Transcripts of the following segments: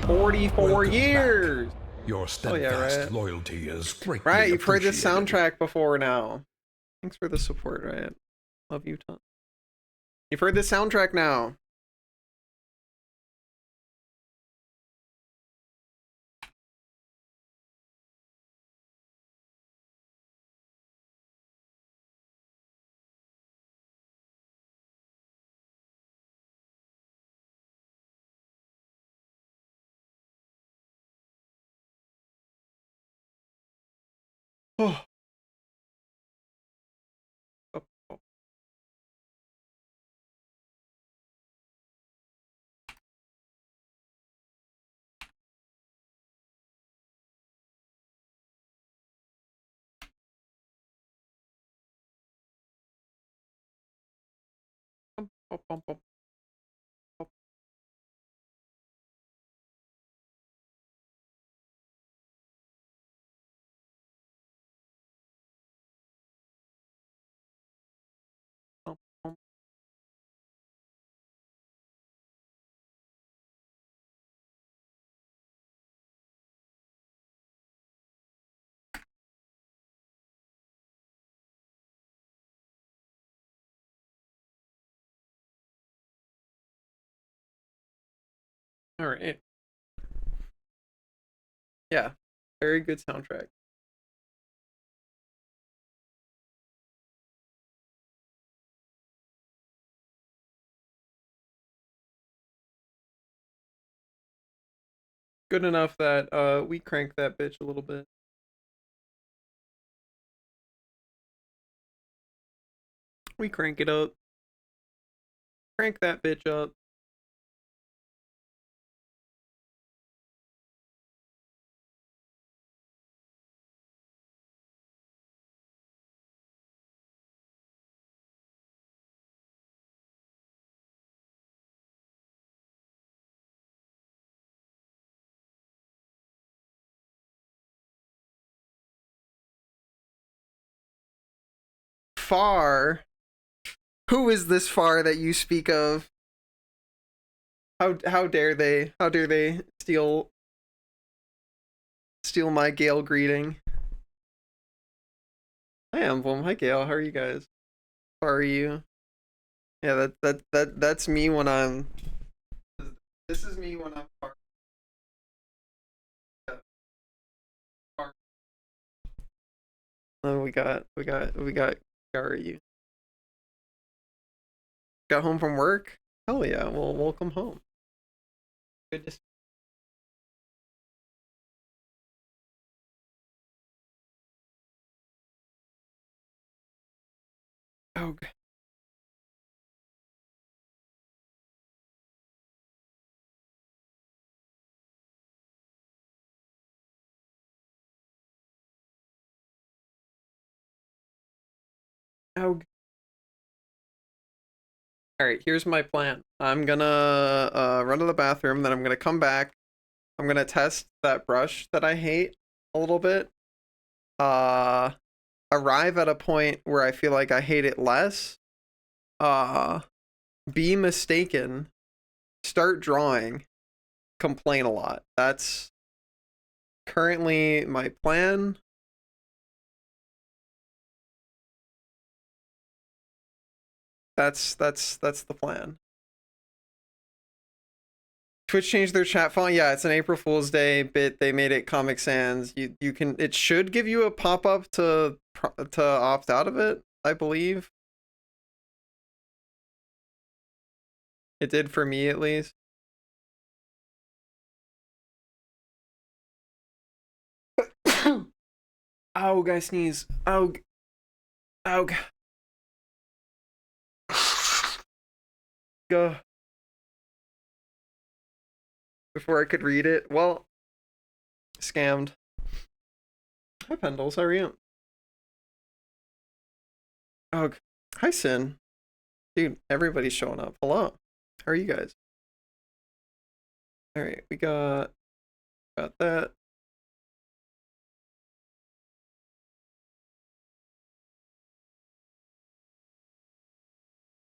44 years. Your steadfast loyalty is greatly Right, you've heard this appreciated. soundtrack before now. Thanks for the support, Riot. Love you, ton. You've heard this soundtrack now. Oh. All right. Yeah, very good soundtrack. Good enough that we crank that bitch a little bit. We crank it up. Crank that bitch up. Far. Who is this Far that you speak of? How dare they? How dare they steal my Gale greeting? Hi Emblem. Hi Gale. How are you guys? How are you? Yeah, that's me when I'm. This is me when I'm far. Oh, we got. How are you? Got home from work? Hell yeah! Well, welcome home. Good to see. Oh. Oh. All right. Here's my plan. I'm gonna run to the bathroom. Then I'm gonna come back. I'm gonna test that brush that I hate a little bit. Uh, Arrive at a point where I feel like I hate it less. Uh, be mistaken. Start drawing. Complain a lot. That's currently my plan. That's the plan. Twitch changed their chat font. Yeah, it's an April Fool's Day bit. They made it Comic Sans. You can. It should give you a pop up to opt out of it. I believe it did for me at least. Oh, guy sneeze. Oh. Oh. Go. Before I could read it. Well, scammed. Hi, Pendles. How are you? Oh, hi, Sin. Dude, everybody's showing up. Hello. How are you guys? All right, we got that.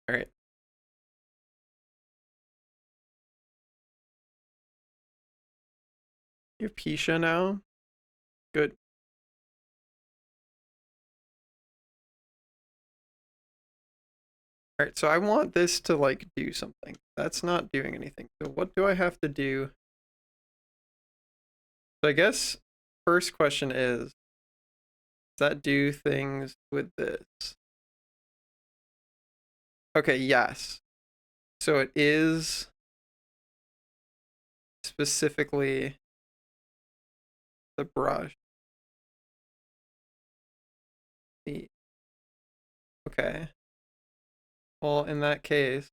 All right. You have Pisha now. Good. All right, so I want this to like do something. That's not doing anything. So what do I have to do? So I guess first question is, does that do things with this? Okay, yes. So it is specifically the brush. The okay. Well, in that case,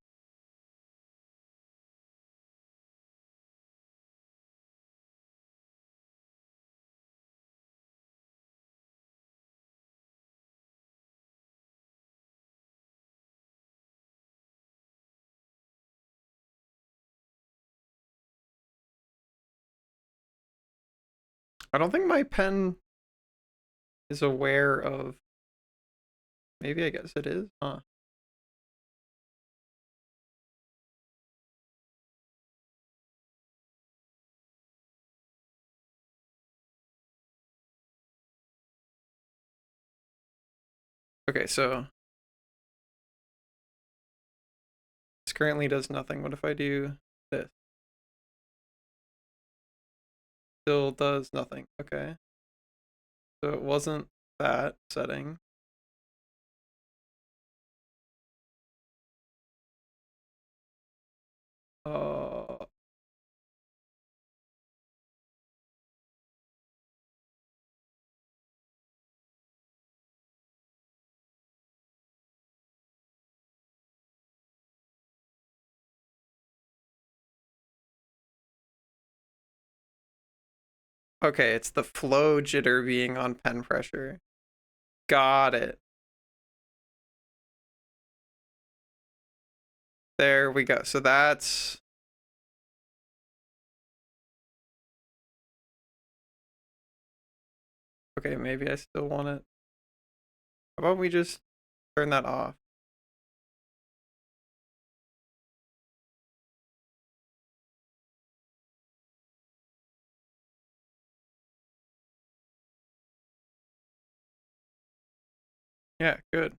I don't think my pen is aware of. Maybe I guess it is. Huh. Okay, so this currently does nothing. What if I do this? Still does nothing. Okay. So it wasn't that setting. Uh, okay, it's the flow jitter being on pen pressure. Got it. There we go. So that's okay. Maybe I still want it. How about we just turn that off? Yeah, good.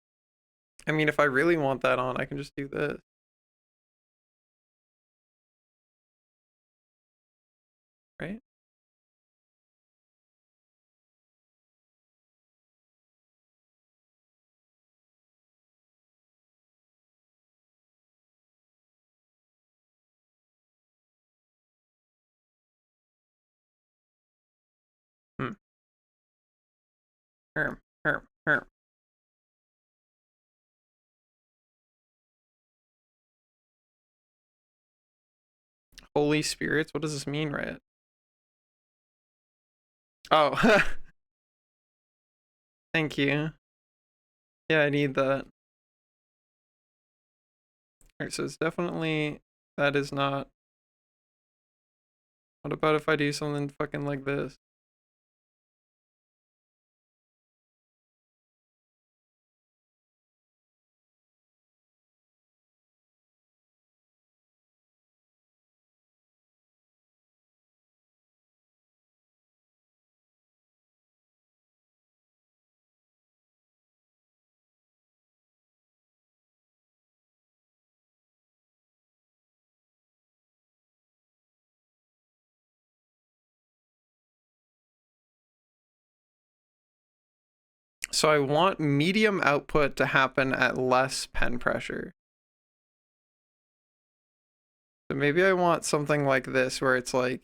I mean, if I really want that on, I can just do this. Right? Hmm. Herm, herm, herm. Holy spirits? What does this mean, right? Oh, thank you. Yeah, I need that. Alright, so it's definitely that is not. What about if I do something fucking like this? So I want medium output to happen at less pen pressure. So maybe I want something like this where it's like,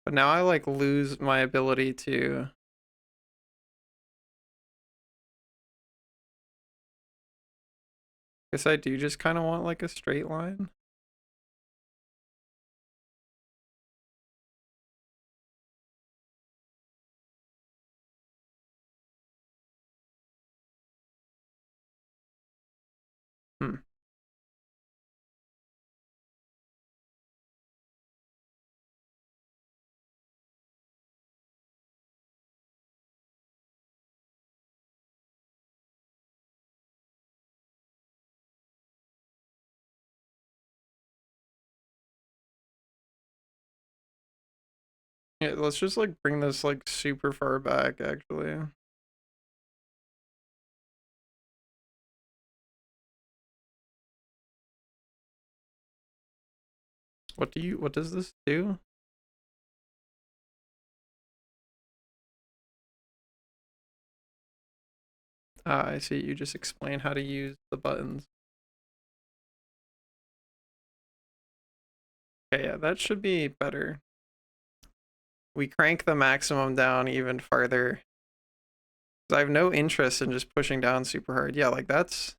but now I like lose my ability to. Guess I do just kind of want like a straight line. Hmm. Yeah, let's just like bring this like super far back actually. What does this do? Ah, I see. You just explain how to use the buttons. Okay, yeah, that should be better. We crank the maximum down even farther. I have no interest in just pushing down super hard. Yeah, like that's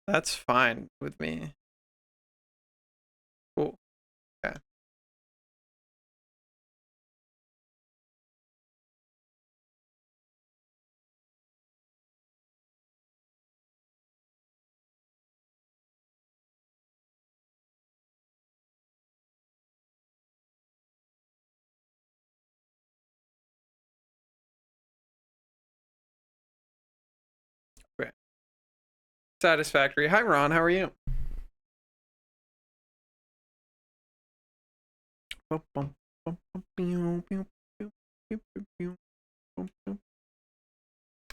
fine with me. Cool. Okay. Okay. Satisfactory. Hi Ron, how are you? I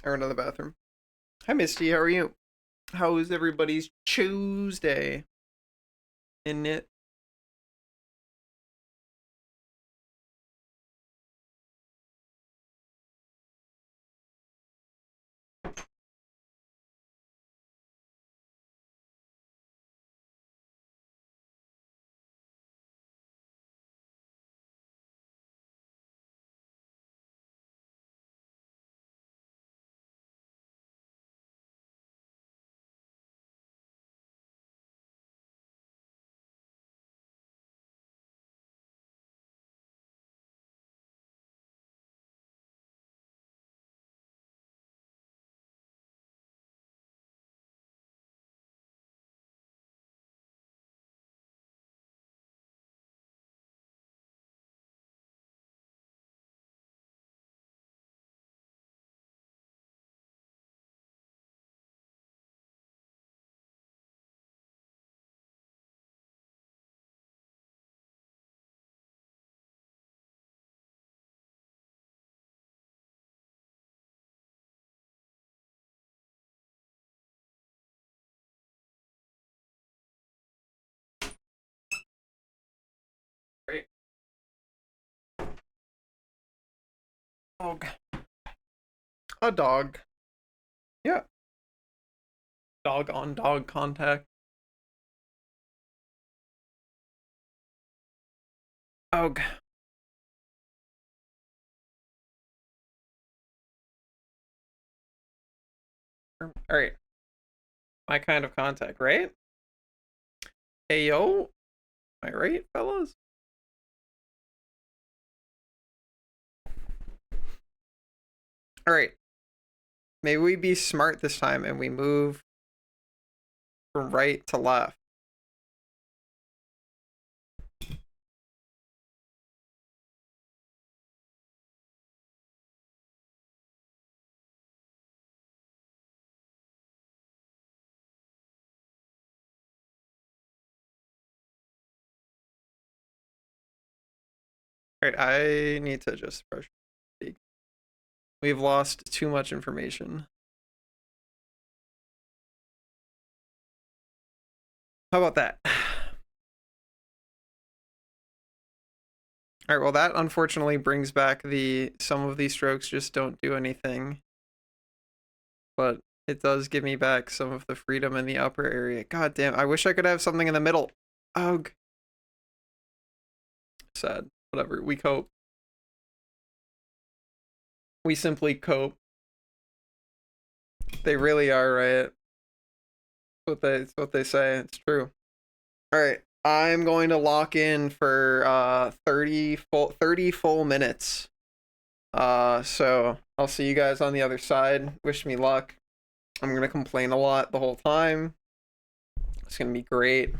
run to the bathroom. Hi Misty, how are you? How is everybody's Tuesday? In it. Great. Dog. A dog. Yeah. Dog on dog contact. Oh. All right. My kind of contact, right? Hey yo. Am I right, fellas? All right. Maybe we be smart this time and we move from right to left. All right. I need to just brush. We've lost too much information. How about that? All right, well that unfortunately brings back the some of these strokes just don't do anything. But it does give me back some of the freedom in the upper area. God damn, I wish I could have something in the middle. Ugh. Sad. Whatever, we cope. We simply cope. They really are, right? It's what they say. It's true. All right. I'm going to lock in for 30 full minutes. So I'll see you guys on the other side. Wish me luck. I'm gonna complain a lot the whole time. It's gonna be great.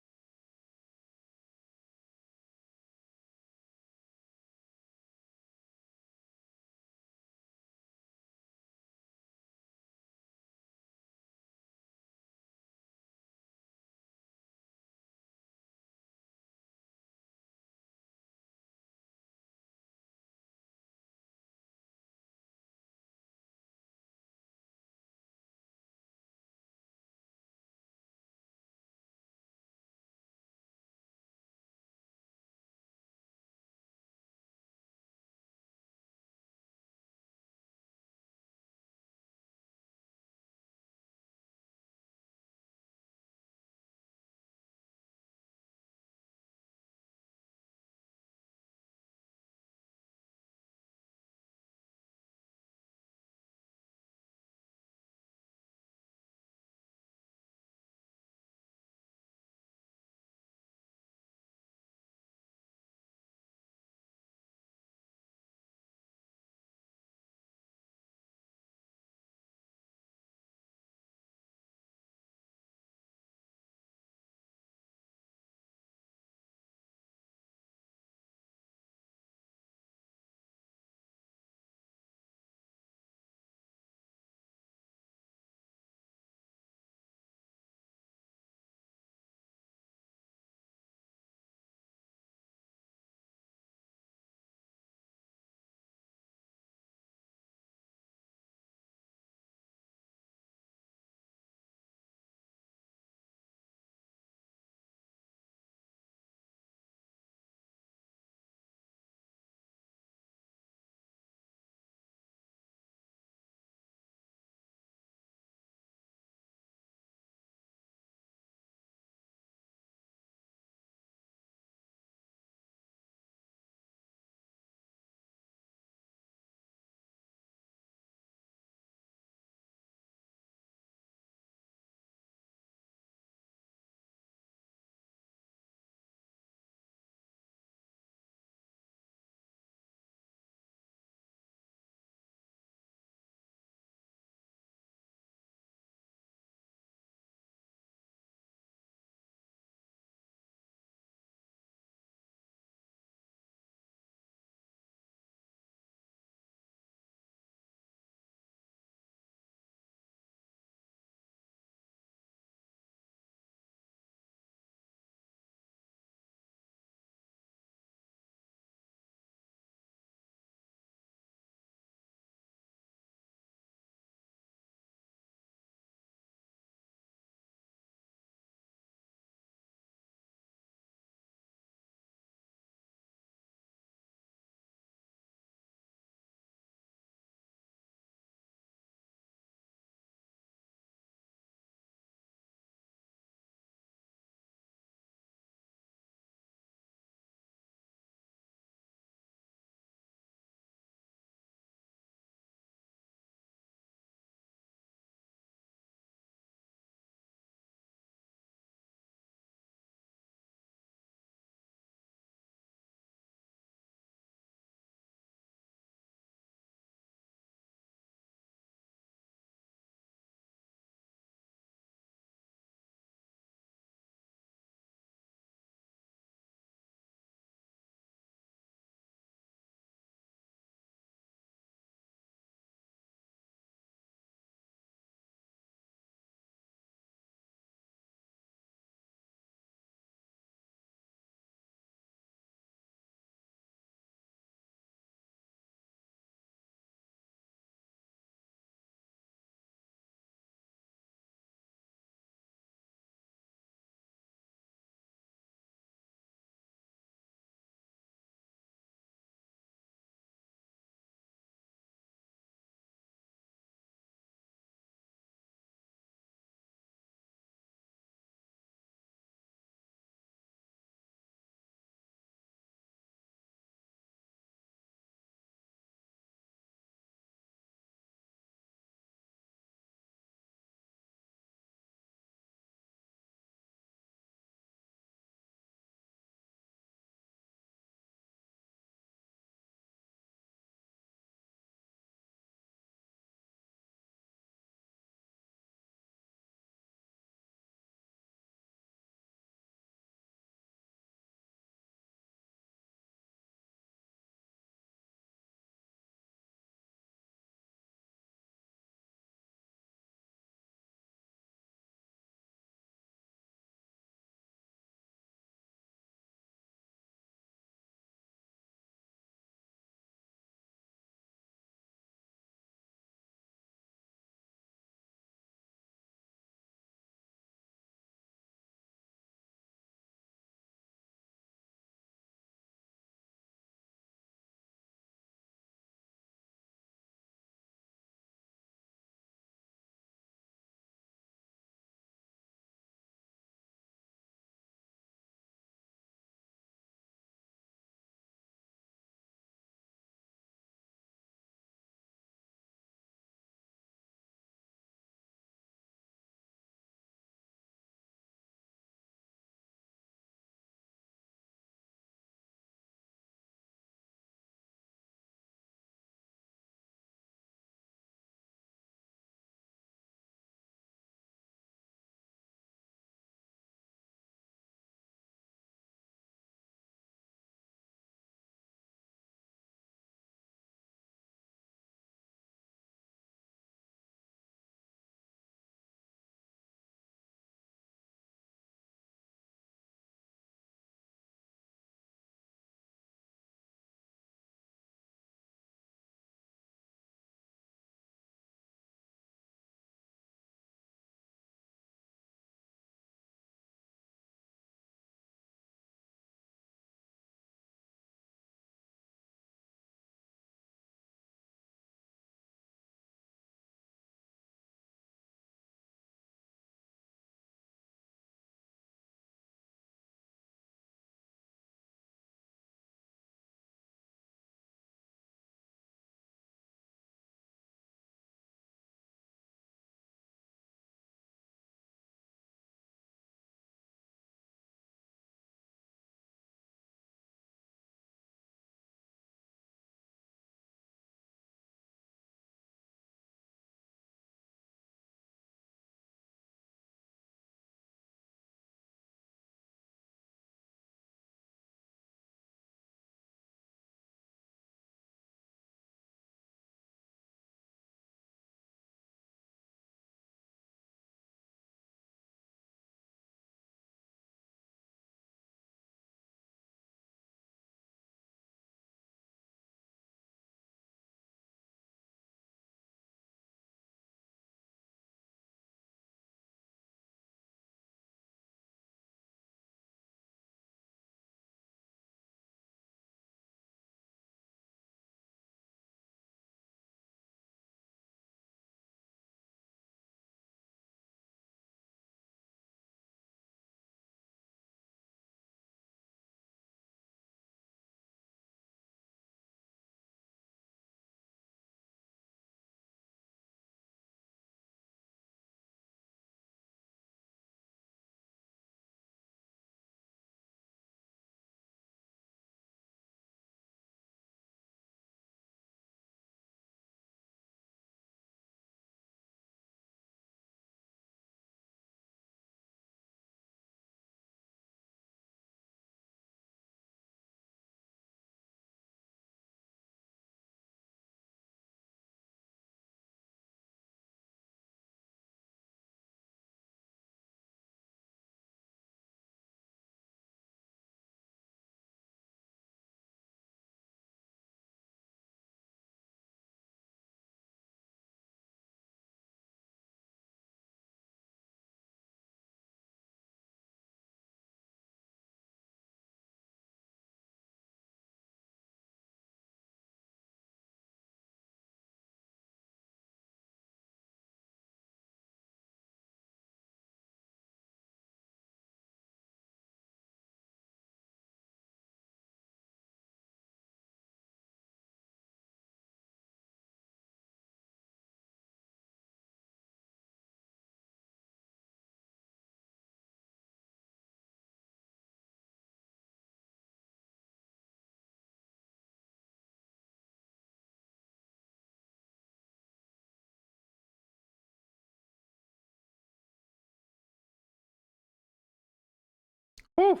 Whew.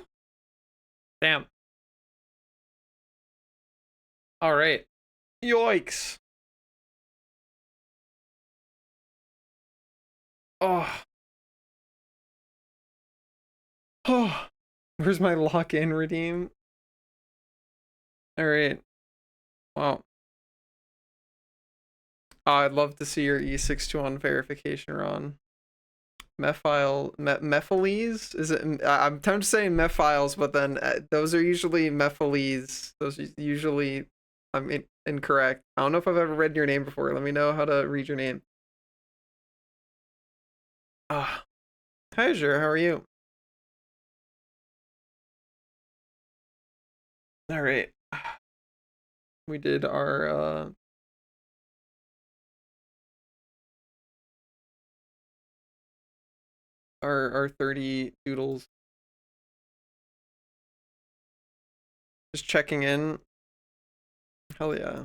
Damn. All right. Yikes. Oh. Oh. Where's my lock-in redeem? All right. Well, I'd love to see your E621 verification run. Methylese? Is it? I'm tempted to say methyls, but then those are usually methyles. Those are usually, incorrect. I don't know if I've ever read your name before. Let me know how to read your name. Ah, hi, Azure. How are you? All right. We did our 30 doodles. Just checking in. Hell yeah.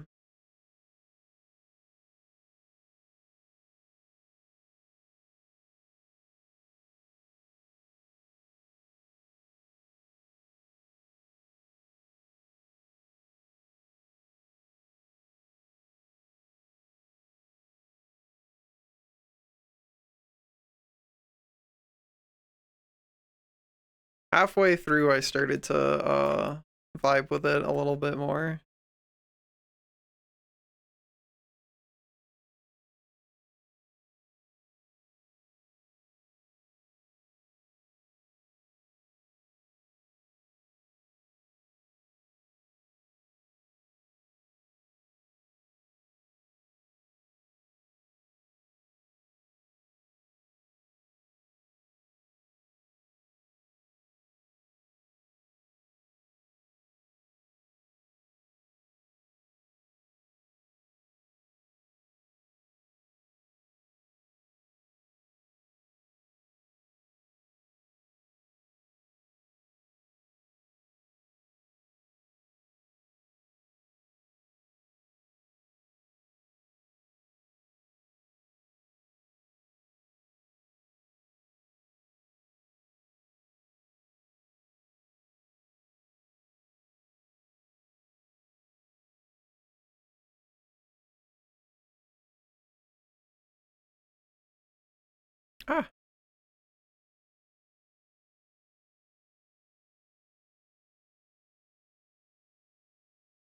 Halfway through, I started to vibe with it a little bit more. Ah,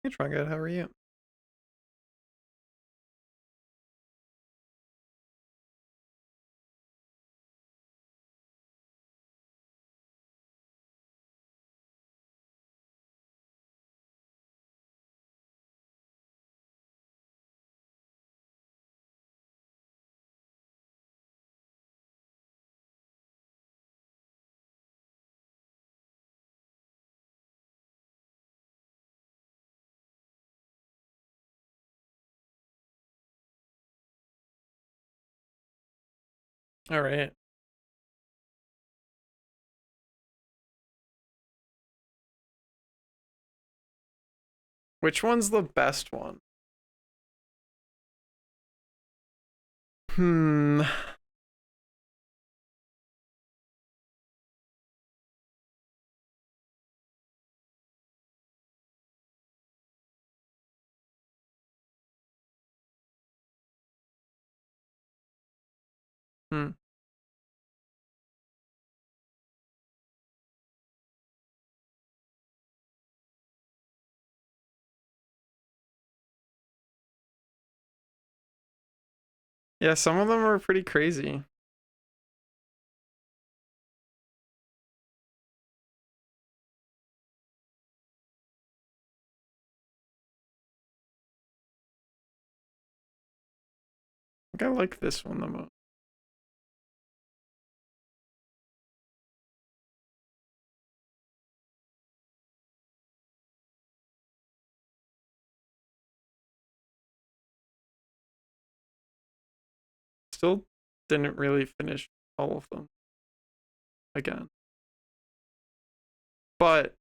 you're trying good. How are you? All right. Which one's the best one? Hmm. Hmm. Yeah, some of them are pretty crazy. I think I like this one the most. Still didn't really finish all of them again. But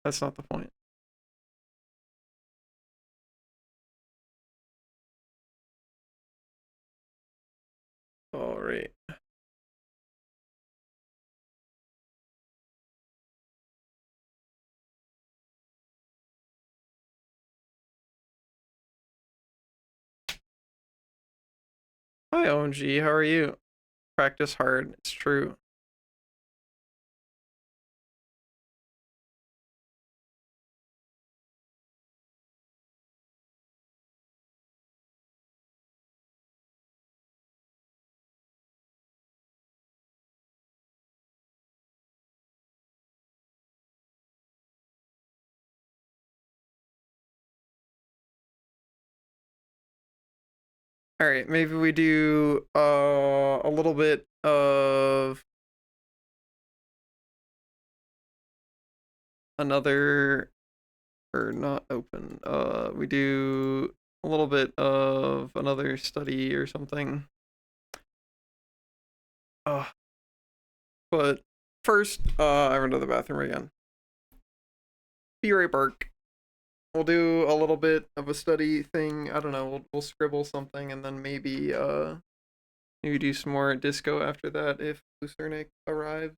that's not the point. All right. Hi, OMG. How are you? Practice hard. It's true. All right, maybe we do a little bit of another, or not open. We do a little bit of another study or something. But first, I run to the bathroom again. Be right back. We'll do a little bit of a study thing. I don't know. We'll scribble something and then maybe do some more disco after that if Lucernic arrives.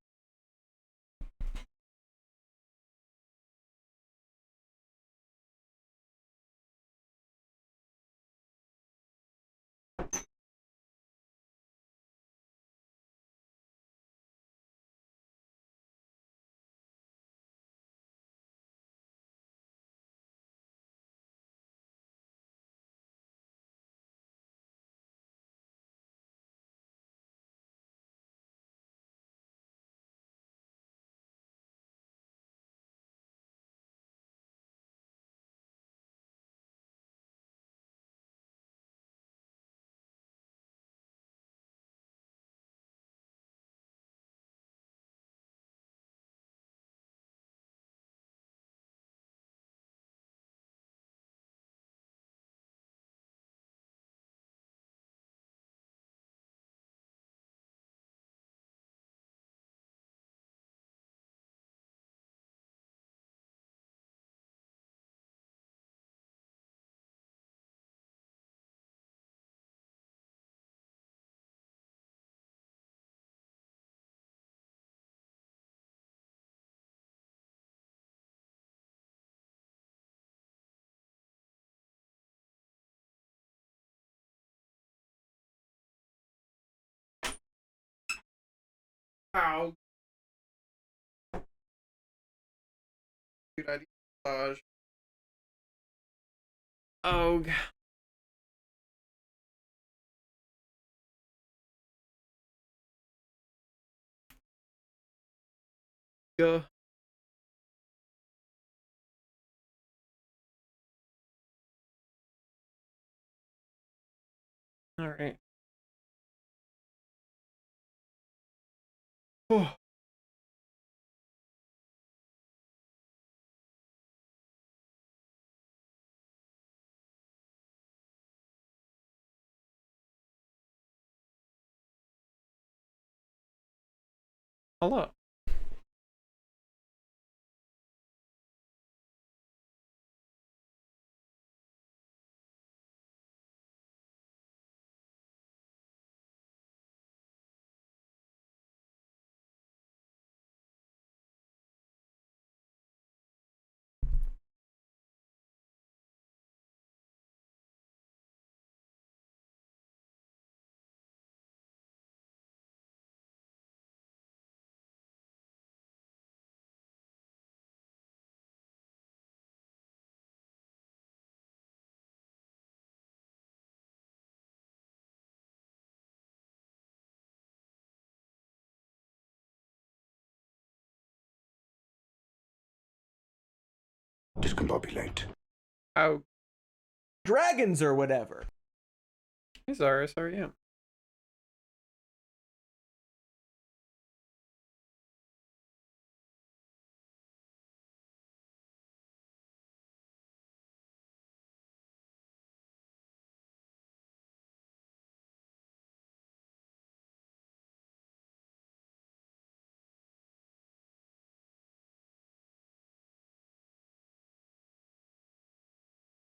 Ow. Dude, I need massage. Oh, go. All right. Oh, hello. Discombobulate. Ow. Dragons or whatever. Hey, Zaris, how are you?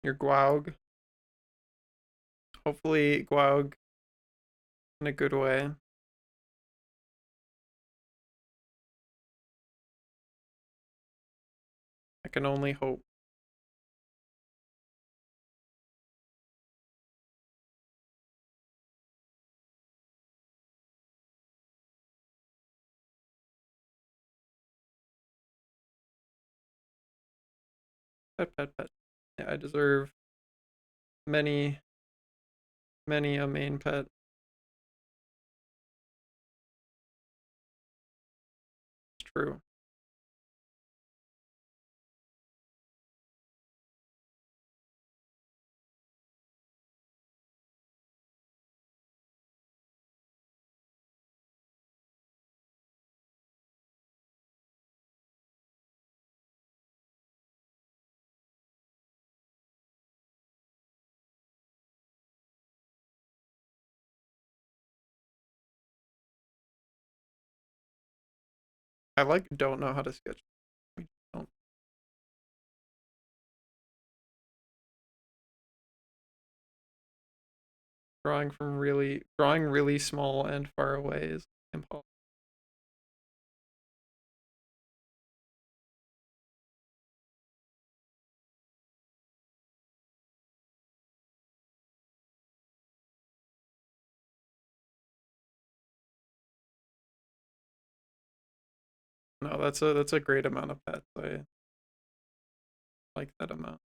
Your Gwaug. Hopefully, Gwaug in a good way. I can only hope. Pet, pet, pet. Yeah, I deserve many, many a main pet. It's true. I like don't know how to sketch. I don't. Drawing really small and far away is impossible. No, that's a great amount of pets. I like that amount.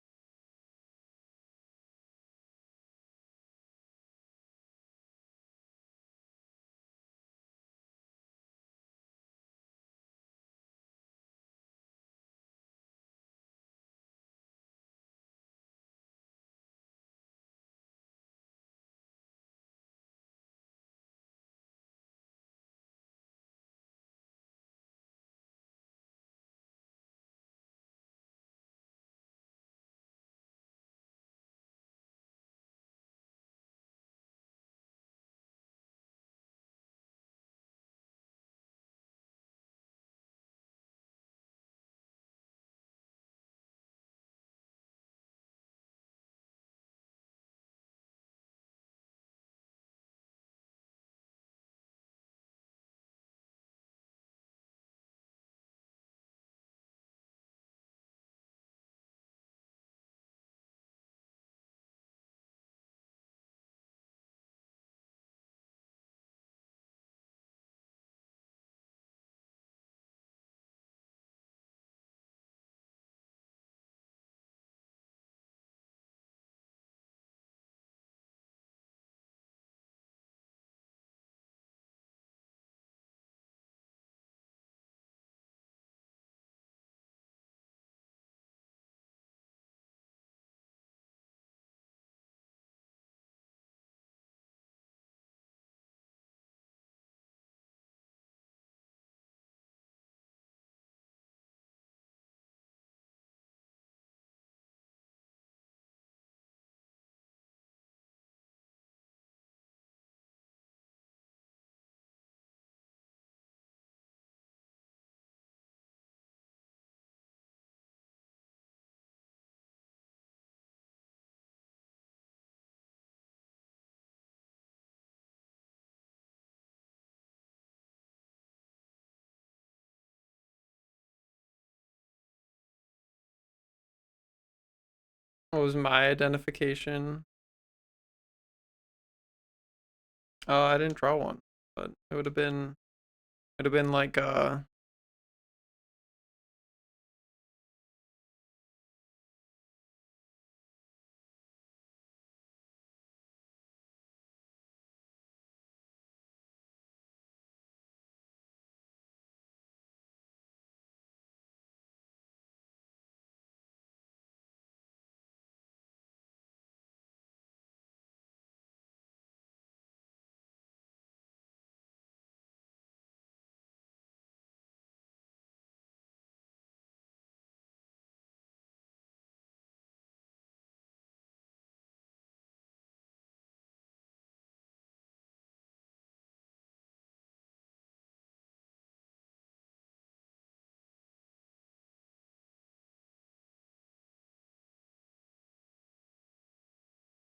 What was my identification? Oh, I didn't draw one, but it would have been like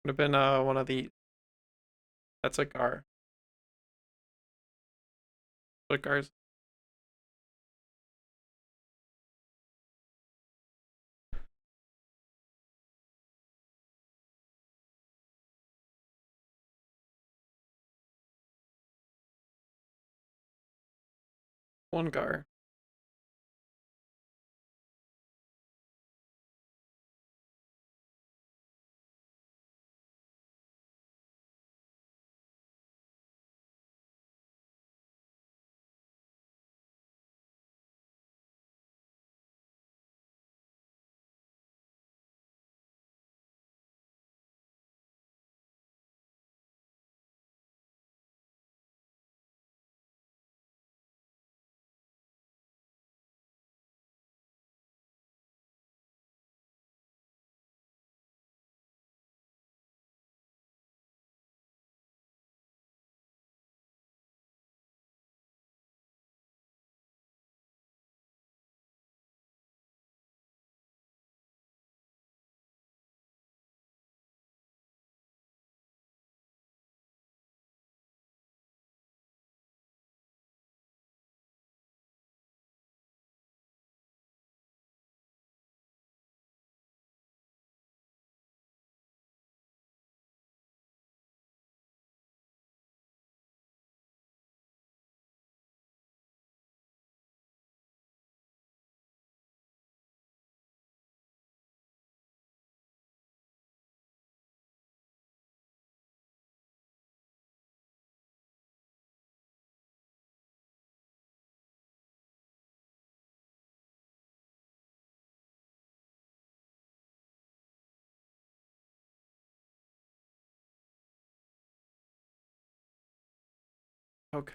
would have been one of the that's a gar. What gars? One gar. Okay.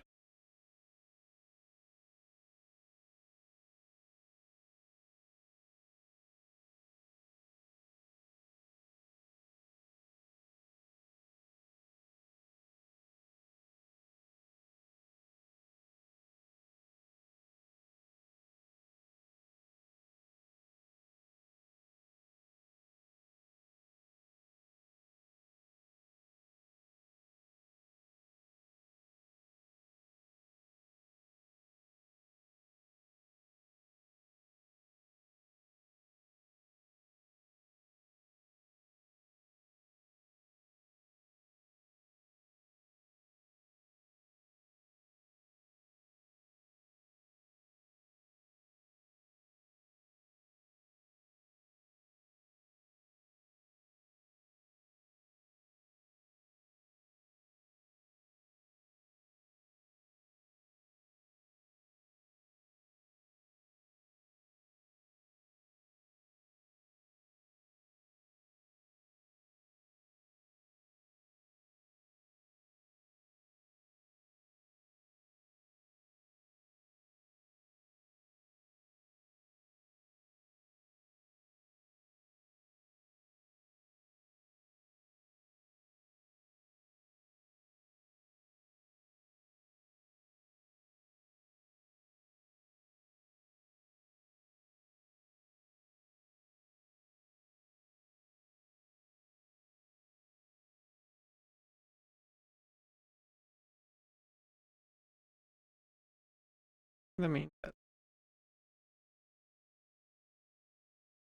I mean,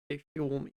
they fuel me.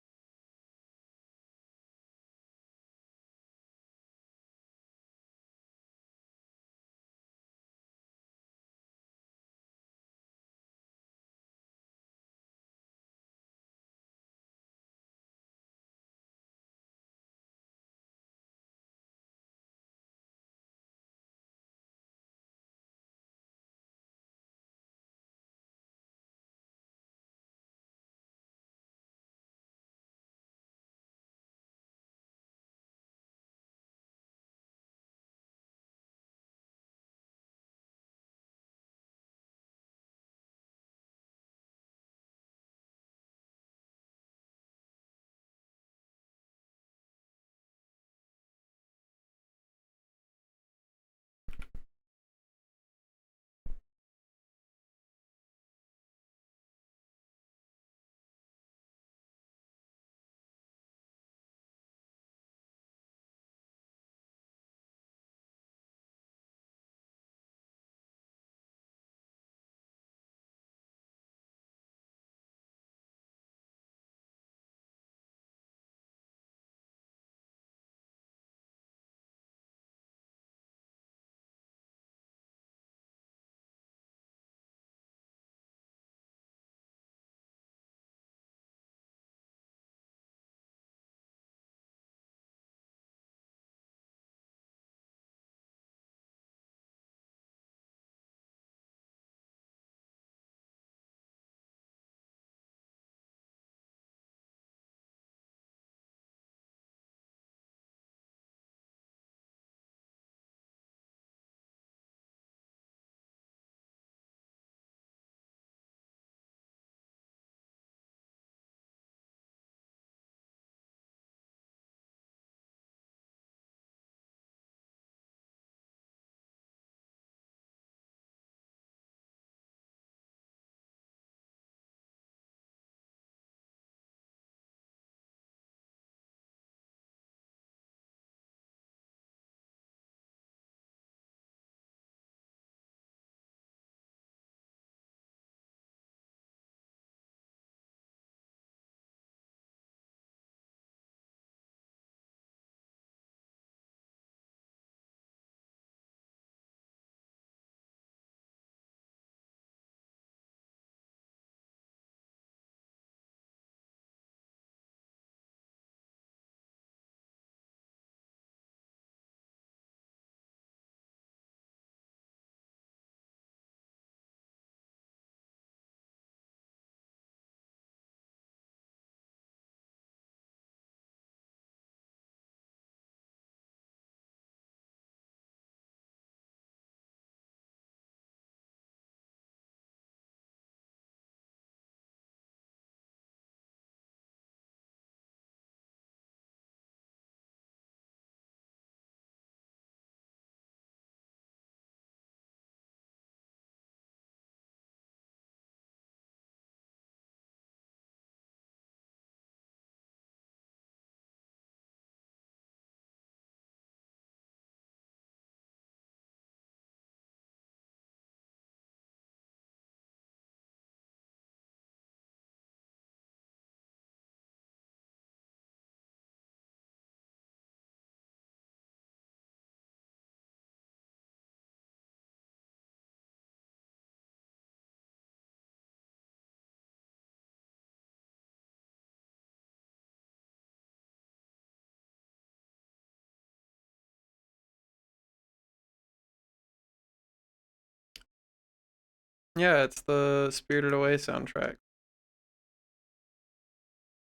Yeah, it's the Spirited Away soundtrack.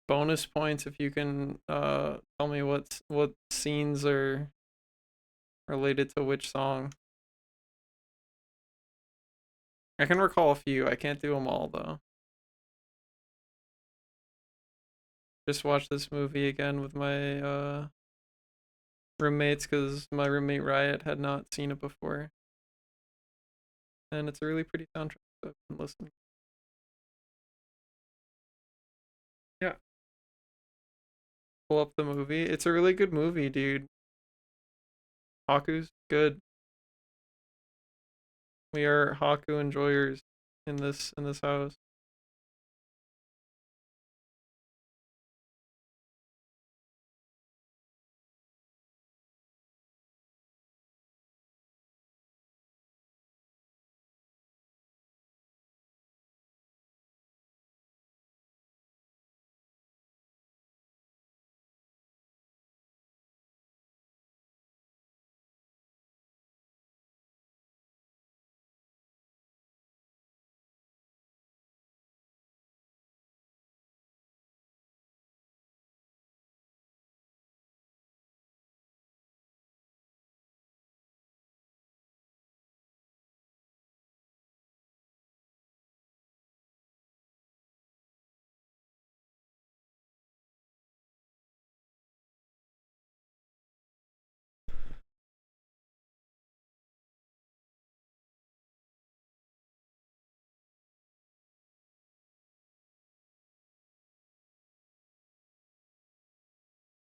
Bonus points if you can tell me what scenes are related to which song. I can recall a few. I can't do them all though. Just watched this movie again with my roommates because my roommate Riot had not seen it before, and it's a really pretty soundtrack. So I've been listening. Yeah, pull up the movie. It's a really good movie, dude. Haku's good. We are Haku enjoyers in this house.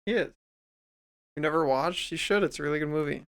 He is. You never watched? You should. It's a really good movie.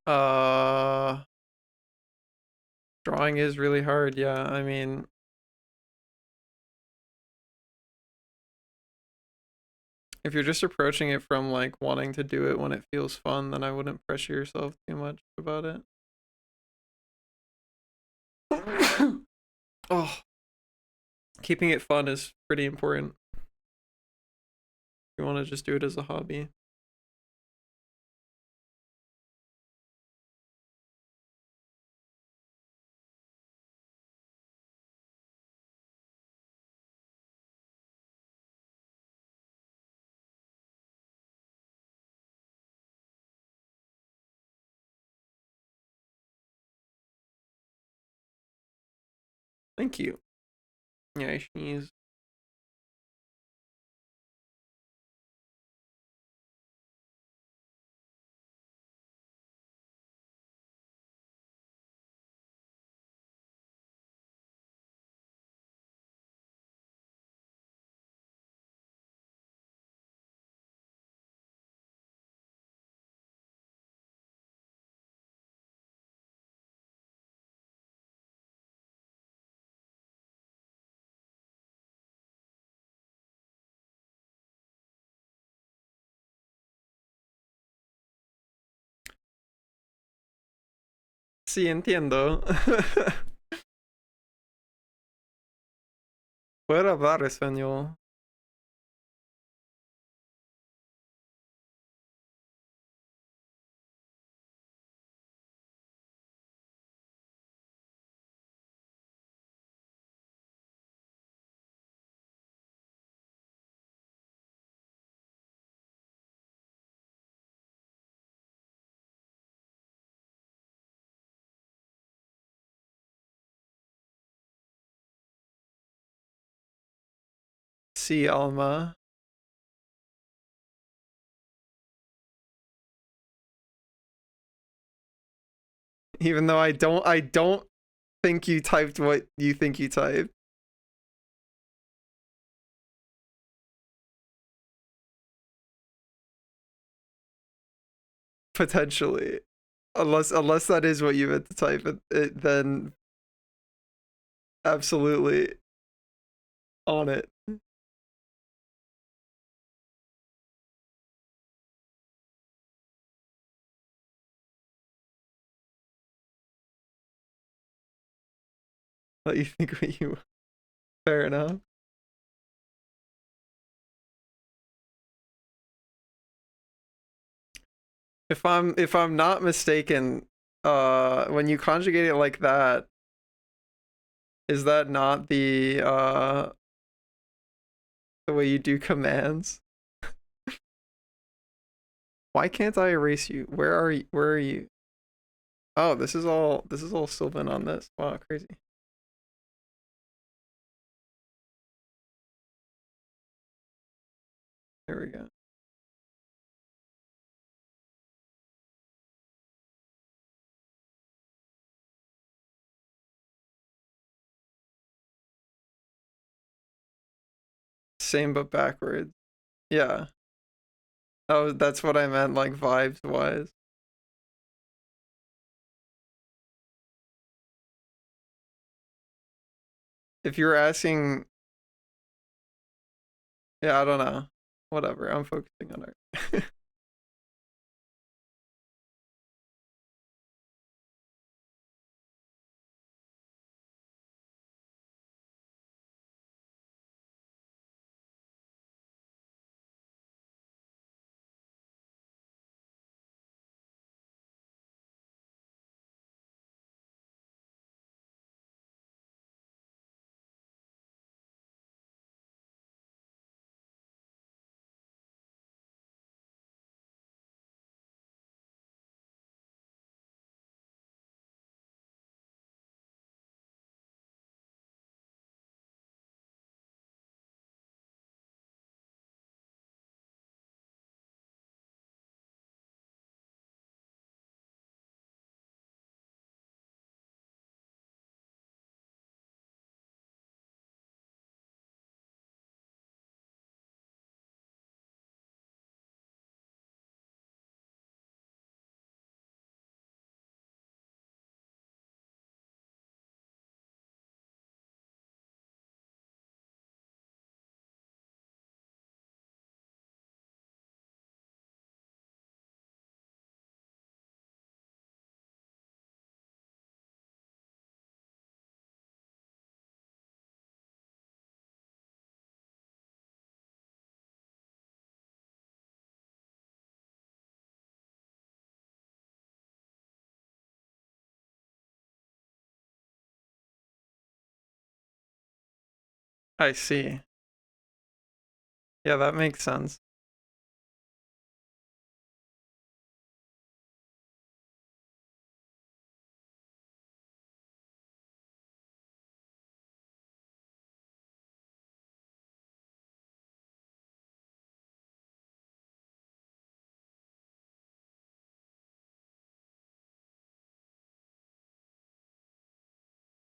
Uh, drawing is really hard. Yeah, I mean, if you're just approaching it from like wanting to do it when it feels fun, then I wouldn't pressure yourself too much about it. Oh, keeping it fun is pretty important. You want to just do it as a hobby. Thank you. Yeah, I sneeze. Sí, entiendo. Puedo hablar español. Sí, Alma. Even though I don't think you typed what you think you typed. Potentially. Unless that is what you meant to type, then absolutely on it. Let you think what you. Fair enough. If I'm not mistaken, when you conjugate it like that, is that not the way you do commands? Why can't I erase you? Where are you? Where are you? Oh, this is all still been on this. Wow, crazy. There we go. Same but backwards. Yeah. Oh, that's what I meant, like vibes wise. If you're asking, yeah, I don't know. Whatever. I'm focusing on art. I see. Yeah, that makes sense.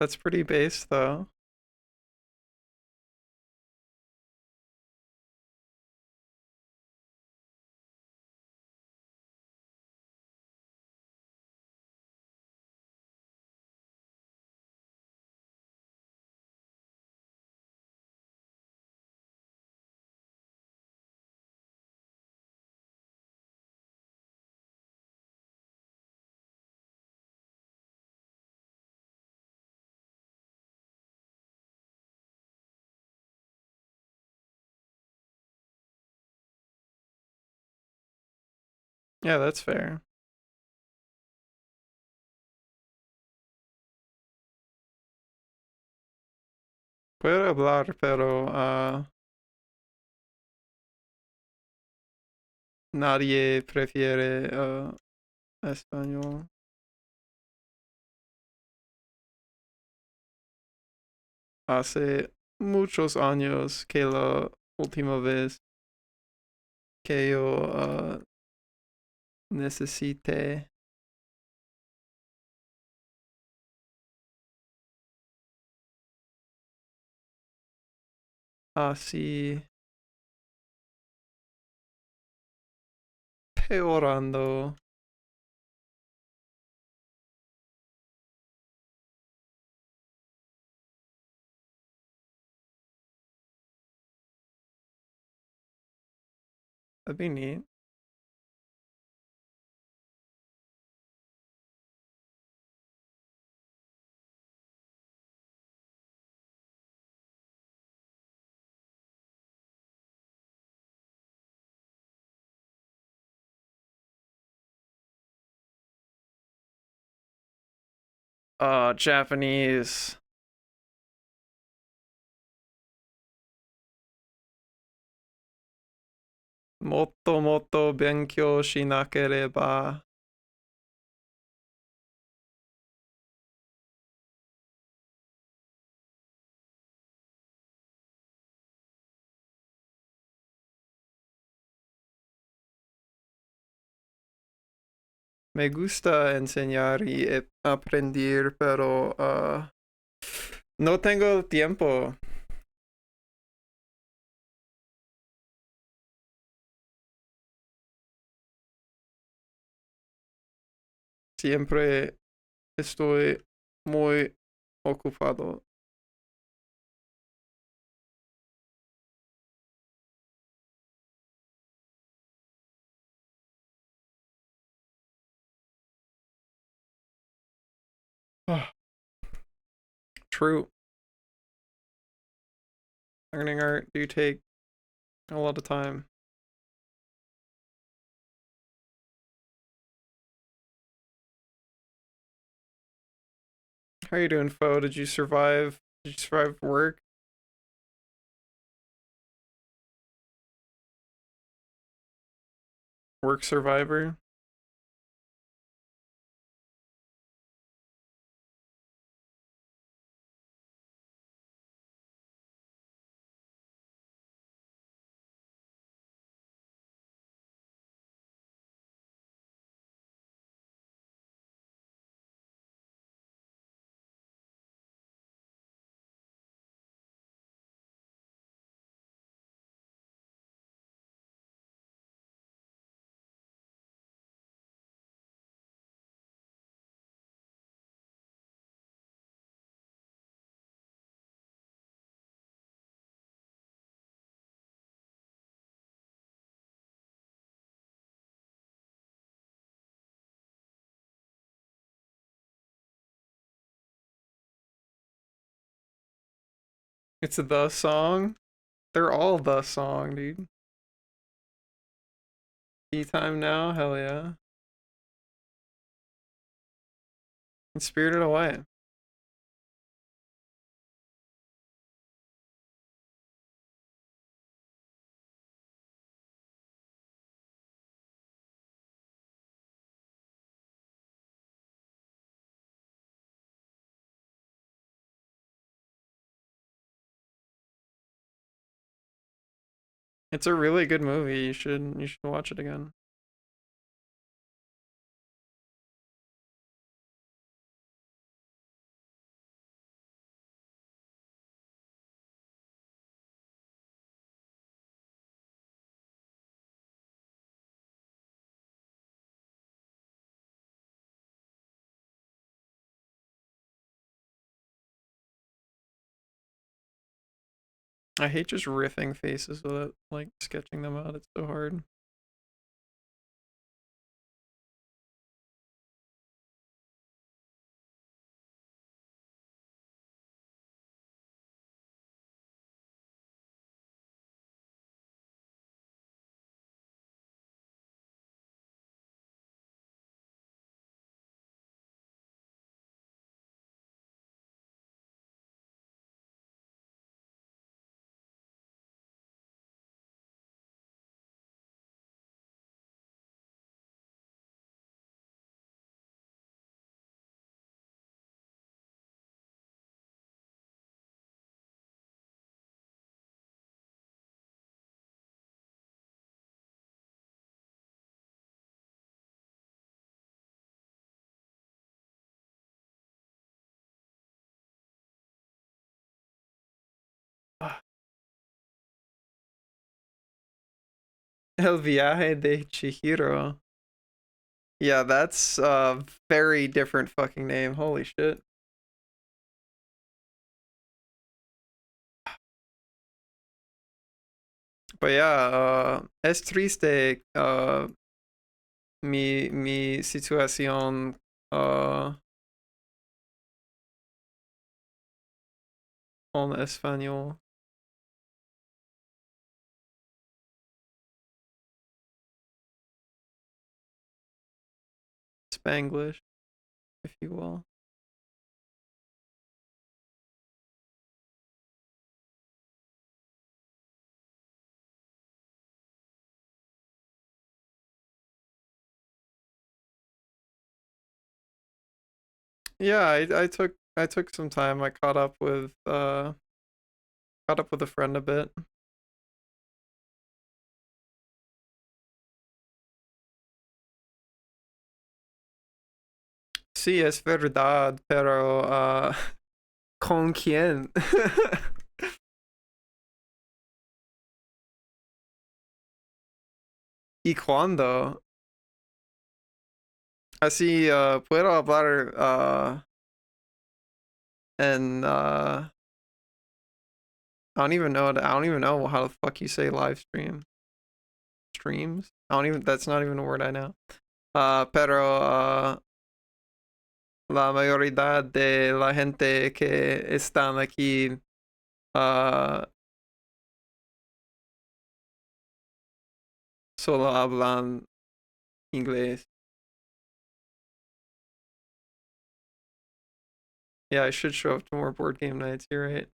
That's pretty base though. Yeah, that's fair. Puedo hablar, pero nadie prefiere español. Hace muchos años que la última vez que yo necesité así peorando. That'd be neat. Japanese. Motto motto benkyou shinakereba. Me gusta enseñar y aprender, pero no tengo tiempo. Siempre estoy muy ocupado. True. Learning art do take a lot of time. How are you doing, Fo? Did you survive? Did you survive work? Work survivor? It's the song. They're all the song, dude. Tea time now? Hell yeah. And Spirited Away. It's a really good movie. You should watch it again. I hate just riffing faces without like sketching them out. It's so hard. El viaje de Chihiro. Yeah, that's a very different fucking name. Holy shit. But yeah, es triste mi situación con español. Spanglish, if you will. Yeah, I took some time. I caught up with a friend a bit. Sí, es verdad, pero ¿con quién? ¿Y cuándo? Así puedo hablar en I don't even know how the fuck you say live streams. I don't even that's not even a word I know. Pero la mayoría de la gente que están aquí uh, solo hablan inglés. Yeah, I should show up to more board game nights. You're right.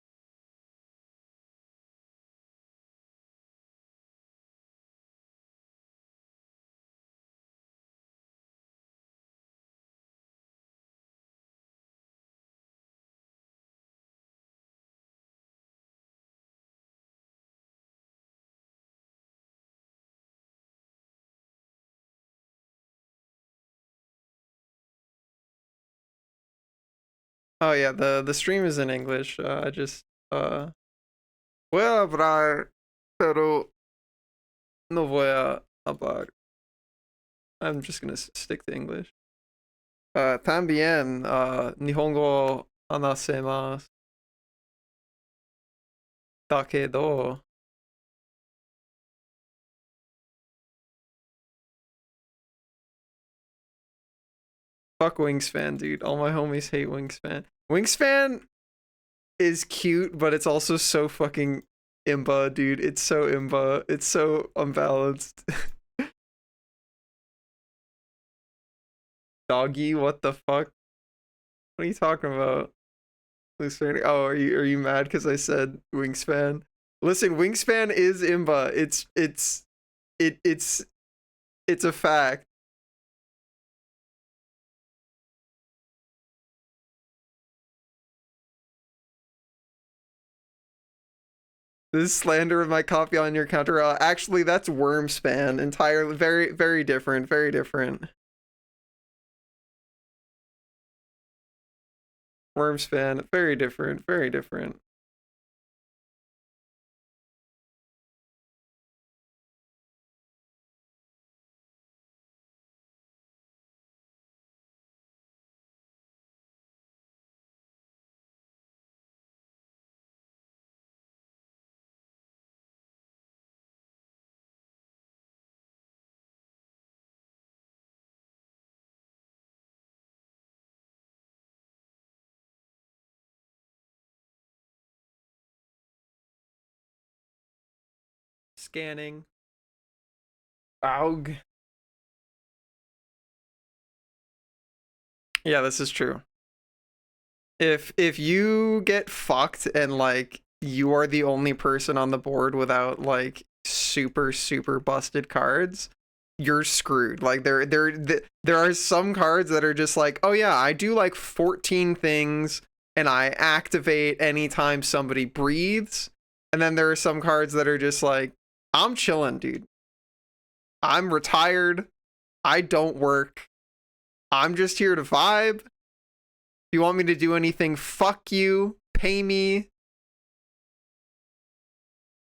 Oh yeah, the stream is in English. I just voy a hablar, pero no voy a hablar. I'm just gonna stick to English. También Nihongo hanasemasu dakedo. Fuck Wingspan, dude. All my homies hate Wingspan. Wingspan is cute, but it's also so fucking imba, dude. It's so imba. It's so unbalanced. Doggy, what the fuck? What are you talking about? Oh, are you mad because I said Wingspan? Listen, Wingspan is imba. It's a fact. This slander of my copy on your counter. Actually, that's Wormspan. Entirely, very, very different. Very different. Wormspan, very different. Very different. Scanning. Aug. Yeah, this is true. If you get fucked and like you are the only person on the board without like super busted cards, you're screwed. Like there are some cards that are just like, oh yeah, I do like 14 things and I activate anytime somebody breathes. And then there are some cards that are just like, I'm chilling, dude. I'm retired. I don't work. I'm just here to vibe. If you want me to do anything, fuck you. Pay me.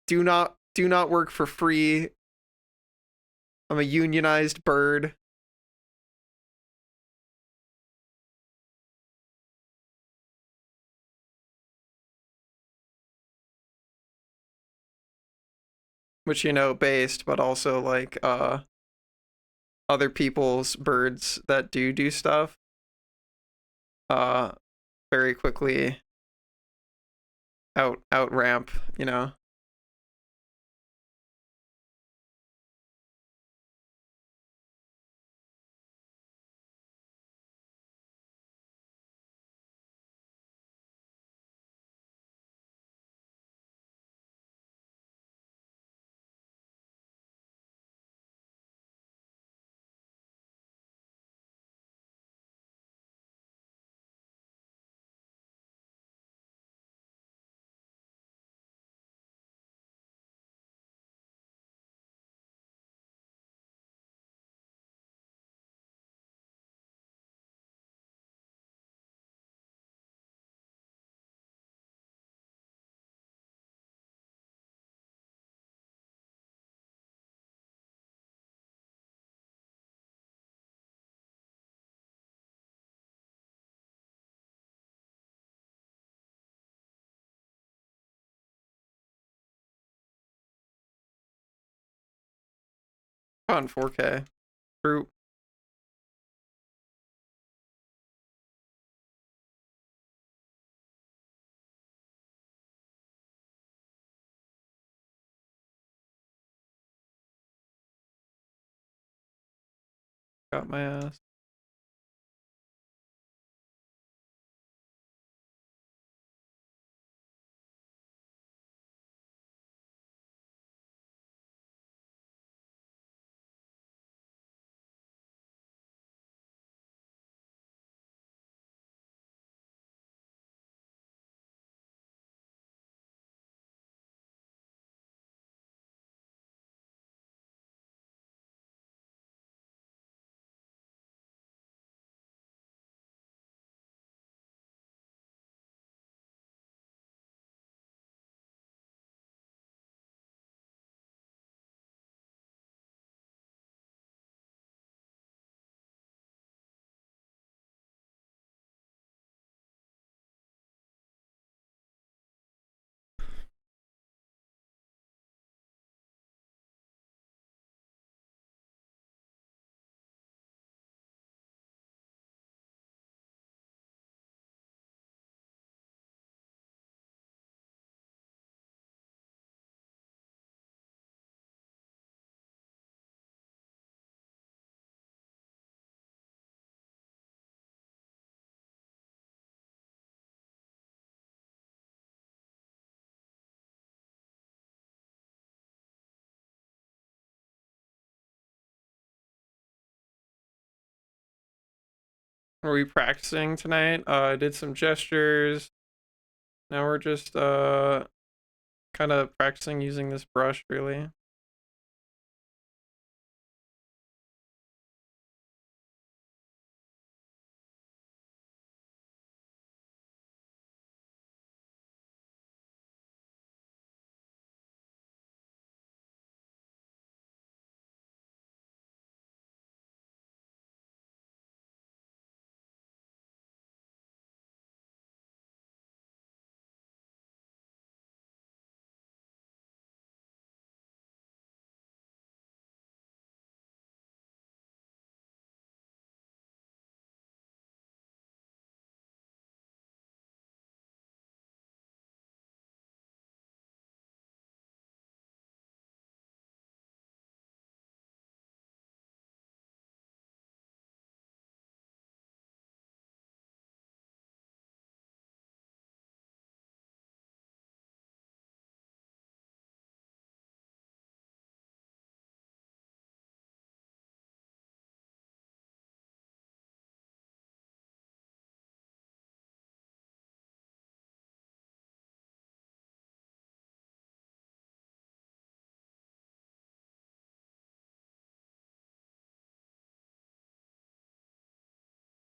Do not work for free. I'm a unionized bird. Which, you know, based, but also like other people's birds that do stuff uh very quickly out ramp, you know. On 4K. True. Got my ass. Are we practicing tonight? I did some gestures. Now we're just kind of practicing using this brush, really.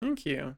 Thank you.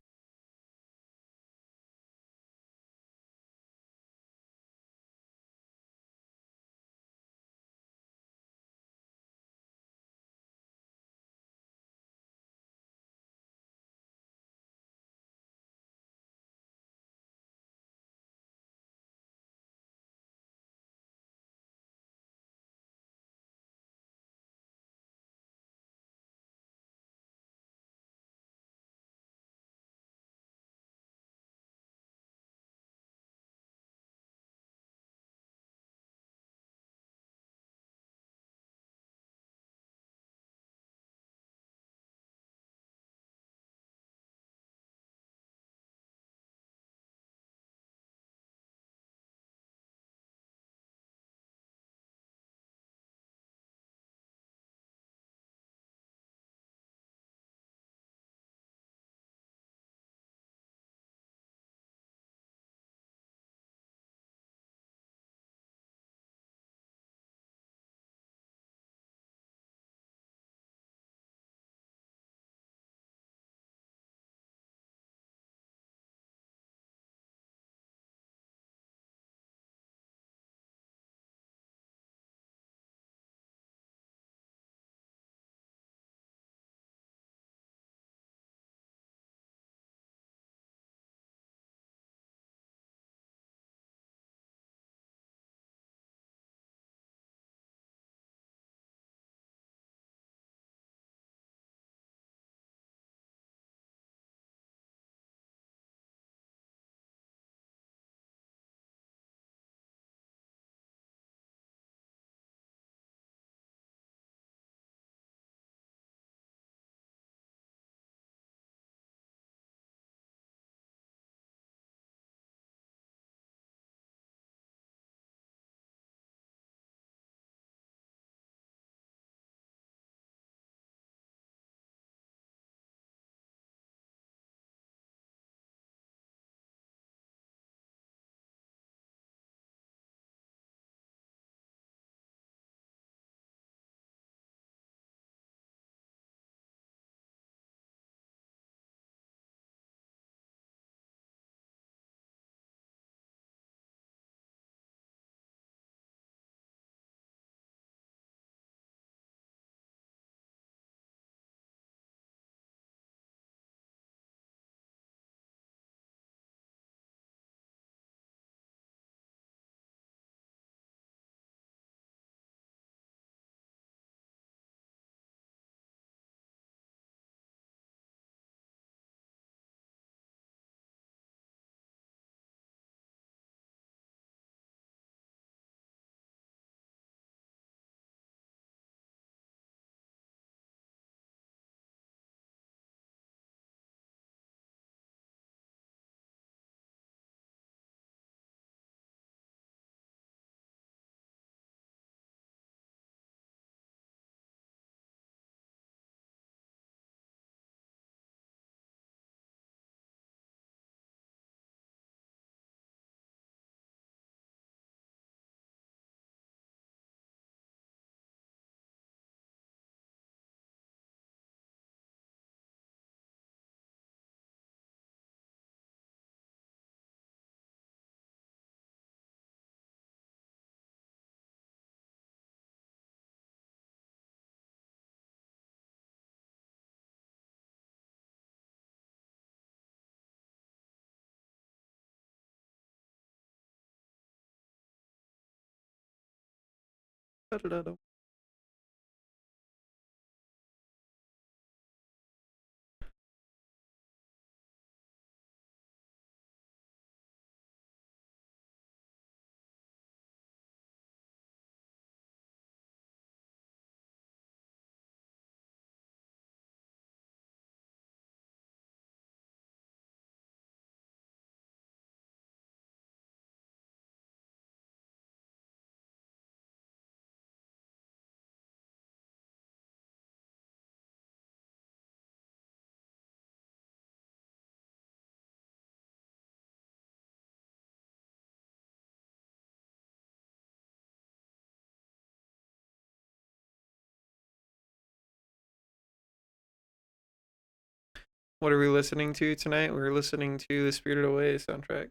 Da-da-da-da. What are we listening to tonight? We're listening to the Spirited Away soundtrack.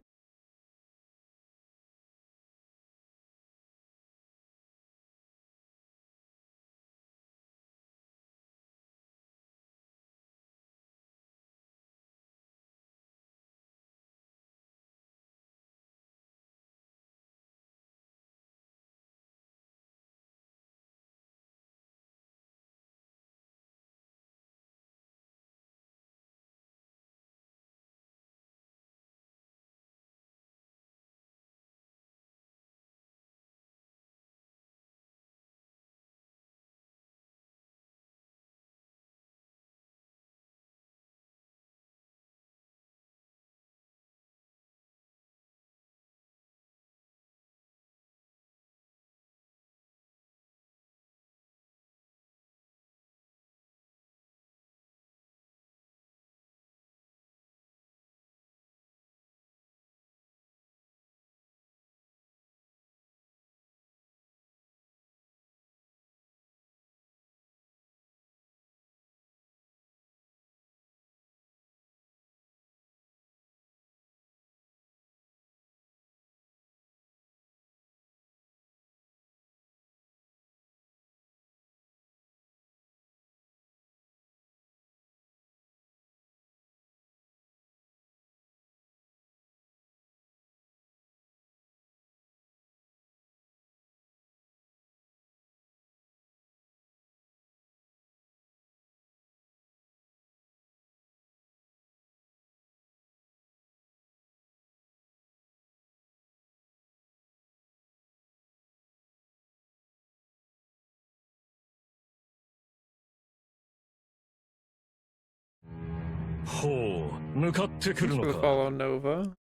Thanks for the follow, Nova.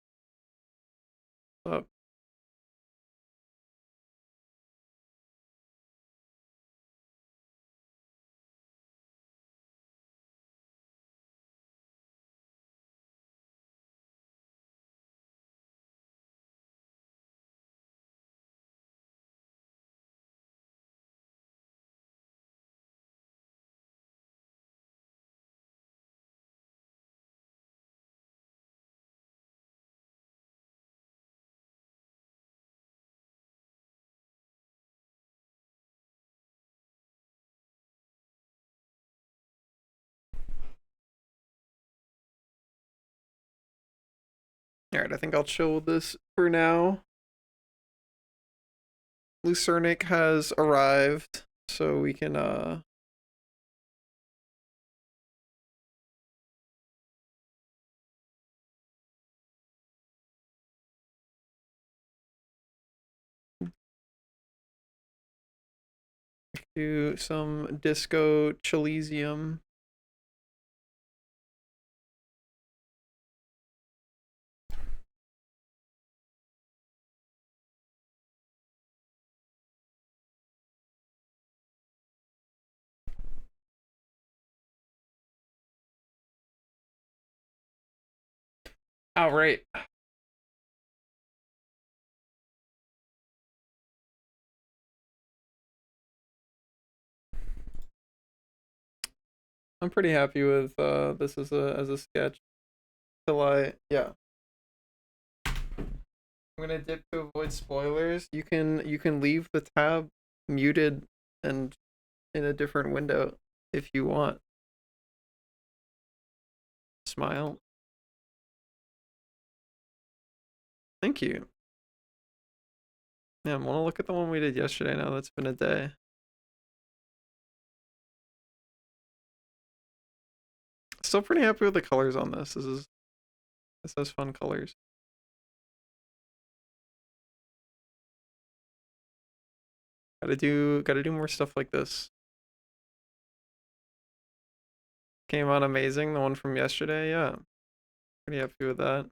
What's up? Alright, I think I'll chill with this for now. Lucernic has arrived, so we can do some disco Elysium. All right. I'm pretty happy with this as a sketch. Till I'm gonna dip to avoid spoilers. You can leave the tab muted and in a different window if you want. Smile. Thank you. Yeah, I want to look at the one we did yesterday now that's been a day. Still pretty happy with the colors on this. This has fun colors. Gotta do more stuff like this. Came out amazing, the one from yesterday, yeah. Pretty happy with that.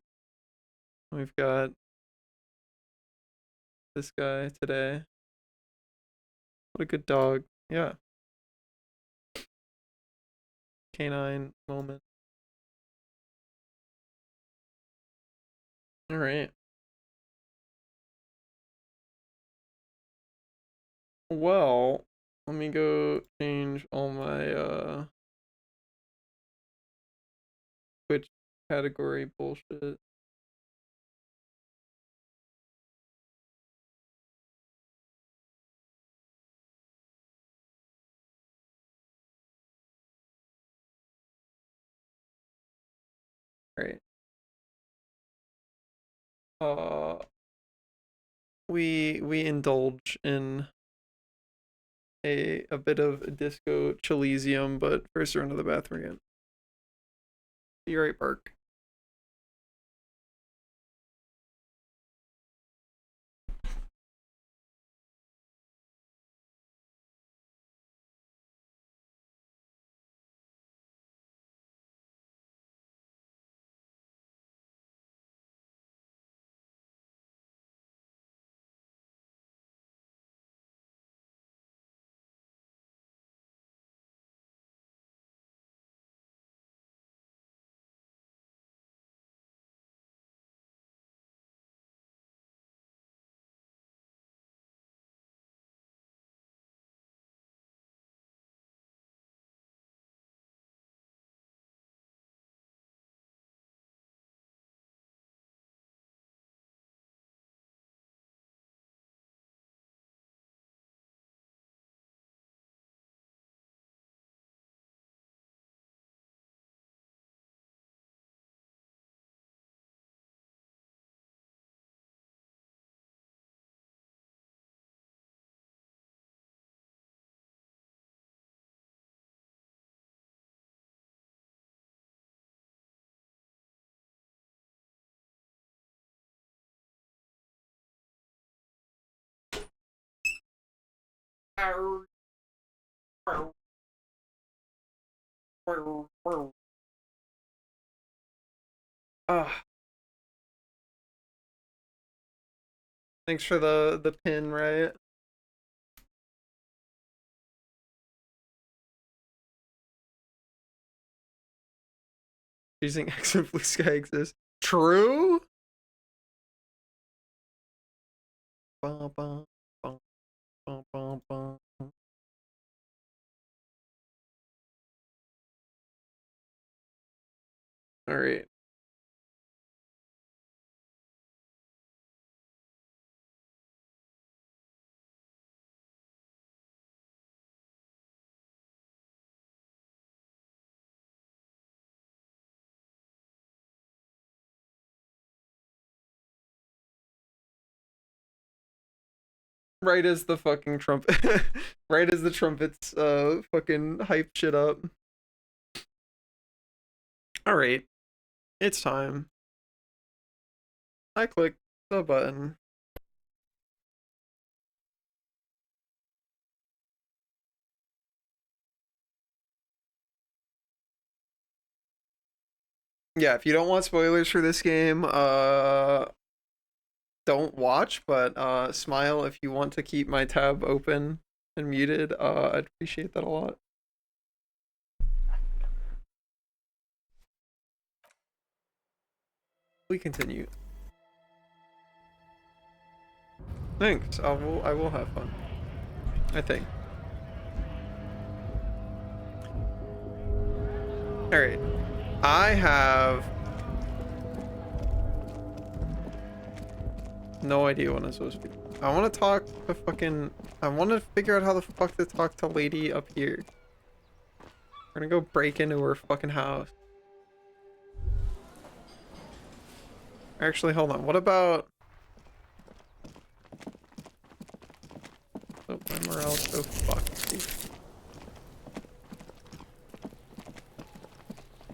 We've got this guy today. What a good dog. Yeah. Canine moment. Alright. Well, let me go change all my Twitch category bullshit. Alright. We indulge in a bit of disco Elysium, but first run to the bathroom again. See you right, Park. Thanks for the pin, right? Using X and Blue Sky exists. True? Bum, bum, bum, bum, bum, bum. Alright. Right as the fucking trumpet. Right as the trumpets fucking hype shit up. Alright. It's time. I click the button. Yeah, if you don't want spoilers for this game, don't watch, but smile if you want to keep my tab open and muted. I'd appreciate that a lot. We continue. Thanks. I will have fun. I think. Alright. I have no idea what I'm supposed to be. I want to talk to fucking... I want to figure out how the fuck to talk to lady up here. We're gonna go break into her fucking house. Actually, hold on. What about... somewhere else. Oh fuck, dude.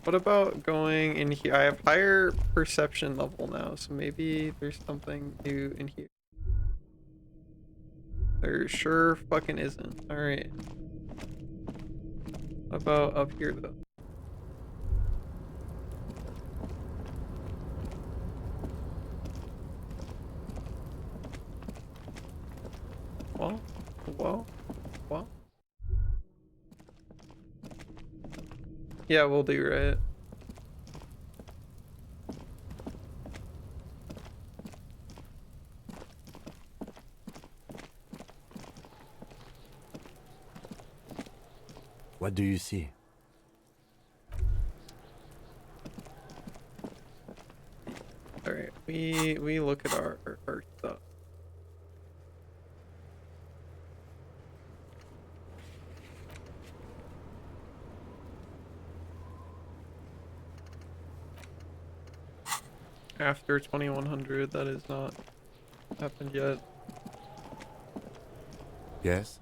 What about going in here? I have higher perception level now, so maybe there's something new in here. There sure fucking isn't. Alright. What about up here though? Well. Yeah, we'll do, right? What do you see? Alright, we look at our stuff. After 2100, that is not happened yet. Yes?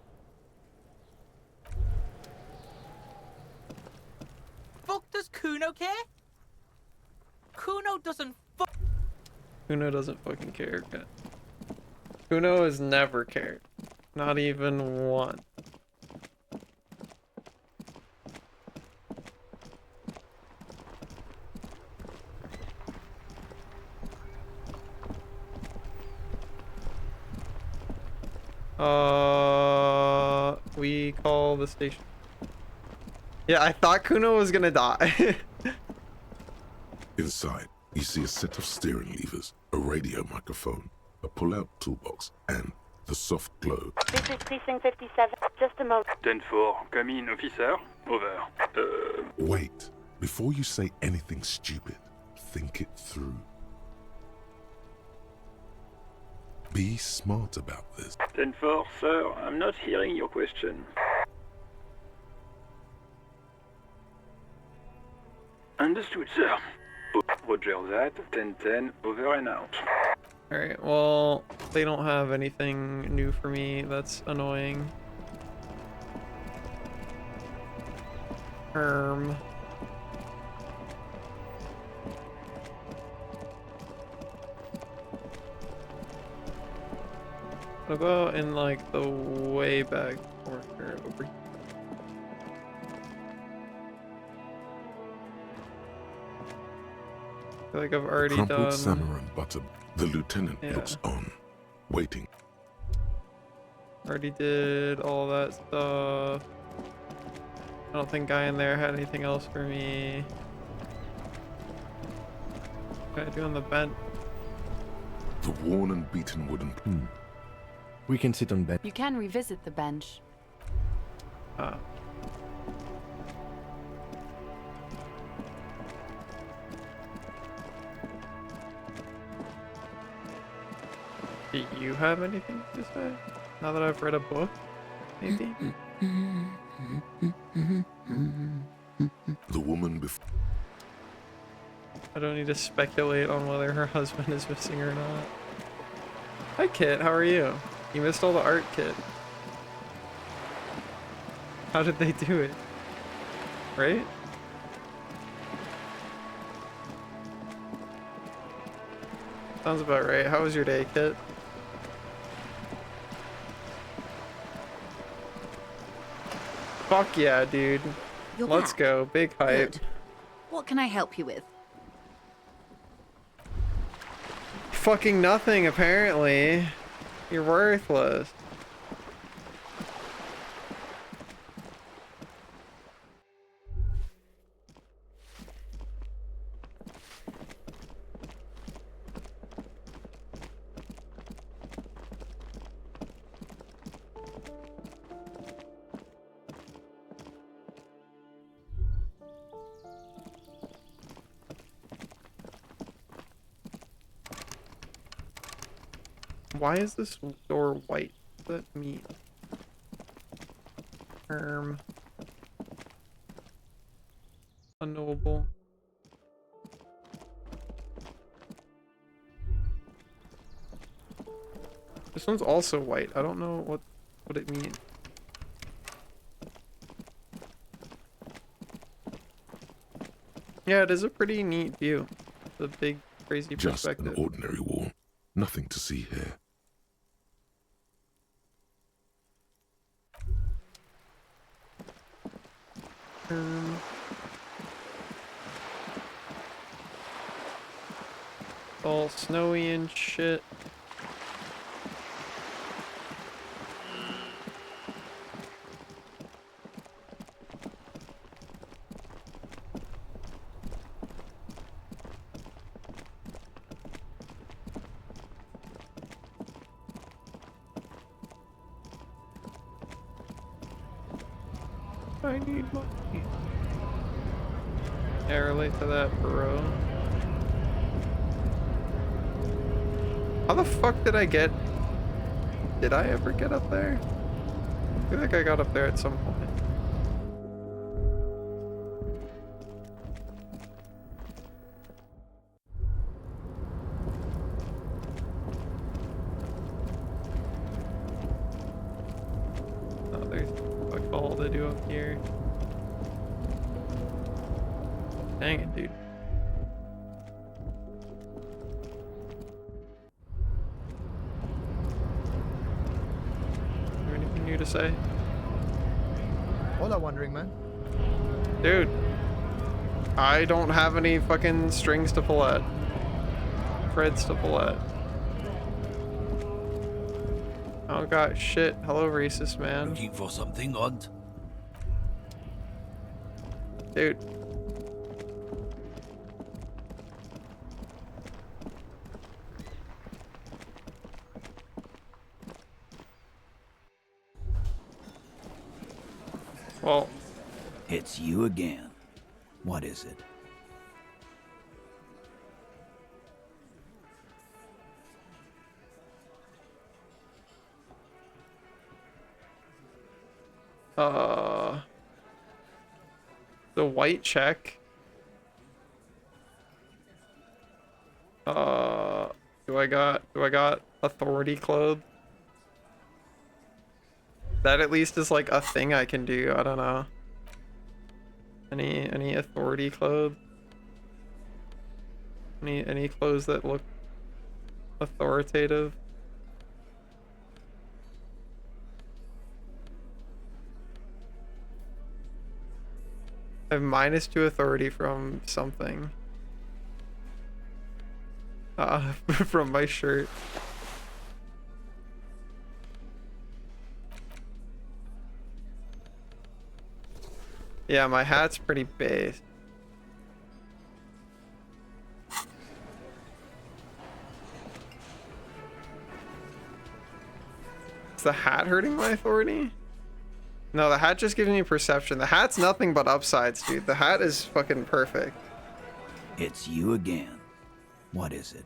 Fuck does Kuno care? Kuno doesn't Kuno doesn't fucking care, okay. Kuno has never cared. Not even once. We call the station. Yeah, I thought Kuno was gonna die. Inside, you see a set of steering levers, a radio microphone, a pull-out toolbox, and the soft glow. This is Precinct 57. Just a moment. 10-4, come in, officer. Over. Wait. Before you say anything stupid, think it through. Be smart about this. 10-4, sir, I'm not hearing your question. Understood, sir. Roger that. 10-10, over and out. Alright, well, they don't have anything new for me. That's annoying. What about in like the way back corner over here? I feel like I've already Crumpled done. samurai butter. The lieutenant Yeah. looks on, waiting. Already did all that stuff. I don't think guy in there had anything else for me. What can I do on the bench? The worn and beaten wooden. We can sit on bed. You can revisit the bench. Ah. Do you have anything to say? Now that I've read a book, maybe? The woman before. I don't need to speculate on whether her husband is missing or not. Hi Kit, how are you? You missed all the art, Kit. How did they do it? Right? Sounds about right. How was your day, Kit? Fuck yeah, dude. You're Let's back. go. Big hype. Good. What can I help you with? Fucking nothing, apparently. You're worthless. Why is this door white? What does that mean? Unknowable. This one's also white. I don't know what it means. Yeah, it is a pretty neat view. The big, crazy Just an perspective. ordinary wall. Nothing to see here. All snowy and shit. I need money. Yeah, relate to that, bro. How the fuck did I get... Did I ever get up there? I feel like I got up there at some point. Oh, there's fuck all to do up here. Dang it, dude. Anything new to say? Hola, Wandering Man. Dude, I don't have any fucking strings to pull at. Threads to pull at. Oh god, shit. Hello, racist man. Looking for something odd? Dude. Well, It's you again. What is it? the white check. Do I got authority clothes? That at least is like a thing I can do. I don't know. Any authority clothes? Any clothes that look authoritative? I have -2 authority from something. From my shirt. Yeah, my hat's pretty base. Is the hat hurting my authority? No, the hat just gives me perception. The hat's nothing but upsides, dude. The hat is fucking perfect. It's you again. What is it?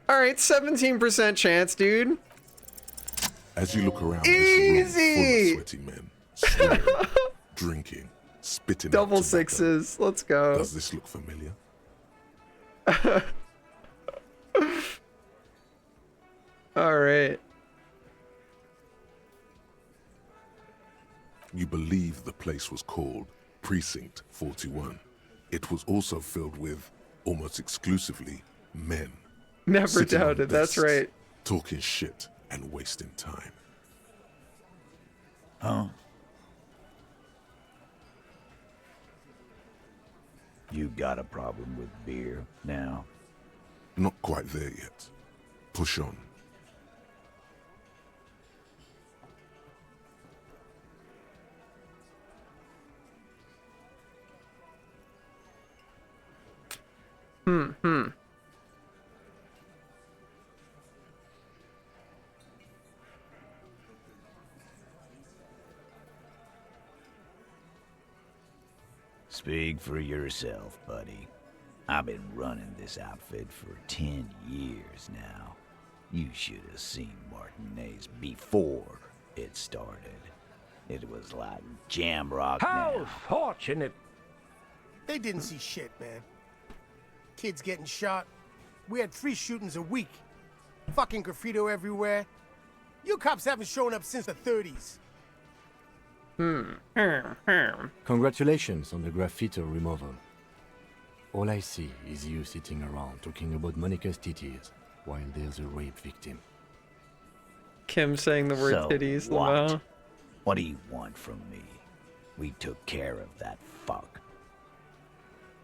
Alright, 17% chance, dude. As you look around this room full Easy! of sweaty men, swearing, drinking, spitting out Double tobacco, sixes. Let's go. does this look familiar? Alright. You believe the place was called Precinct 41. It was also filled with, almost exclusively, men. Never sitting on doubted. That's desks, right. talking shit and wasting time. Huh? You got a problem with beer now? Not quite there yet. Push on. Speak for yourself, buddy. I've been running this outfit for 10 years now. You should have seen Martinez before it started. It was like jam rock now. Fortunate. They didn't see shit, man. Kids getting shot. We had 3 shootings a week. Fucking graffiti everywhere. You cops haven't shown up since the 30s. Congratulations on the graffiti removal. All I see is you sitting around talking about Monica's titties while there's a rape victim. Kim saying the word So titties. what? Wow. What do you want from me? We took care of that fuck.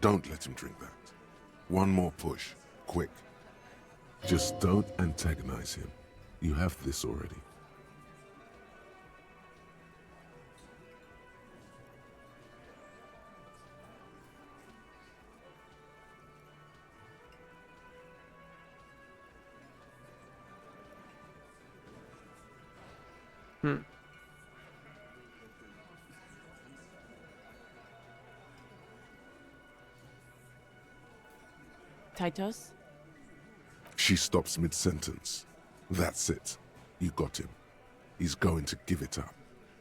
Don't let him drink that. One more push, quick. Just don't antagonize him. You have this already. Titus? She stops mid-sentence. That's it. You got him. He's going to give it up,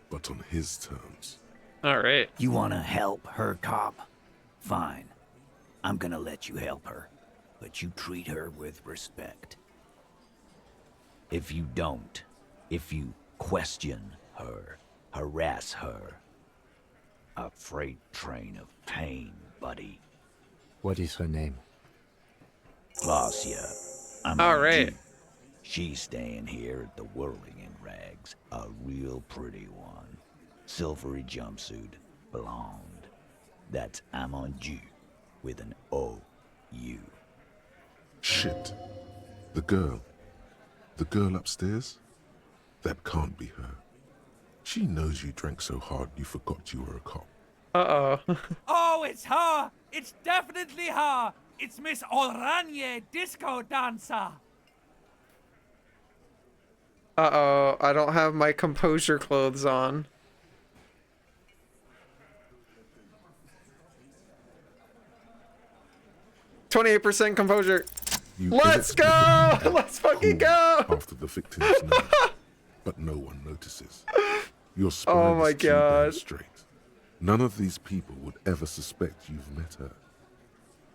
but on his terms. All right. You wanna help her, cop? Fine. I'm gonna let you help her, but you treat her with respect. If you don't, if you question her, harass her, a freight train of pain, buddy. What is her name? Glacia. I'm All on right. G. She's staying here at the Whirling in Rags. A real pretty one. Silvery jumpsuit. Blonde. That's Amon G with an O-U. Shit. The girl. The girl upstairs? That can't be her. She knows you drank so hard you forgot you were a cop. Uh-oh. Oh, it's her! It's definitely her! It's Miss Oranje, disco dancer! Uh-oh. I don't have my composure clothes on. %28 composure. You Let's go! inexplicably Let's fucking cool go! After the victim's name, but no one notices. Your spine Oh my is too damn God. straight. None of these people would ever suspect you've met her.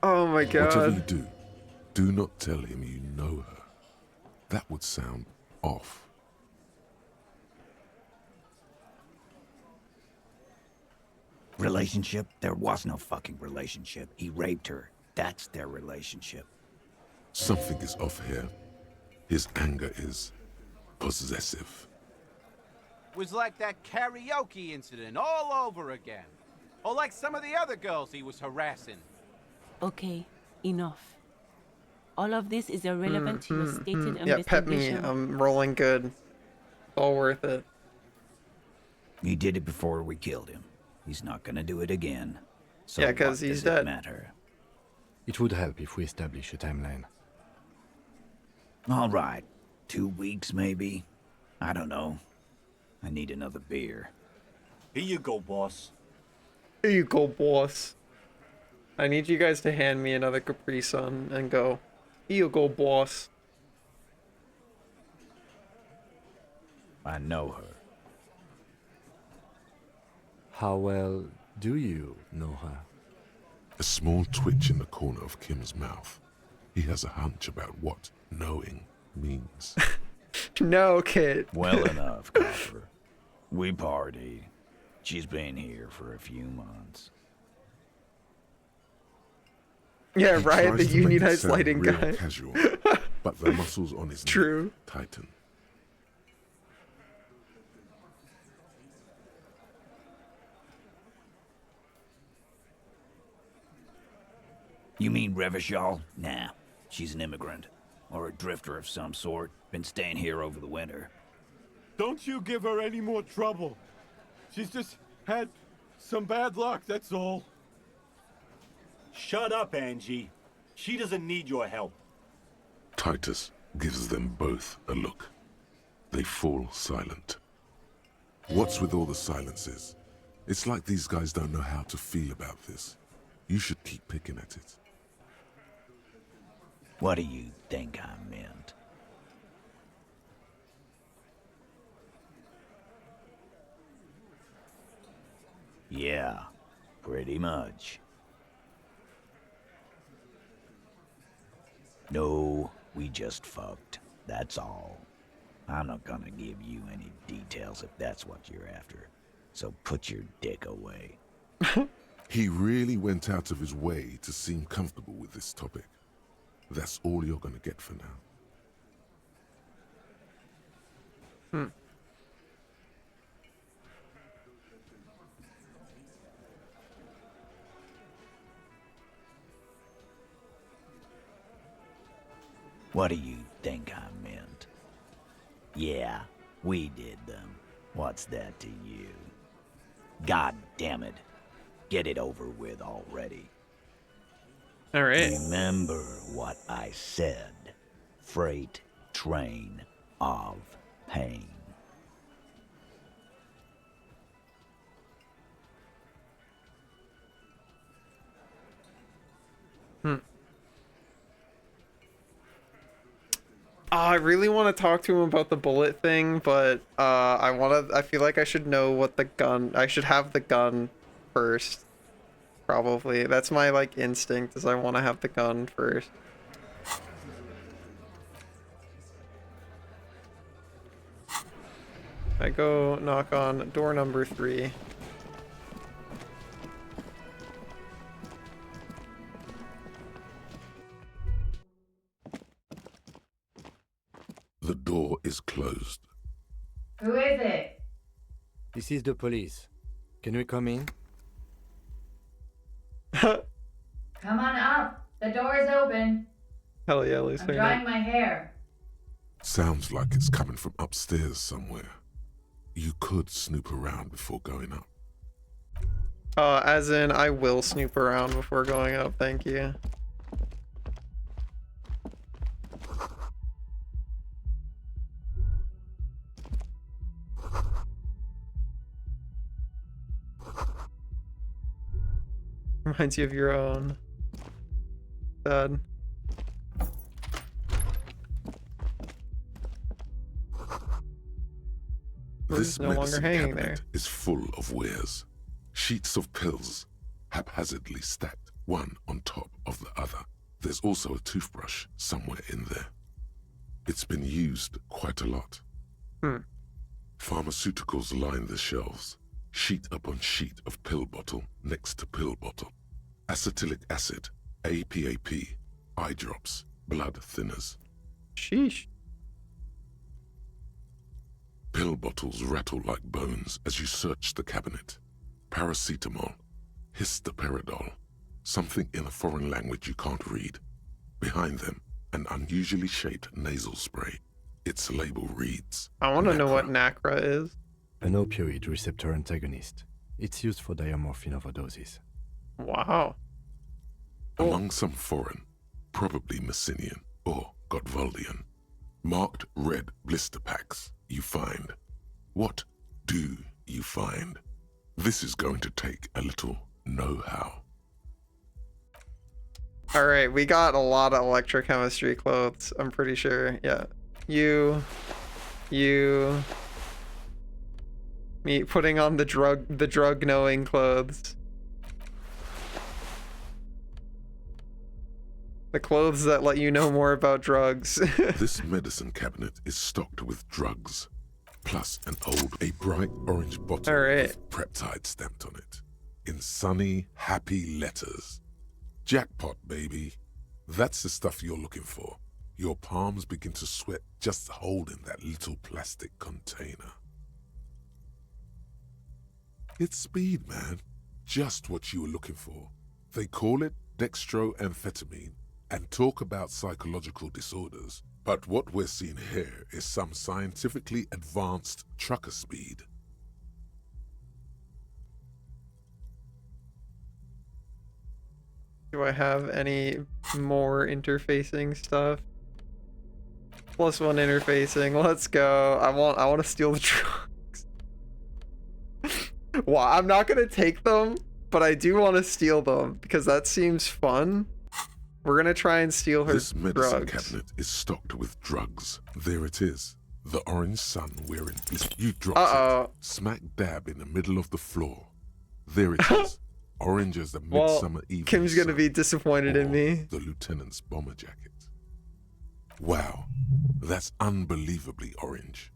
Oh my Whatever you god. do not tell him you know her. That would sound off. Relationship? There was no fucking relationship. He raped her. That's their relationship. Something is off here. His anger is possessive. Was like that karaoke incident all over again. Or like some of the other girls he was harassing. Okay, enough. All of this is irrelevant to your stated Yeah, pet me. investigation. I'm rolling good. All worth it. He did it before we killed him. He's not gonna do it again. So Yeah, 'cause what he's does it dead. matter? It would help if we establish a timeline. All right. 2 weeks, maybe? I don't know. I need another beer. Here you go, boss. Here you go, boss. I need you guys to hand me another Capri Sun and go. Here you go, boss. I know her. How well do you know her? A small twitch in the corner of Kim's mouth. He has a hunch about what knowing means. No, kid. Well enough, Copper. We partied. She's been here for a few months. Yeah, He right. The tries to make it unionized sound lighting real guy. casual, but the muscles on his True. neck tighten. You mean Revachol? Nah. She's an immigrant. Or a drifter of some sort. Been staying here over the winter. Don't you give her any more trouble. She's just had some bad luck, that's all. Shut up, Angie. She doesn't need your help. Titus gives them both a look. They fall silent. What's with all the silences? It's like these guys don't know how to feel about this. You should keep picking at it. What do you think I meant? Yeah, pretty much. No, we just fucked. That's all. I'm not gonna give you any details if that's what you're after. So put your dick away. He really went out of his way to seem comfortable with this topic. That's all you're gonna get for now. What do you think I meant? Yeah, we did them. What's that to you? God damn it. Get it over with already. All right. Remember what I said. Freight train of pain. I really want to talk to him about the bullet thing, but I feel like I should know what I should have the gun first. Probably. That's my like instinct, is I want to have the gun first. I go knock on door number 3. The door is closed. Who is it? This is the police. Can we come in? Come on up. The door is open. Hell yeah, Lisa. I'm drying my hair. Sounds like it's coming from upstairs somewhere. You could snoop around before going up. As in, I will snoop around before going up, thank you. Reminds you of your own dad. This no longer medicine hanging cabinet there. is full of wares. Sheets of pills, haphazardly stacked one on top of the other. There's also a toothbrush somewhere in there. It's been used quite a lot. Pharmaceuticals line the shelves, sheet upon sheet of pill bottle next to pill bottle. Acetylic acid, APAP, eye drops, blood thinners. Sheesh. Pill bottles rattle like bones as you search the cabinet. Paracetamol, histoperidol, something in a foreign language you can't read. Behind them, an unusually shaped nasal spray. Its label reads, I want to know what NACRA is. An opioid receptor antagonist. It's used for diamorphine overdoses. Wow. Among some foreign, probably Messinian or Gotwaldian, marked red blister packs you find. What do you find? This is going to take a little know-how. Alright, we got a lot of electrochemistry clothes, I'm pretty sure. Yeah. Me putting on the drug knowing clothes. The clothes that let you know more about drugs. This medicine cabinet is stocked with drugs, plus a bright orange bottle with Preptide stamped on it, in sunny, happy letters. Jackpot, baby. That's the stuff you're looking for. Your palms begin to sweat just holding that little plastic container. It's speed, man. Just what you were looking for. They call it dextroamphetamine and talk about psychological disorders, but what we're seeing here is some scientifically advanced trucker speed. Do I have any more interfacing stuff? +1 interfacing, let's go. I want to steal the drugs. Well, I'm not gonna take them, but I do want to steal them because that seems fun. We're gonna try and steal her This medicine drugs. cabinet is stocked with drugs. There it is. The orange sun wearing blister. You dropped it. Smack dab in the middle of the floor. There it is. Orange as the midsummer evening. Kim's gonna be disappointed in me. The lieutenant's bomber jacket. Wow. That's unbelievably orange.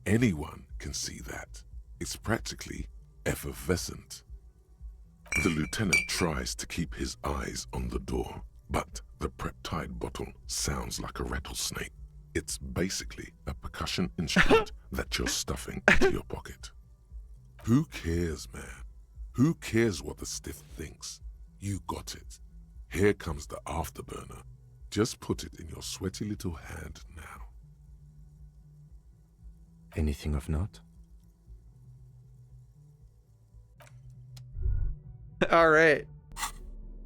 Anyone can see that. It's practically effervescent. The lieutenant tries to keep his eyes on the door, but the Prep-Tide bottle sounds like a rattlesnake. It's basically a percussion instrument that you're stuffing into your pocket. Who cares, man? Who cares what the stiff thinks? You got it. Here comes the afterburner. Just put it in your sweaty little hand now. Anything of note? All right.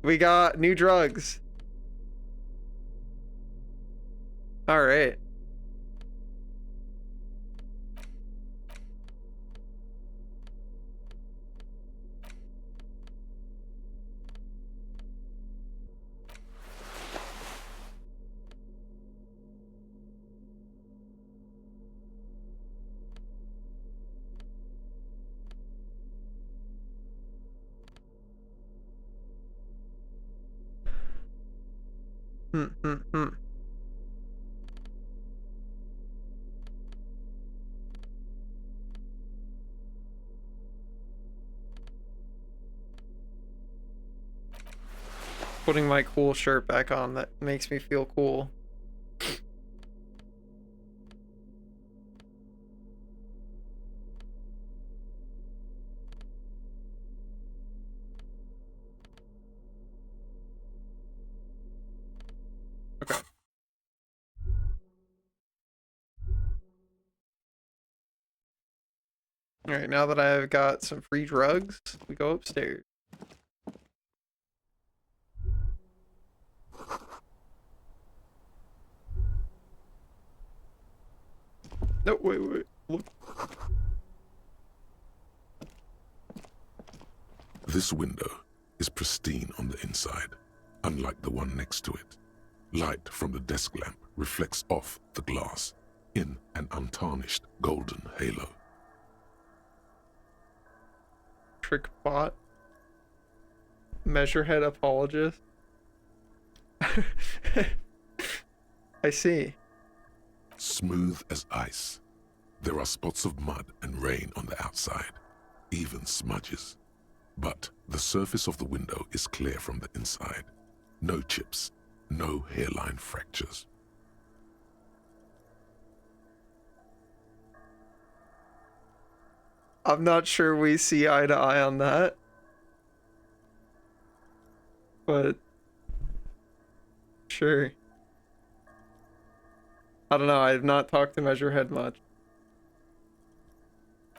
We got new drugs. All right. Hmm. Putting my cool shirt back on, that makes me feel cool. Okay. Alright, now that I've got some free drugs, we go upstairs. No, wait, look. This window is pristine on the inside, unlike the one next to it. Light from the desk lamp reflects off the glass in an untarnished golden halo. Trick bot. Measurehead apologist. I see. Smooth as ice. There are spots of mud and rain on the outside, even smudges. But the surface of the window is clear from the inside. No chips, no hairline fractures. I'm not sure we see eye to eye on that. But sure. I don't know, I've not talked to Measurehead much.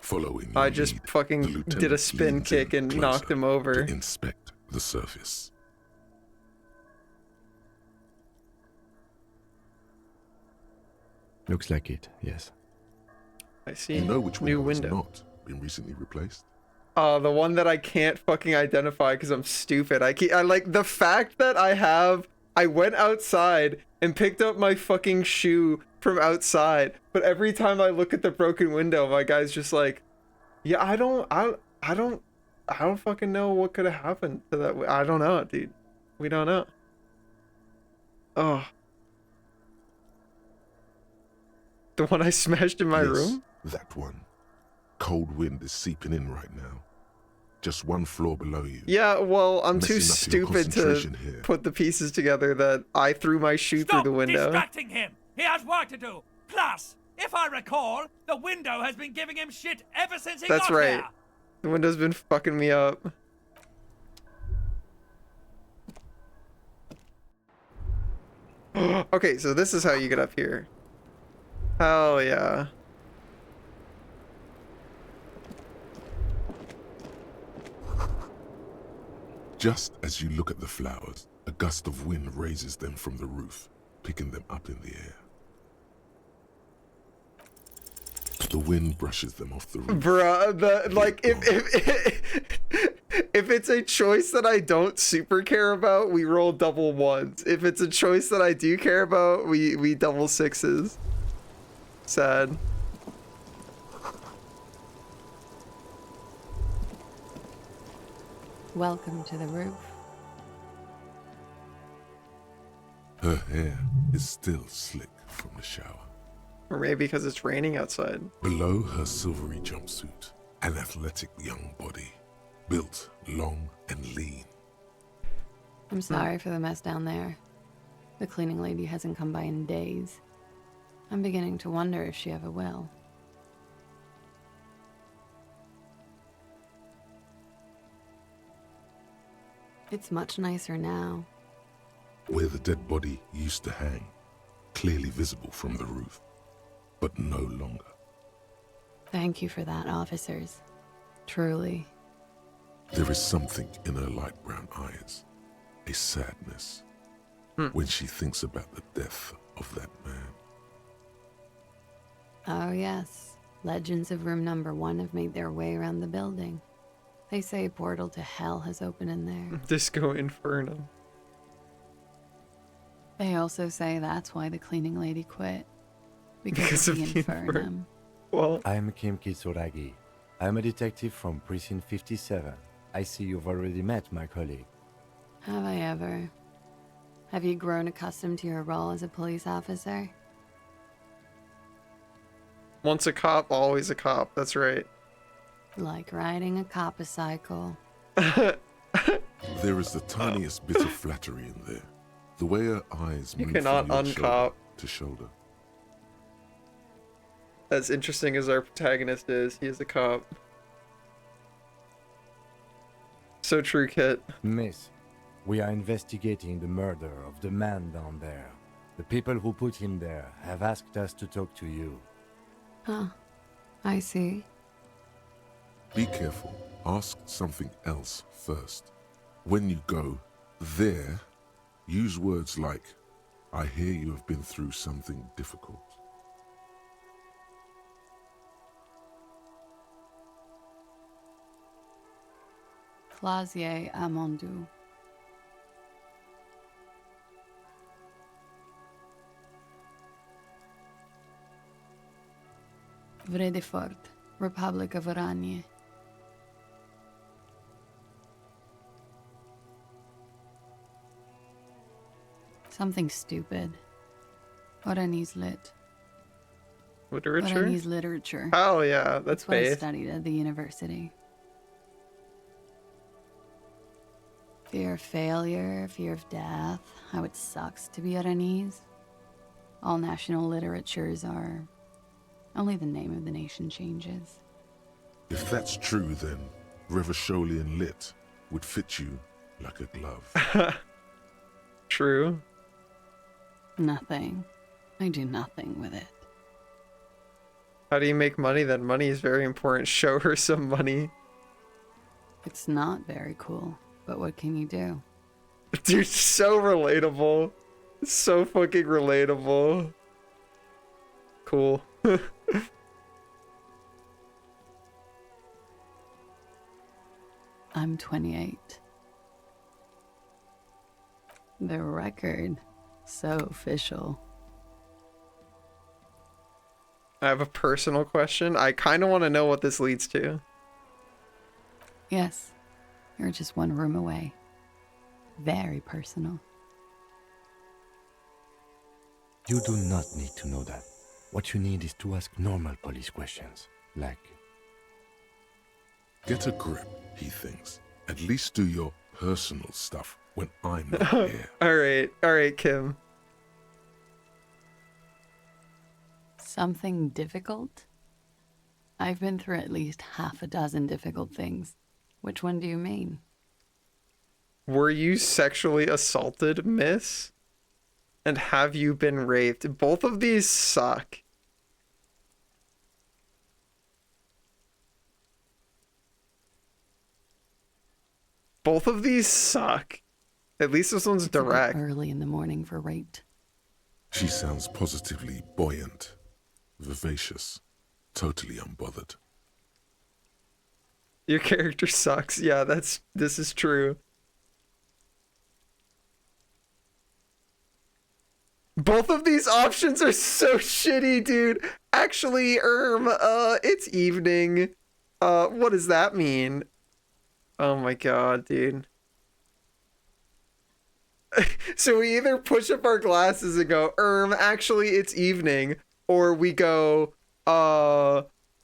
Following I your just lead, fucking the did a lieutenant spin leans kick in and closer knocked him over. to inspect the surface. Looks like it, yes. I see. You know which New window window. has not been recently replaced? The one that I can't fucking identify because I'm stupid. I like the fact that I went outside and picked up my fucking shoe from outside, but every time I look at the broken window, my guy's just like, yeah, I don't fucking know what could have happened to that. I don't know, dude. We don't know. Oh. The one I smashed in my room? That one. Cold wind is seeping in right now. Just one floor below you. Yeah, well, I'm too Messing up your stupid to concentration here. put the pieces together that I threw my shoe through the window. Distracting him! He has work to do! Plus, if I recall, the window has been giving him shit ever since he That's got right. here! The window's been fucking me up. Okay, so this is how you get up here. Hell yeah. Just as you look at the flowers, a gust of wind raises them from the roof, picking them up in the air. The wind brushes them off the roof. Bruh, like if it's a choice that I don't super care about, we roll double ones. If it's a choice that I do care about, we double sixes. Sad. Welcome to the roof. Her hair is still slick from the shower. Or maybe because it's raining outside. Below her silvery jumpsuit, an athletic young body, built long and lean. I'm sorry for the mess down there. The cleaning lady hasn't come by in days. I'm beginning to wonder if she ever will. It's much nicer now. Where the dead body used to hang, clearly visible from the roof, but no longer. Thank you for that, officers. Truly. There is something in her light brown eyes, a sadness, when she thinks about the death of that man. Oh yes, legends of room number 1 have made their way around the building. They say a portal to hell has opened in there. Disco Inferno. They also say that's why the cleaning lady quit. Because of the Inferno. Well, I'm Kim Kitsuragi. I'm a detective from Precinct 57. I see you've already met my colleague. Have I ever? Have you grown accustomed to your role as a police officer? once a cop, always a cop. That's right. Like riding a cop-a-cycle. There is the tiniest bit of flattery in there. The way her eyes You move cannot from your shoulder uncop. to shoulder. As interesting as our protagonist is, he is a cop. So true, Kit. Miss, we are investigating the murder of the man down there. The people who put him there have asked us to talk to you. Huh. I see. Be careful. Ask something else first. When you go there, use words like, I hear you have been through something difficult. Clasier Amandou. Vredefort, Republic of Oranje. Something stupid. Oranese lit. Literature? Oranese literature. Oh yeah, that's what I base. studied at the university. Fear of failure, fear of death, how it sucks to be Oranese. All national literatures are... only the name of the nation changes. If that's true, then Revacholian Lit would fit you like a glove. True. Nothing. I do nothing with it. How do you make money then? Money is very important. Show her some money. It's not very cool, but what can you do? Dude, so relatable. So fucking relatable. Cool. I'm 28. The record. So official. I have a personal question. I kind of want to know what this leads to. Yes. You're just one room away. Very personal. You do not need to know that. What you need is to ask normal police questions, like... Get a grip, he thinks. At least do your personal stuff when I'm not here. Alright, Kim. Something difficult? I've been through at least half a dozen difficult things. Which one do you mean? Were you sexually assaulted, miss? And have you been raped? Both of these suck. Both of these suck. At least this one's It's a bit direct. early in the morning for rape. She sounds positively buoyant, vivacious, totally unbothered. Your character sucks. Yeah, this is true. Both of these options are so shitty, dude. Actually, it's evening. What does that mean? Oh my god, dude. So we either push up our glasses and go, actually, it's evening, or we go,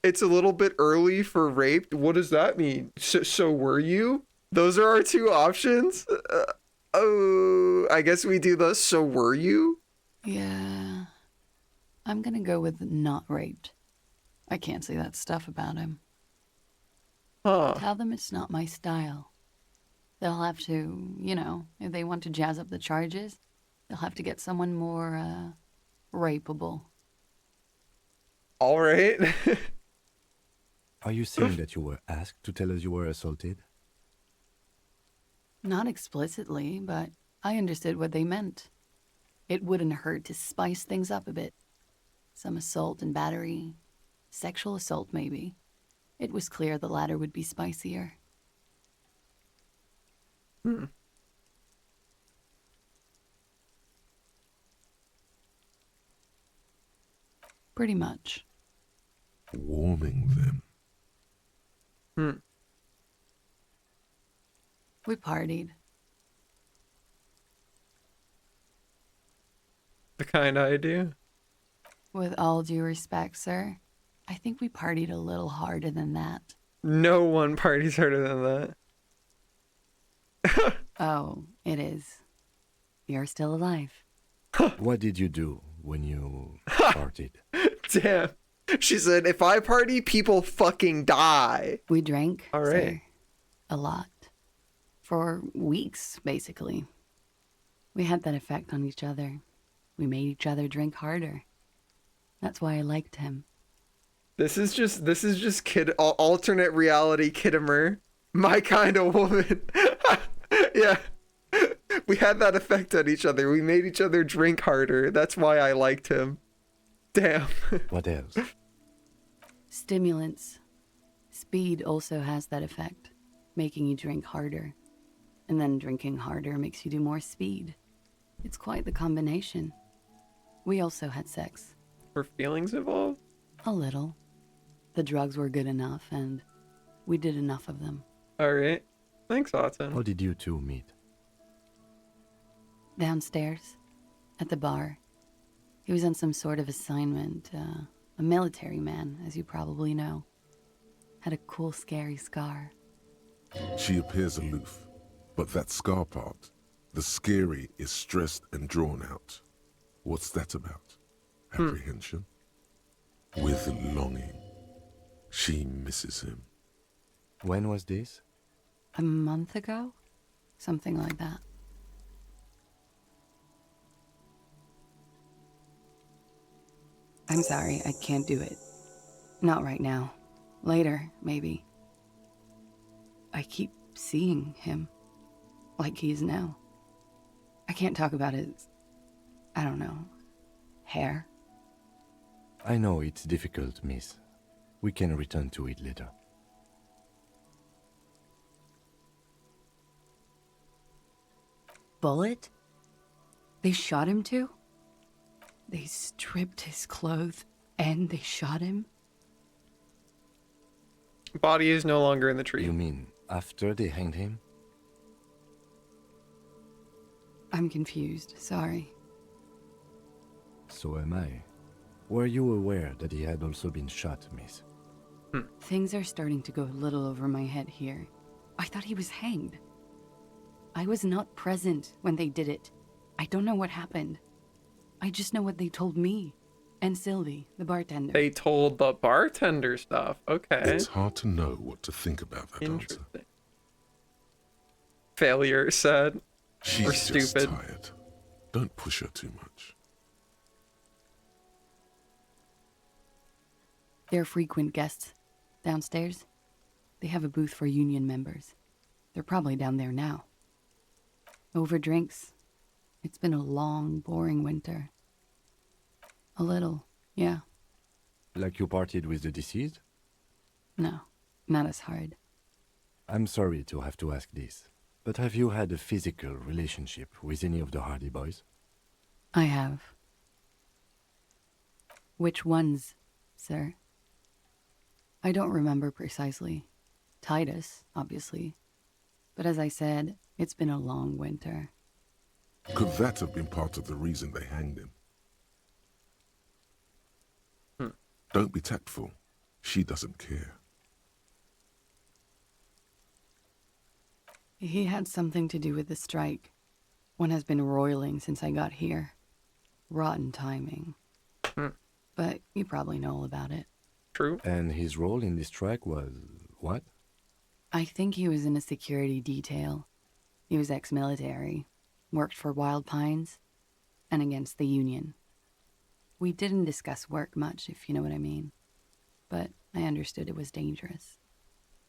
it's a little bit early for rape. What does that mean? So were you? Those are our two options. Oh, I guess we do the so were you? Yeah. I'm gonna go with not raped. I can't say that stuff about him. Huh. Tell them it's not my style. They'll have to, you know, if they want to jazz up the charges, they'll have to get someone more, rapeable. All right. Are you saying that you were asked to tell us you were assaulted? Not explicitly, but I understood what they meant. It wouldn't hurt to spice things up a bit. Some assault and battery. Sexual assault, maybe. It was clear the latter would be spicier. Pretty much. Warming them. We partied. The kind I do. With all due respect, sir, I think we partied a little harder than that. No one parties harder than that. Oh, it is. You're still alive. What did you do when you partied? Damn. She said, if I party, people fucking die. We drank. All right. Sir. A lot. For weeks, basically. We had that effect on each other. We made each other drink harder. That's why I liked him. This is just alternate reality Kittimer. My kind of woman. Yeah. We had that effect on each other. We made each other drink harder. That's why I liked him. Damn. What else? Stimulants. Speed also has that effect, making you drink harder. And then drinking harder makes you do more speed. It's quite the combination. We also had sex. Were feelings involved? A little. The drugs were good enough, and we did enough of them. All right. Thanks, Autumn. How did you two meet? Downstairs, at the bar. He was on some sort of assignment, a military man, as you probably know. Had a cool, scary scar. She appears aloof, but that scar part, the scary, is stressed and drawn out. What's that about? Apprehension? With longing. She misses him. When was this? A month ago? Something like that. I'm sorry, I can't do it. Not right now. Later, maybe. I keep seeing him. Like he is now. I can't talk about his... I don't know. Hair? I know it's difficult, miss. We can return to it later. Bullet? They shot him too? They stripped his clothes and they shot him? Body is no longer in the tree. You mean after they hanged him? I'm confused, sorry. So am I. Were you aware that he had also been shot, miss? Things are starting to go a little over my head here. I thought he was hanged. I was not present when they did it. I don't know what happened. I just know what they told me. And Sylvie, the bartender. They told the bartender stuff. Okay. It's hard to know what to think about that answer. Interesting. Failure said. She's or just stupid. tired. Don't push her too much. They're frequent guests. Downstairs, they have a booth for union members. They're probably down there now. Over drinks. It's been a long, boring winter. A little, yeah. Like you partied with the deceased? No, not as hard. I'm sorry to have to ask this, but have you had a physical relationship with any of the Hardy Boys? I have. Which ones, sir? I don't remember precisely. Titus, obviously. But as I said, it's been a long winter. Could that have been part of the reason they hanged him? Don't be tactful. She doesn't care. He had something to do with the strike. One has been roiling since I got here. Rotten timing. But you probably know all about it. True. And his role in this strike was what? I think he was in a security detail. He was ex-military, worked for Wild Pines, and against the Union. We didn't discuss work much, if you know what I mean. But I understood it was dangerous.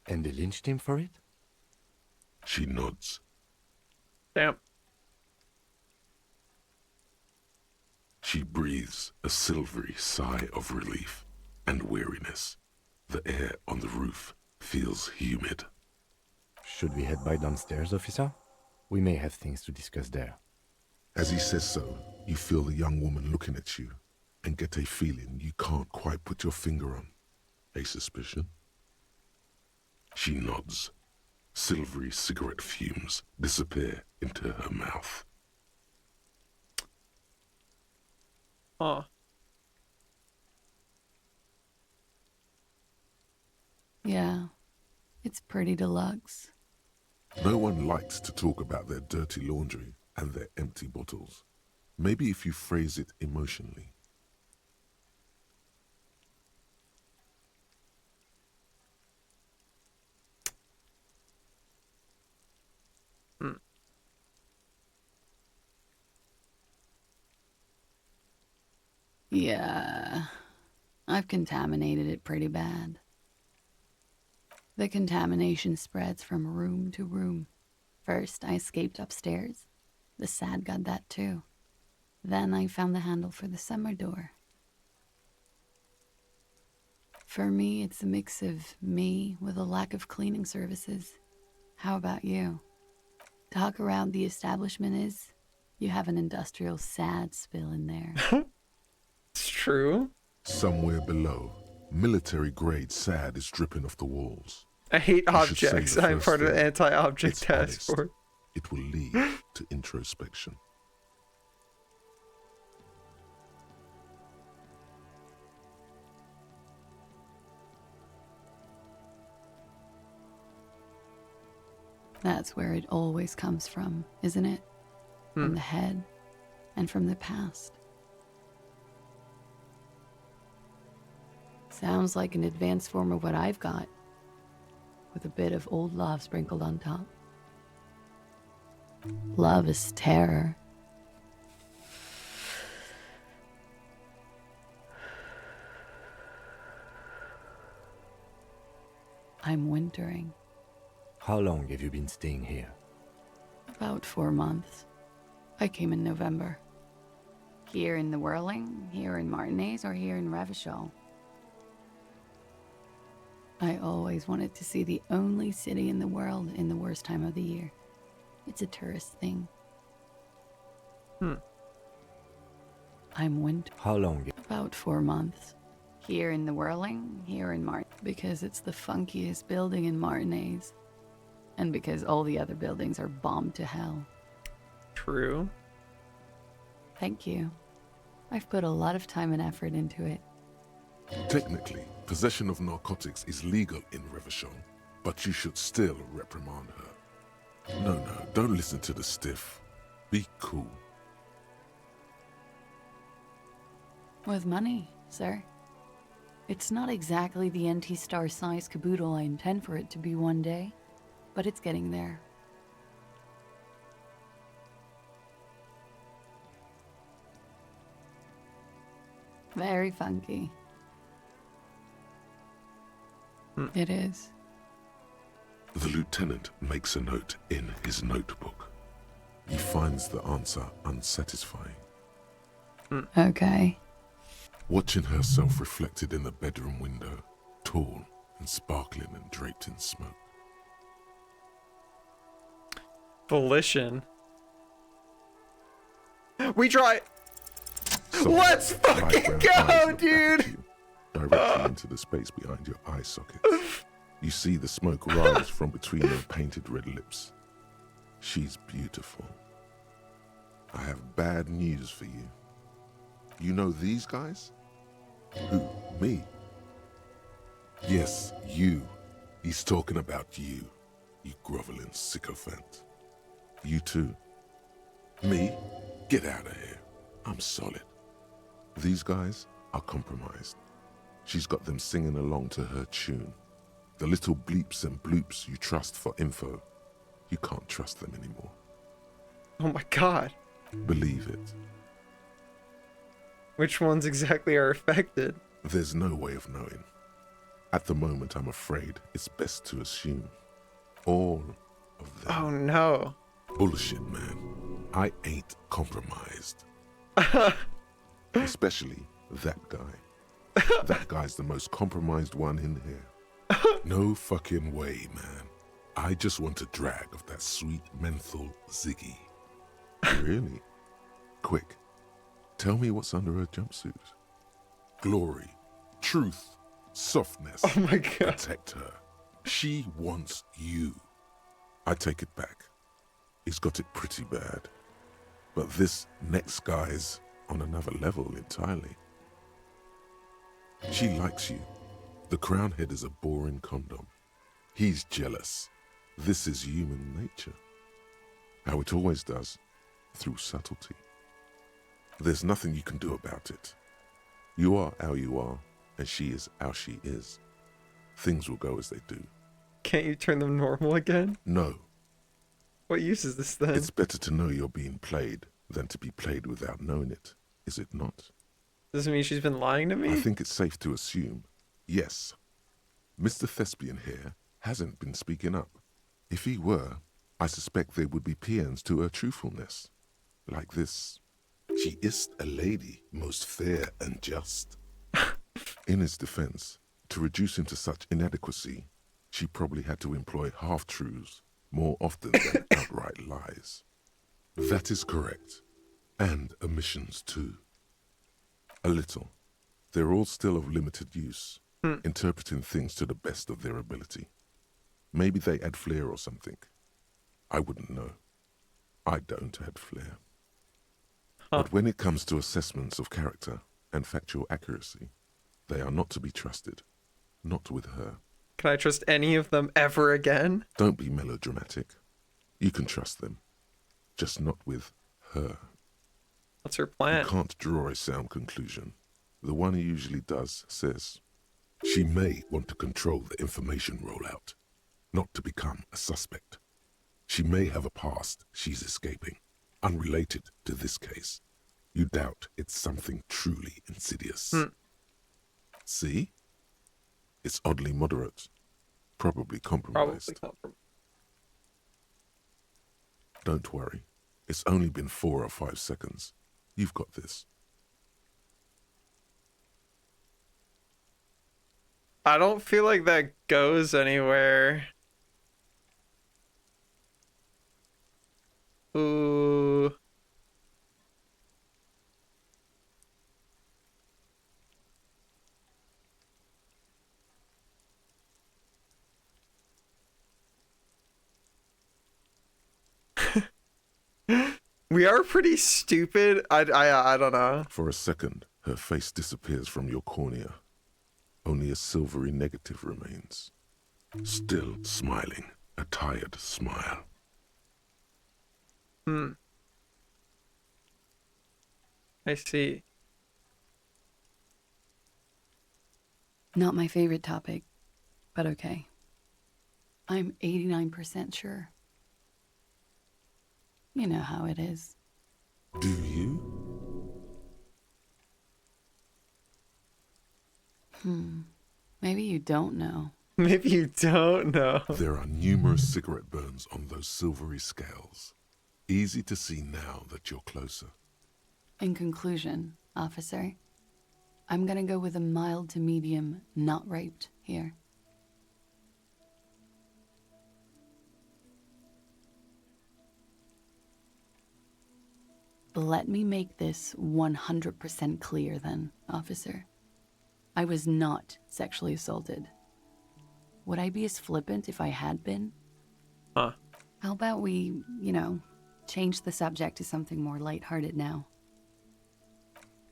And they lynched him for it? She nods. Damn. She breathes a silvery sigh of relief and weariness. The air on the roof feels humid. Should we head by downstairs, officer? We may have things to discuss there. As he says so, you feel the young woman looking at you and get a feeling you can't quite put your finger on. A suspicion? She nods. Silvery cigarette fumes disappear into her mouth. Huh. Yeah, it's pretty deluxe. No one likes to talk about their dirty laundry and their empty bottles. Maybe if you phrase it emotionally. Yeah, I've contaminated it pretty bad. The contamination spreads from room to room. First, I escaped upstairs. The SAD got that too. Then I found the handle for the summer door. For me, it's a mix of me with a lack of cleaning services. How about you? Talk around the establishment is, you have an industrial SAD spill in there. It's true. Somewhere below, military-grade SAD is dripping off the walls. I hate You should say objects. the I'm first part of the thing. anti-object It's task honest. force. It will lead to introspection. That's where it always comes from, isn't it? From the head and from the past. Sounds like an advanced form of what I've got, with a bit of old love sprinkled on top. Love is terror. I'm wintering. How long have you been staying here? About 4 months. I came in November. Here in the Whirling, here in Martinez, or here in Revachol. I always wanted to see the only city in the world in the worst time of the year. It's a tourist thing. I'm winter. How long? About 4 months. Here in the Whirling, here in because it's the funkiest building in Martinez. And because all the other buildings are bombed to hell. True. Thank you. I've put a lot of time and effort into it. Technically, possession of narcotics is legal in Revachon, but you should still reprimand her. No, don't listen to the stiff. Be cool. With money, sir. It's not exactly the NT-star size caboodle I intend for it to be one day, but it's getting there. Very funky. It is. The lieutenant makes a note in his notebook. He finds the answer unsatisfying. Okay. Watching herself reflected in the bedroom window, tall and sparkling and draped in smoke. Volition. We try. Suddenly, Let's fucking light brown go, eyes look back at dude! you, directly into the space behind your eye sockets. You see the smoke rise from between your painted red lips. She's beautiful. I have bad news for you. You know these guys? Who? Me? Yes, you. He's talking about you, you groveling sycophant. You too. Me? Get out of here. I'm solid. These guys are compromised. She's got them singing along to her tune. The little bleeps and bloops you trust for info, you can't trust them anymore. Oh my god. Believe it. Which ones exactly are affected? There's no way of knowing. At the moment, I'm afraid it's best to assume. All of them. Oh no. Bullshit, man. I ain't compromised. Especially that guy. That guy's the most compromised one in here. No fucking way, man. I just want a drag of that sweet menthol Ziggy. Really? Quick. Tell me what's under her jumpsuit. Glory, truth, softness. Oh my god. Protect her. She wants you. I take it back. He's got it pretty bad. But this next guy's on another level entirely. She likes you. The crown head is a boring condom. He's jealous. This is human nature. How it always does, through subtlety. There's nothing you can do about it. You are how you are, and she is how she is. Things will go as they do. Can't you turn them normal again? No. What use is this then? It's better to know you're being played than to be played without knowing it, is it not? Does it mean she's been lying to me? I think it's safe to assume, yes. Mr. Thespian here hasn't been speaking up. If he were, I suspect there would be paeans to her truthfulness. Like this, she is a lady, most fair and just. In his defense, to reduce him to such inadequacy, she probably had to employ half-truths more often than outright lies. That is correct. And omissions too. A little. They're all still of limited use, interpreting things to the best of their ability. Maybe they add flair or something. I wouldn't know. I don't add flair. But when it comes to assessments of character and factual accuracy, they are not to be trusted. Not with her. Can I trust any of them ever again? Don't be melodramatic. You can trust them. Just not with her. What's her plan? You can't draw a sound conclusion. The one he usually does says, she may want to control the information rollout, not to become a suspect. She may have a past she's escaping, unrelated to this case. You doubt it's something truly insidious. See? It's oddly moderate. Probably compromised. Don't worry. It's only been 4 or 5 seconds. You've got this. I don't feel like that goes anywhere. Ooh. We are pretty stupid. I don't know. For a second, her face disappears from your cornea. Only a silvery negative remains. Still smiling, a tired smile. I see. Not my favorite topic, but okay. I'm 89% sure. You know how it is. Do you? Maybe you don't know. Maybe you don't know. There are numerous cigarette burns on those silvery scales. Easy to see now that you're closer. In conclusion, officer, I'm gonna go with a mild to medium not raped here. Let me make this 100% clear then, officer. I was not sexually assaulted. Would I be as flippant if I had been? Huh. How about we, change the subject to something more lighthearted now?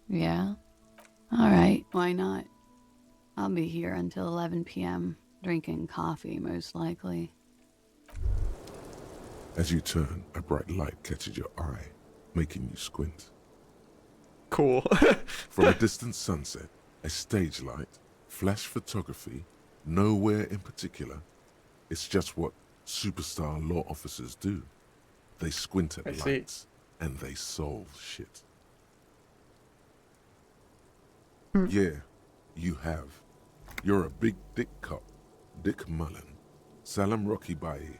Yeah? Alright, why not? I'll be here until 11 p.m., drinking coffee, most likely. As you turn, a bright light catches your eye, making you squint. Cool. From a distant sunset, a stage light, flash photography, nowhere in particular. It's just what superstar law officers do. They squint at lights, and they solve shit. Yeah, you have. You're a big dick cop, Dick Mullen, Salam Rocky Bayi,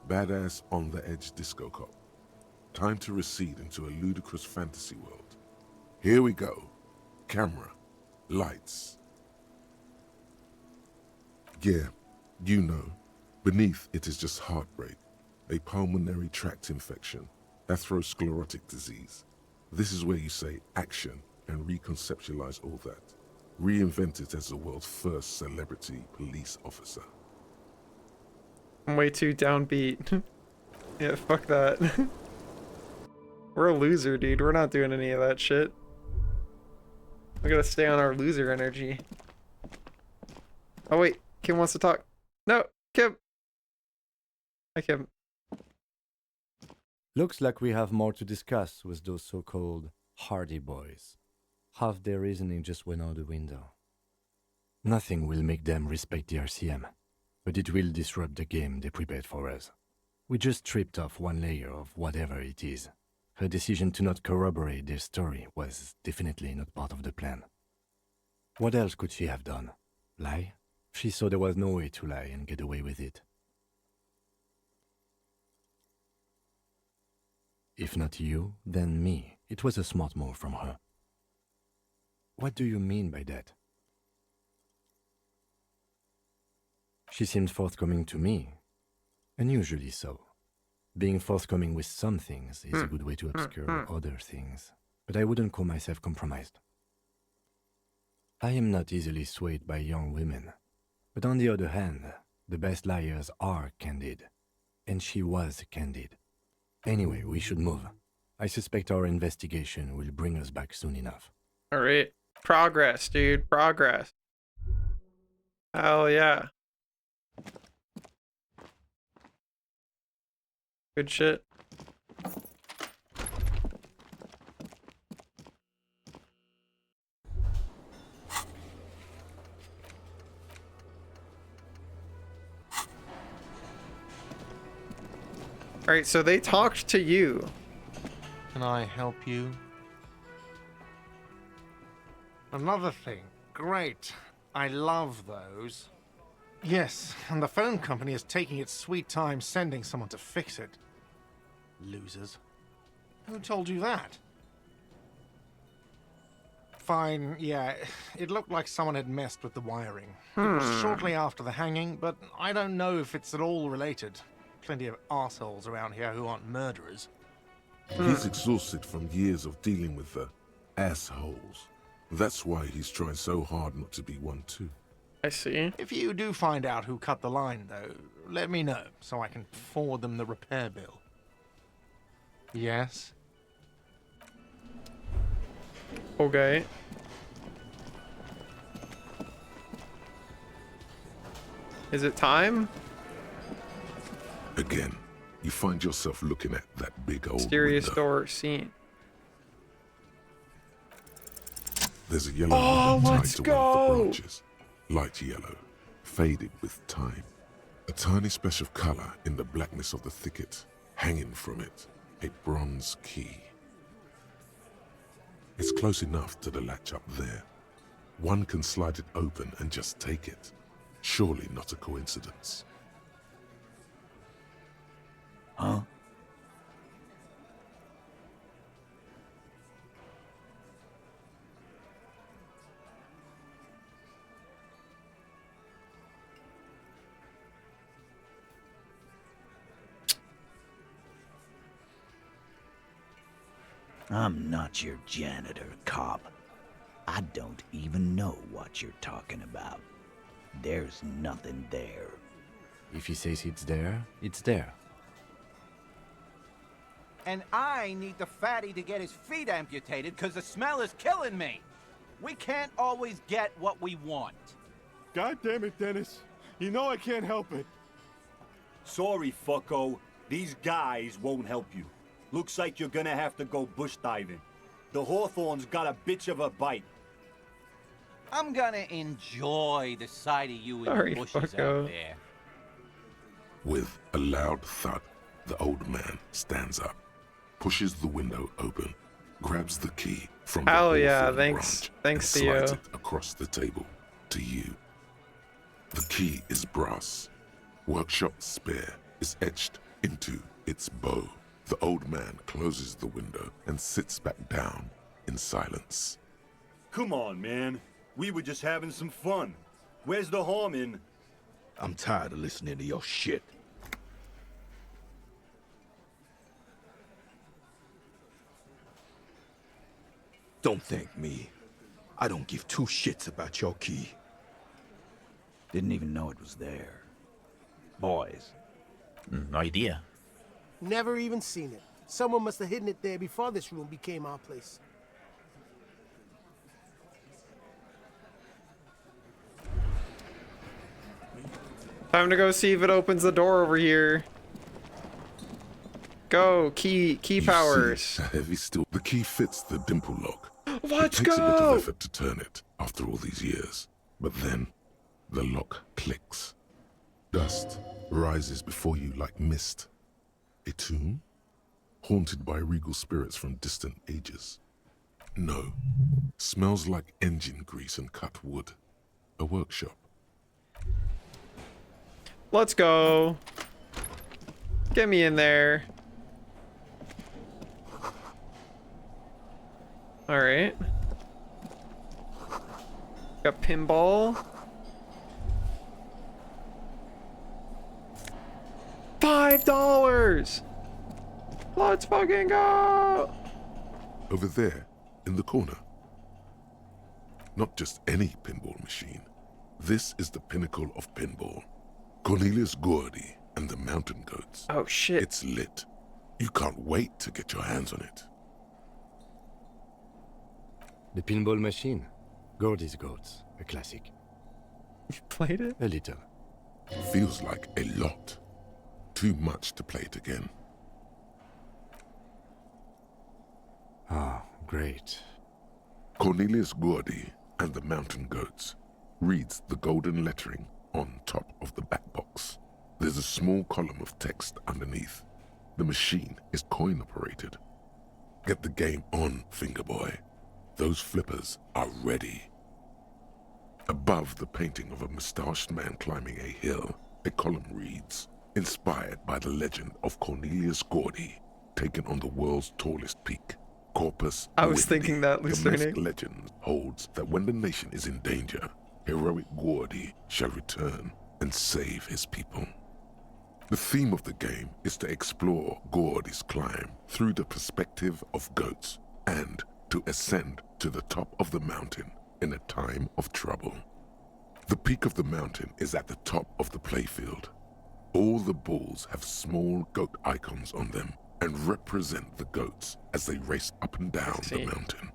badass on-the-edge disco cop. Time to recede into a ludicrous fantasy world. Here we go. Camera. Lights. Yeah, you know. Beneath it is just heartbreak, a pulmonary tract infection, atherosclerotic disease. This is where you say action and reconceptualize all that. Reinvent it as the world's first celebrity police officer. I'm way too downbeat. Yeah, fuck that. We're a loser, dude. We're not doing any of that shit. We gotta stay on our loser energy. Oh wait, Kim wants to talk. No, Kim! Hi, Kim. Looks like we have more to discuss with those so-called Hardy Boys. Half their reasoning just went out the window. Nothing will make them respect the RCM, but it will disrupt the game they prepared for us. We just stripped off one layer of whatever it is. Her decision to not corroborate their story was definitely not part of the plan. What else could she have done? Lie? She saw there was no way to lie and get away with it. If not you, then me. It was a smart move from her. What do you mean by that? She seemed forthcoming to me. Unusually so. Being forthcoming with some things is a good way to obscure other things, but I wouldn't call myself compromised. I am not easily swayed by young women, but on the other hand, the best liars are candid, and she was candid. Anyway, we should move. I suspect our investigation will bring us back soon enough. Alright. Progress, dude. Progress. Hell yeah. Good shit. Alright, so they talked to you. Can I help you? Another thing. Great. I love those. Yes, and the phone company is taking its sweet time sending someone to fix it. Losers. Who told you that? Fine, yeah. It looked like someone had messed with the wiring. It was shortly after the hanging, but I don't know if it's at all related. Plenty of assholes around here who aren't murderers. He's exhausted from years of dealing with the assholes. That's why he's trying so hard not to be one too. I see. If you do find out who cut the line, though, let me know so I can forward them the repair bill. Yes? Okay. Is it time? Again, you find yourself looking at that big old Mysterious window. door scene. There's a yellow ribbon tied to one of the branches. Light yellow, faded with time. A tiny splash of color in the blackness of the thicket. Hanging from it, a bronze key. It's close enough to the latch up there. One can slide it open and just take it. Surely not a coincidence. Huh? I'm not your janitor, cop. I don't even know what you're talking about. There's nothing there. If he says it's there, it's there. And I need the fatty to get his feet amputated because the smell is killing me. We can't always get what we want. God damn it, Dennis. You know I can't help it. Sorry, fucko. These guys won't help you. Looks like you're gonna have to go bush diving. The Hawthorne's got a bitch of a bite. I'm gonna enjoy the sight of you in Sorry, the bushes fucko. out there. With a loud thud, the old man stands up, pushes the window open, grabs the key from the Hell yeah, hawthorn thanks. branch, Thanks and to slides you. it across the table to you. The key is brass. Workshop spare is etched into its bow. The old man closes the window and sits back down in silence. Come on, man. We were just having some fun. Where's the harm in... I'm tired of listening to your shit. Don't thank me. I don't give two shits about your key. Didn't even know it was there. Boys. No idea. Never even seen it. Someone must have hidden it there before this room became our place. Time to go see if it opens the door over here. Go, key You powers. see a heavy steel. The key fits the dimple lock. Let's it takes a bit go! of effort to turn it after all these years, but then the lock clicks. Dust rises before you like mist. A tomb? Haunted by regal spirits from distant ages. No. Smells like engine grease and cut wood. A workshop. Let's go. Get me in there. Alright. Got pinball. $5! Let's fucking go! Over there, in the corner. Not just any pinball machine. This is the pinnacle of pinball. Cornelius Gordy and the Mountain Goats. Oh shit. It's lit. You can't wait to get your hands on it. The pinball machine. Gordy's Goats. A classic. You played it? A little. Feels like a lot. Too much to play it again. Ah, great. Cornelius Gordy and the Mountain Goats reads the golden lettering on top of the back box. There's a small column of text underneath. The machine is coin operated. Get the game on, Fingerboy. Those flippers are ready. Above the painting of a mustached man climbing a hill, a column reads, inspired by the legend of Cornelius Gordy, taken on the world's tallest peak, Corpus I was Windy. thinking that, The Lucerne. masked legend holds that when the nation is in danger, heroic Gordy shall return and save his people. The theme of the game is to explore Gordy's climb through the perspective of goats and to ascend to the top of the mountain in a time of trouble. The peak of the mountain is at the top of the playfield. All the balls have small goat icons on them and represent the goats as they race up and down the mountain.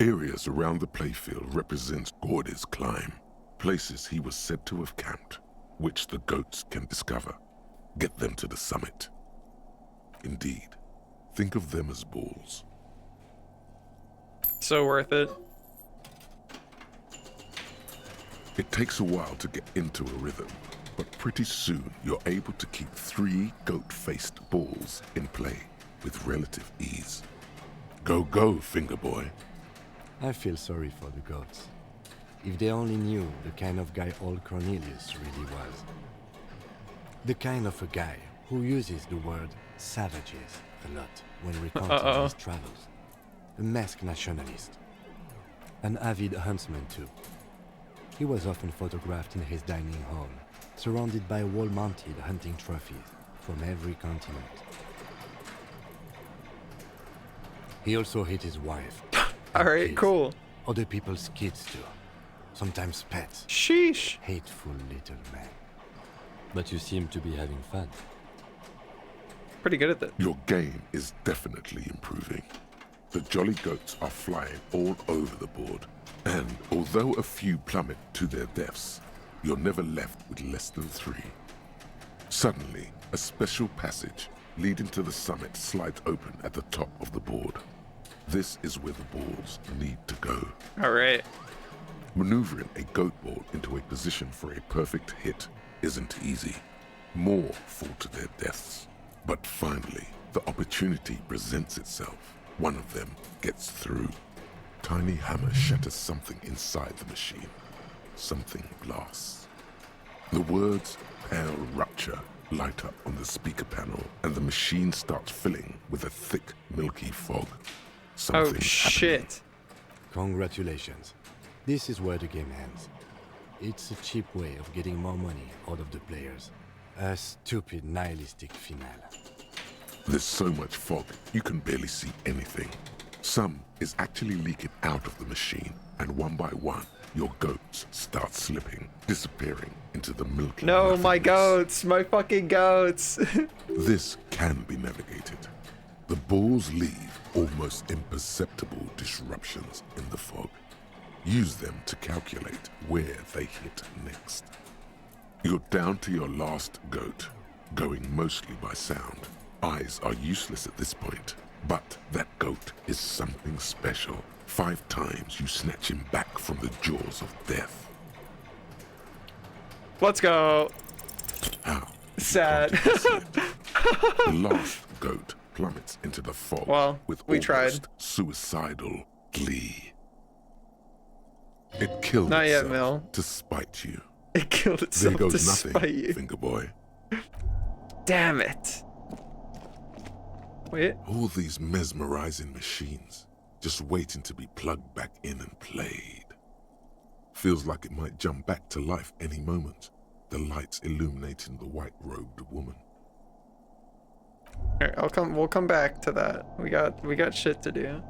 Areas around the playfield represent Gordy's climb, places he was said to have camped, which the goats can discover. Get them to the summit. Indeed, think of them as balls. So worth it. It takes a while to get into a rhythm, but pretty soon you're able to keep 3 goat-faced balls in play with relative ease. Go, go, Fingerboy. I feel sorry for the goats. If they only knew the kind of guy old Cornelius really was. The kind of a guy who uses the word savages a lot when recounting his travels. A masked nationalist. An avid huntsman too. He was often photographed in his dining hall, surrounded by wall-mounted hunting trophies from every continent. He also hit his wife. Alright, kids. cool. Other people's kids too. Sometimes pets. Sheesh. Hateful little man. But you seem to be having fun. Pretty good at that. Your game is definitely improving. The jolly goats are flying all over the board, And although a few plummet to their deaths, you're never left with less than 3. Suddenly, a special passage leading to the summit slides open at the top of the board. This is where the balls need to go. All right. Maneuvering a goat ball into a position for a perfect hit isn't easy. More fall to their deaths. But finally, the opportunity presents itself. One of them gets through. Tiny hammer shatters something inside the machine. Something glass. The words "Pale Rupture" light up on the speaker panel, and the machine starts filling with a thick, milky fog. Something shit. Congratulations. This is where the game ends. It's a cheap way of getting more money out of the players. A stupid nihilistic finale. There's so much fog, you can barely see anything. Some is actually leaking out of the machine, and one by one, your goats start slipping, disappearing into the milky No, my nothingness. goats! My fucking goats! This can be navigated. The balls leave almost imperceptible disruptions in the fog. Use them to calculate where they hit next. You're down to your last goat, going mostly by sound. Eyes are useless at this point, but that goat is something special. 5 times you snatch him back from the jaws of death. Let's go. How? Sad. The last goat plummets into the fog with we almost tried. suicidal glee. It killed Not yet, itself Mel. to spite you. It killed There itself goes to nothing, spite you. finger boy. Damn it. Wait. All these mesmerizing machines, just waiting to be plugged back in and played. Feels like it might jump back to life any moment, the lights illuminating the white-robed woman. Alright, we'll come back to that. We got shit to do.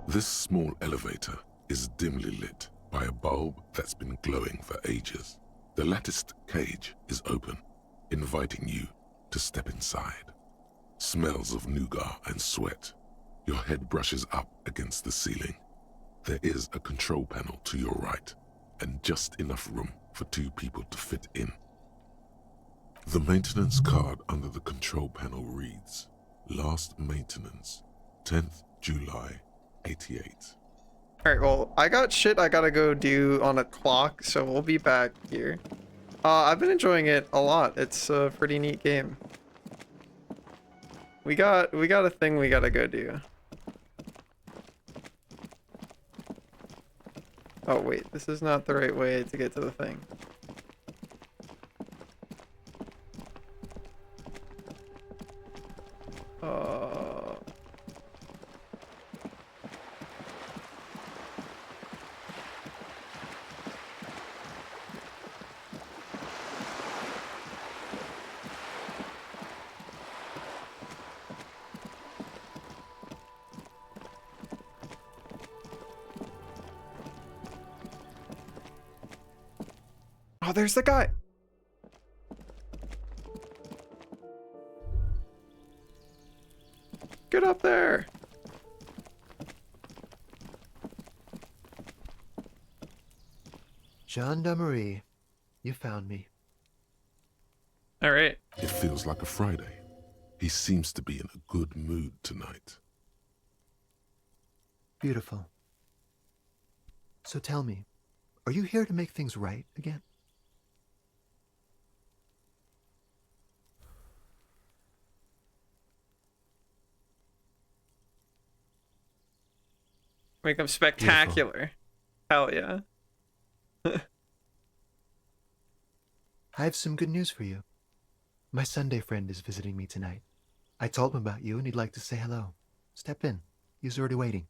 This small elevator is dimly lit by a bulb that's been glowing for ages. The latticed cage is open, inviting you to step inside. Smells of nougat and sweat. Your head brushes up against the ceiling. There is a control panel to your right, and just enough room for 2 people to fit in. The maintenance card under the control panel reads, Last maintenance, 10th July, 88. Alright, well, I got shit I gotta go do on a clock, so we'll be back here. I've been enjoying it a lot. It's a pretty neat game. We got a thing we gotta go do. Oh wait, this is not the right way to get to the thing. Oh, there's the guy. Get up there. Gendarmerie, you found me. All right. It feels like a Friday. He seems to be in a good mood tonight. Beautiful. So tell me, are you here to make things right again? Make them spectacular. Hell yeah. I have some good news for you. My Sunday friend is visiting me tonight. I told him about you and he'd like to say hello. Step in. He's already waiting.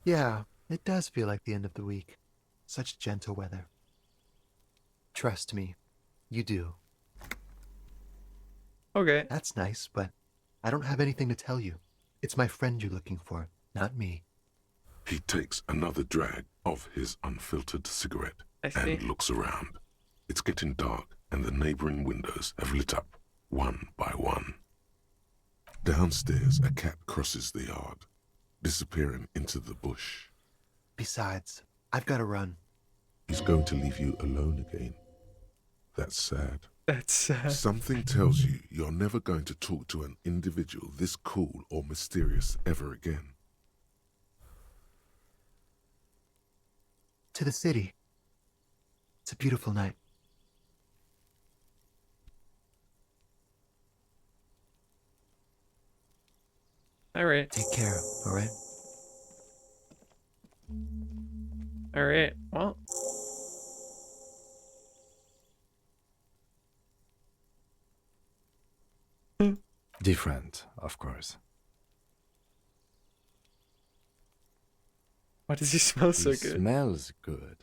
Yeah, it does feel like the end of the week. Such gentle weather. Trust me, you do. Okay. That's nice, but I don't have anything to tell you. It's my friend you're looking for, not me. He takes another drag of his unfiltered cigarette I see. and looks around. It's getting dark and the neighboring windows have lit up one by one. Downstairs, a cat crosses the yard, disappearing into the bush. Besides, I've got to run. He's going to leave you alone again. That's sad. That's sad. Something tells you you're never going to talk to an individual this cool or mysterious ever again. To the city. It's a beautiful night. Alright. Take care, alright? Alright, well. Different, of course. Why does he smell so He good? Smells good.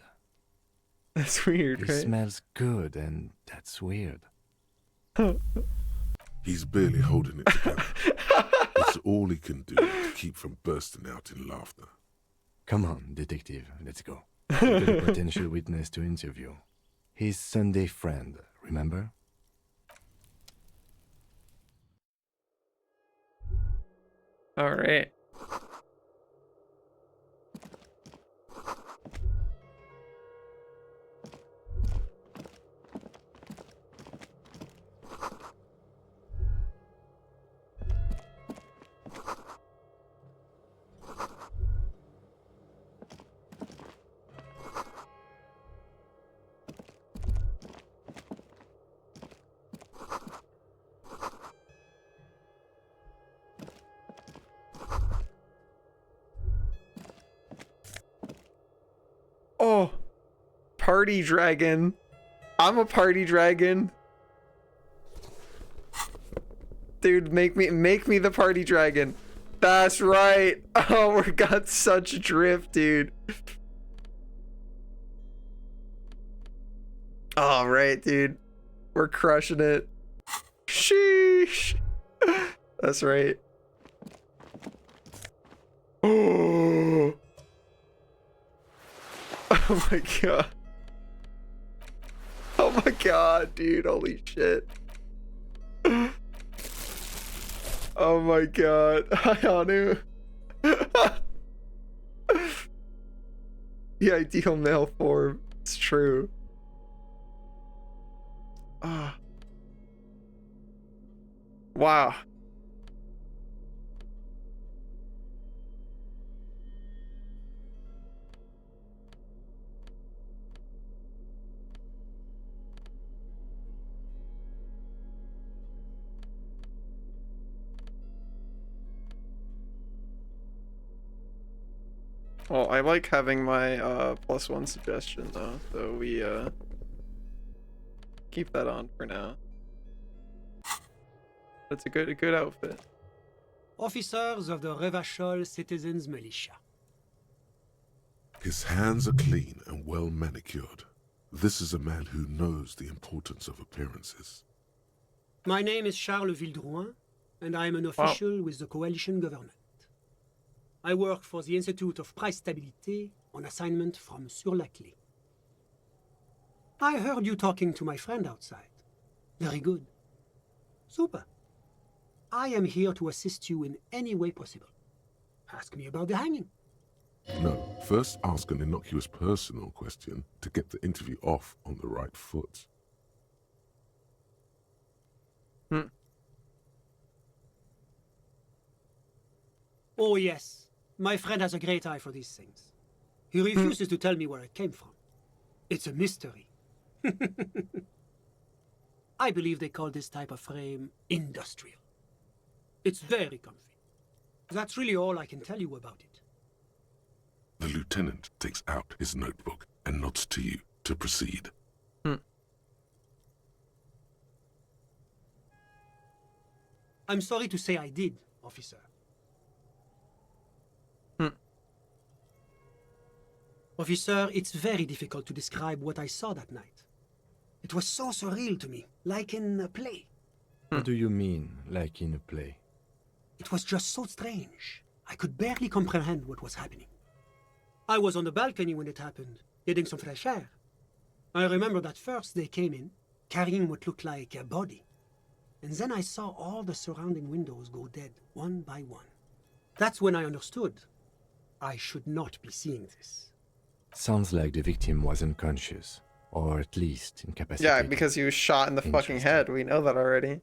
That's weird, He right? smells good, and that's weird. He's barely holding it together. It's all he can do to keep from bursting out in laughter. Come on, detective, let's go. We've got a potential witness to interview. His Sunday friend, remember? Alright. Oh, party dragon. I'm a party dragon. Dude, make me the party dragon. That's right. Oh, we got such drift, dude. All right, dude. We're crushing it. Sheesh. That's right. Oh. Oh my god. Oh my god, dude. Holy shit. Oh my god. Hi, Anu. The ideal male form. It's true. Ah. Wow. Well, I like having my +1 suggestion though, so we keep that on for now. That's a good outfit. Officers of the Revachol Citizens Militia. His hands are clean and well manicured. This is a man who knows the importance of appearances. My name is Charles Vildrouin, and I am an official with the coalition government. I work for the Institute of Price Stabilité on assignment from Sur la Clé. I heard you talking to my friend outside. Very good. Super. I am here to assist you in any way possible. Ask me about the hanging. No, first ask an innocuous personal question to get the interview off on the right foot. Oh yes, my friend has a great eye for these things. He refuses to tell me where it came from. It's a mystery. I believe they call this type of frame industrial. It's very comfy. That's really all I can tell you about it. The lieutenant takes out his notebook and nods to you to proceed. I'm sorry to say I did, officer. Officer, it's very difficult to describe what I saw that night. It was so surreal to me, like in a play. What do you mean, like in a play? It was just so strange. I could barely comprehend what was happening. I was on the balcony when it happened, getting some fresh air. I remember that first they came in, carrying what looked like a body. and then I saw all the surrounding windows go dead, one by one. That's when I understood I should not be seeing this. Sounds like the victim was unconscious, or at least incapacitated. Yeah, because he was shot in the fucking head. We know that already.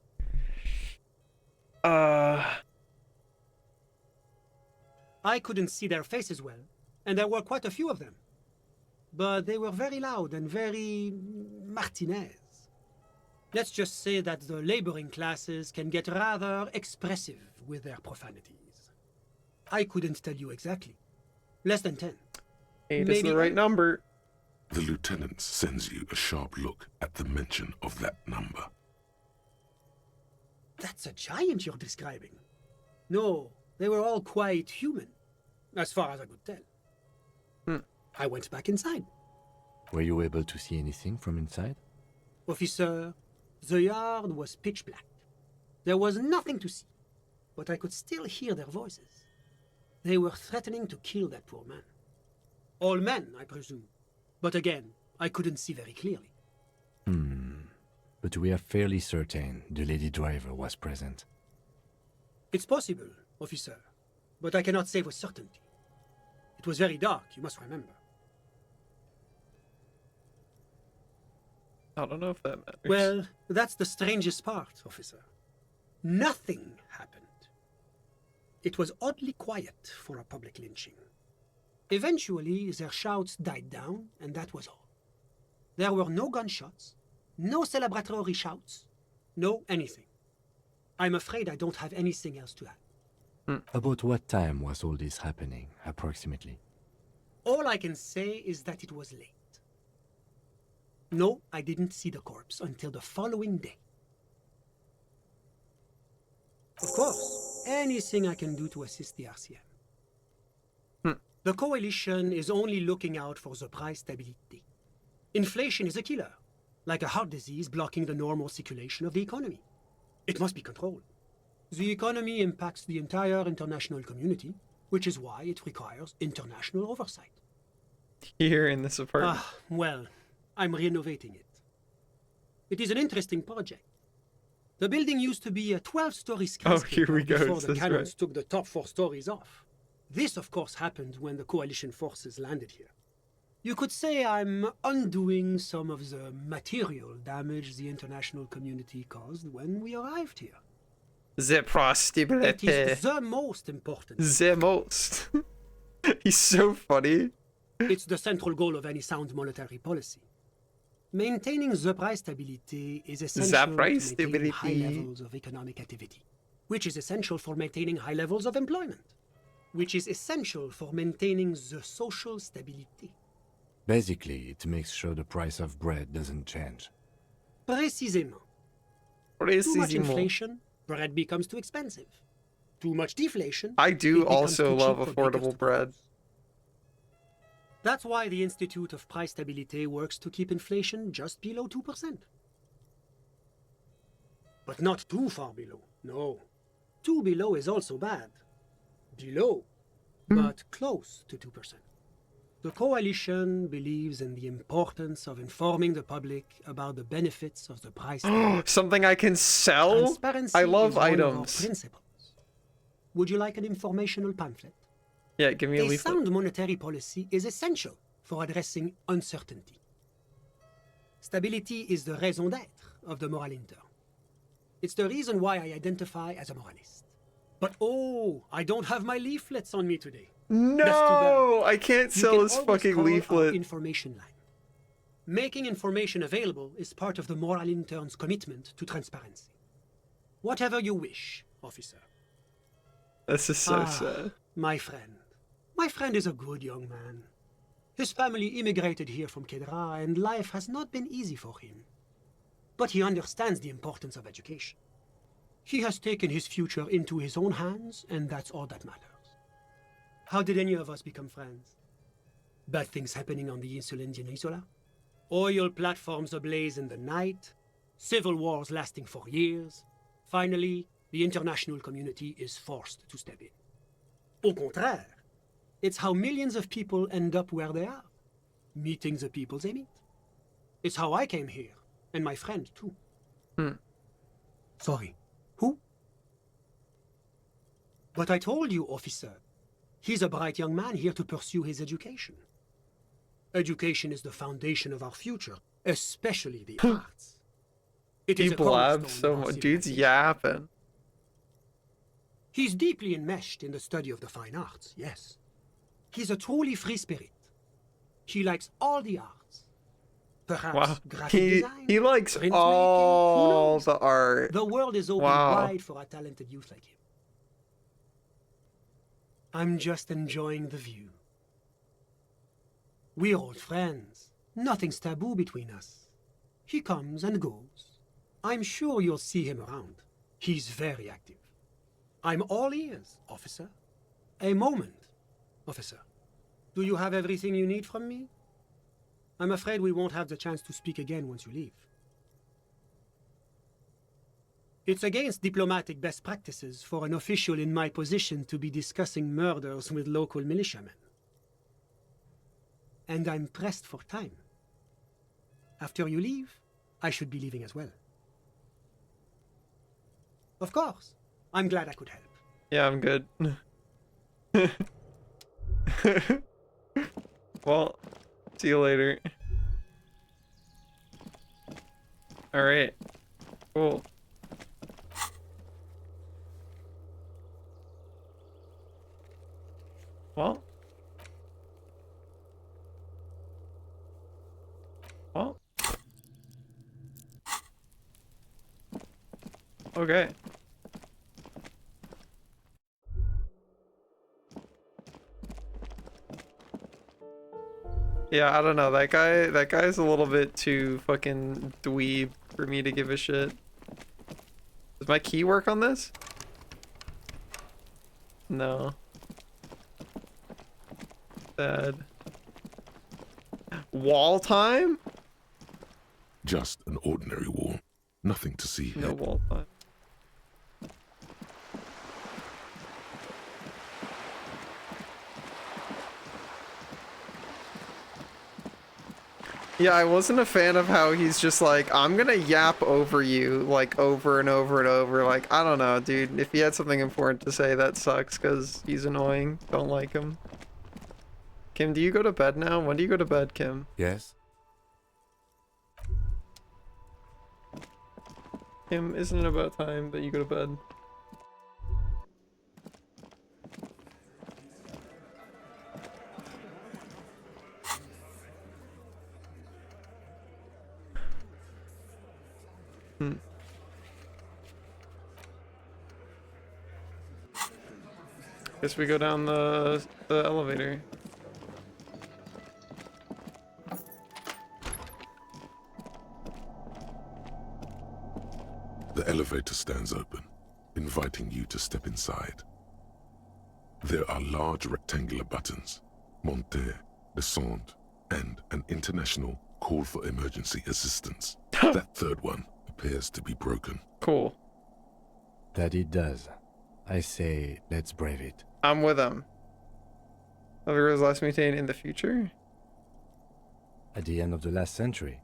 I couldn't see their faces well, and there were quite a few of them. But they were very loud and very Martinez. Let's just say that the laboring classes can get rather expressive with their profanities. I couldn't tell you exactly. Less than 10. 8 is the right number. The lieutenant sends you a sharp look at the mention of that number. That's a giant you're describing. No, they were all quite human, as far as I could tell. I went back inside. Were you able to see anything from inside? Officer, the yard was pitch black. There was nothing to see, but I could still hear their voices. They were threatening to kill that poor man. All men, I presume. But again, I couldn't see very clearly. But we are fairly certain the lady driver was present. It's possible, officer, but I cannot say with certainty. It was very dark, you must remember. I don't know if that matters. Well, that's the strangest part, officer. Nothing happened. It was oddly quiet for a public lynching. Eventually, their shouts died down, and that was all. There were no gunshots, no celebratory shouts, no anything. I'm afraid I don't have anything else to add. About what time was all this happening, approximately? All I can say is that it was late. No, I didn't see the corpse until the following day. Of course, anything I can do to assist the RCM. The coalition is only looking out for the price stability. Inflation is a killer, like a heart disease blocking the normal circulation of the economy. It must be controlled. The economy impacts the entire international community, which is why it requires international oversight. Here in this apartment. Well, I'm renovating it. It is an interesting project. The building used to be a 12-story skyscraper here we go. before the cannons took the top 4 stories off. This, of course, happened when the coalition forces landed here. You could say I'm undoing some of the material damage the international community caused when we arrived here. The prostability. It is the most important. The most. He's so funny. It's the central goal of any sound monetary policy. Maintaining the price stability is essential to maintain high levels of economic activity, which is essential for maintaining high levels of employment, which is essential for maintaining the social stability. Basically, it makes sure the price of bread doesn't change. Précisément. Too much inflation, bread becomes too expensive. Too much deflation. I do it becomes also too love cheap for affordable bakers to bread. produce. That's why the Institute of Price Stability works to keep inflation just below 2%. But not too far below, no. Too below is also bad. Below, but close to 2%. The coalition believes in the importance of informing the public about the benefits of the price. Something I can sell? Transparency I love is one of our items. principles. Would you like an informational pamphlet? Yeah, give me a leaflet. Sound monetary policy is essential for addressing uncertainty. Stability is the raison d'être of the moral intern. It's the reason why I identify as a moralist. But oh, I don't have my leaflets on me today. No, I can't You sell can this always fucking call our leaflet. information line. Making information available is part of the moral intern's commitment to transparency. Whatever you wish, officer. This is so sad. My friend. My friend is a good young man. His family immigrated here from Kedra, and life has not been easy for him. But he understands the importance of education. He has taken his future into his own hands, and that's all that matters. How did any of us become friends? Bad things happening on the Insulindian Peninsula? Oil platforms ablaze in the night? Civil wars lasting for years? Finally, the international community is forced to step in. Au contraire, it's how millions of people end up where they are, meeting the people they meet. It's how I came here, and my friend too. Sorry, who? But I told you, officer. He's a bright young man here to pursue his education. Education is the foundation of our future, especially the arts. It He is a blabs cornerstone so of our much. Dude's civilization. yapping. He's deeply enmeshed in the study of the fine arts, yes. He's a truly free spirit. He likes all the arts. Perhaps Wow. graphic design, He likes printmaking, all who knows? the art. The world is open Wow. wide for a talented youth like him. I'm just enjoying the view. We're old friends. Nothing's taboo between us. He comes and goes. I'm sure you'll see him around. He's very active. I'm all ears, officer. A moment, officer. Do you have everything you need from me? I'm afraid we won't have the chance to speak again once you leave. It's against diplomatic best practices for an official in my position to be discussing murders with local militiamen. And I'm pressed for time. After you leave, I should be leaving as well. Of course. I'm glad I could help. Yeah, I'm good. Well, see you later. Alright. Cool. Well. Well. Okay. Yeah, I don't know. That guy's a little bit too fucking dweeb for me to give a shit. Does my key work on this? No. Sad. Wall time? Just an ordinary wall. Nothing to see here. No wall time. Yeah, I wasn't a fan of how he's just like, I'm gonna yap over you, like, over and over and over. Like, I don't know, dude. If he had something important to say, that sucks, because he's annoying. Don't like him. Kim, do you go to bed now? When do you go to bed, Kim? Yes? Kim, isn't it about time that you go to bed? Guess we go down the elevator. The elevator stands open, inviting you to step inside. There are large rectangular buttons, monter, descend, and an international call for emergency assistance. That third one appears to be broken. Cool. That it does. I say, let's brave it. I'm with him. Elevators last maintained in the future? At the end of the last century.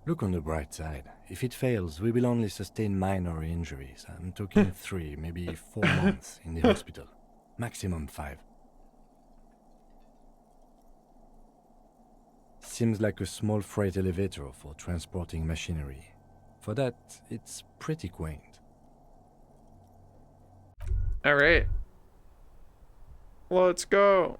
Look on the bright side. If it fails, we will only sustain minor injuries. I'm talking 3, maybe 4 months in the hospital. Maximum 5. Seems like a small freight elevator for transporting machinery. For that, it's pretty quaint. Alright. Let's go.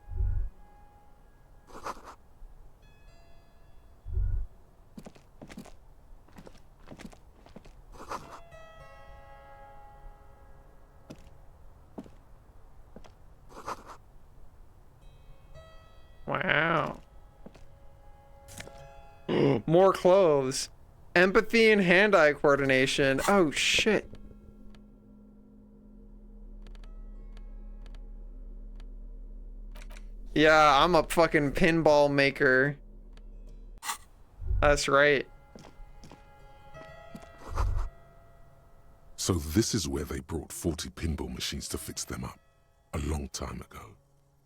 Wow. More clothes. Empathy and hand-eye coordination. Oh, shit. Yeah, I'm a fucking pinball maker. That's right. So this is where they brought 40 pinball machines to fix them up. A long time ago.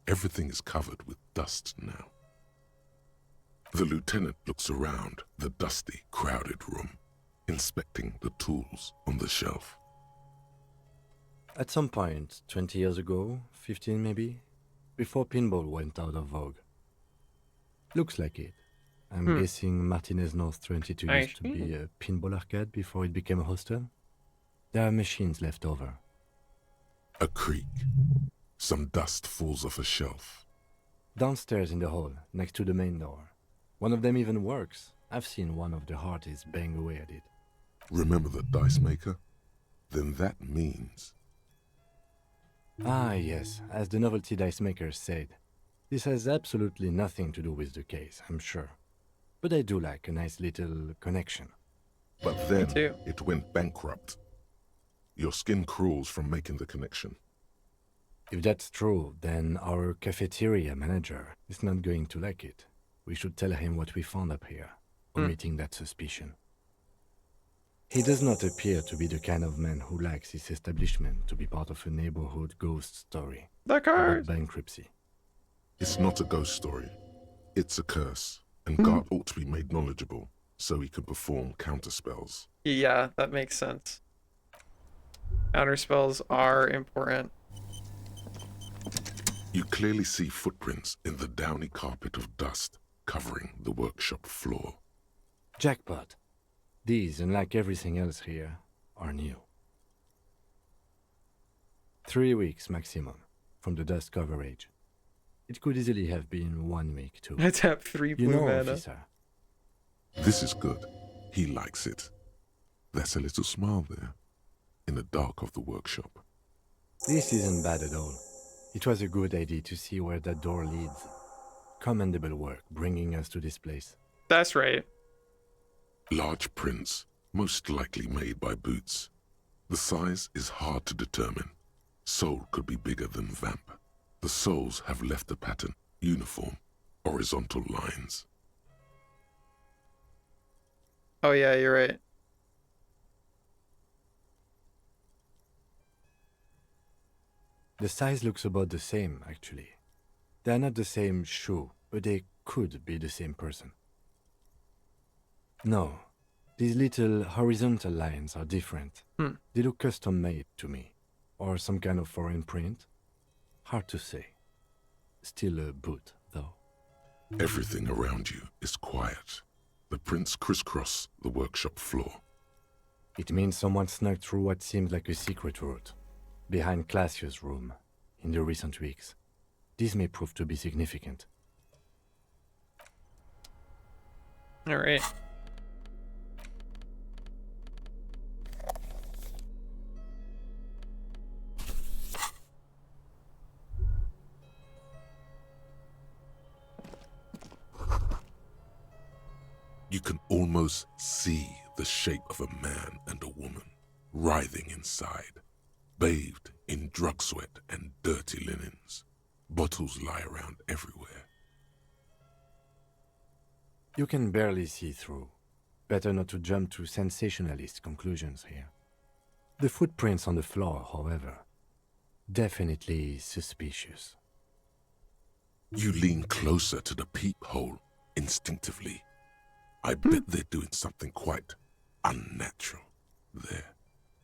Everything is covered with dust now. The lieutenant looks around the dusty, crowded room. inspecting the tools on the shelf. At some point, 20 years ago, 15 maybe, before pinball went out of vogue. Looks like it. I'm guessing Martinez North 22 used to be a pinball arcade before it became a hostel. There are machines left over. A creak. Some dust falls off a shelf. Downstairs in the hall, next to the main door. One of them even works. I've seen one of the Hardys bang away at it. Remember the dice maker? Then that means... Ah, yes, as the novelty dice makers said. This has absolutely nothing to do with the case, I'm sure. But I do like a nice little connection. But then it went bankrupt. Your skin crawls from making the connection. If that's true, then our cafeteria manager is not going to like it. We should tell him what we found up here, omitting that suspicion. He does not appear to be the kind of man who likes his establishment to be part of a neighborhood ghost story about bankruptcy. It's not a ghost story. It's a curse, and Gart ought to be made knowledgeable so he can perform counterspells. Yeah, that makes sense. Counterspells are important. You clearly see footprints in the downy carpet of dust covering the workshop floor. Jackpot. These, unlike everything else here, are new. 3 weeks maximum from the dust coverage. It could easily have been 1 week too. Let's have 3 blue mana. Officer. This is good. He likes it. There's a little smile there, in the dark of the workshop. This isn't bad at all. It was a good idea to see where that door leads. Commendable work bringing us to this place. That's right. Large prints, most likely made by Boots. The size is hard to determine. Soul could be bigger than Vamp. The souls have left a pattern, uniform, horizontal lines. Oh yeah, you're right. The size looks about the same, actually. They're not the same shoe, but they could be the same person. No, these little horizontal lines are different. They look custom-made to me, or some kind of foreign print. Hard to say. Still a boot, though. Everything around you is quiet. The prints crisscross the workshop floor. It means someone snuck through what seems like a secret route, behind Classius' room, in the recent weeks. This may prove to be significant. All right. You can almost see the shape of a man and a woman writhing inside, bathed in drug sweat and dirty linens. Bottles lie around everywhere. You can barely see through. Better not to jump to sensationalist conclusions here. The footprints on the floor, however, definitely suspicious. You lean closer to the peephole instinctively. I bet they're doing something quite unnatural there.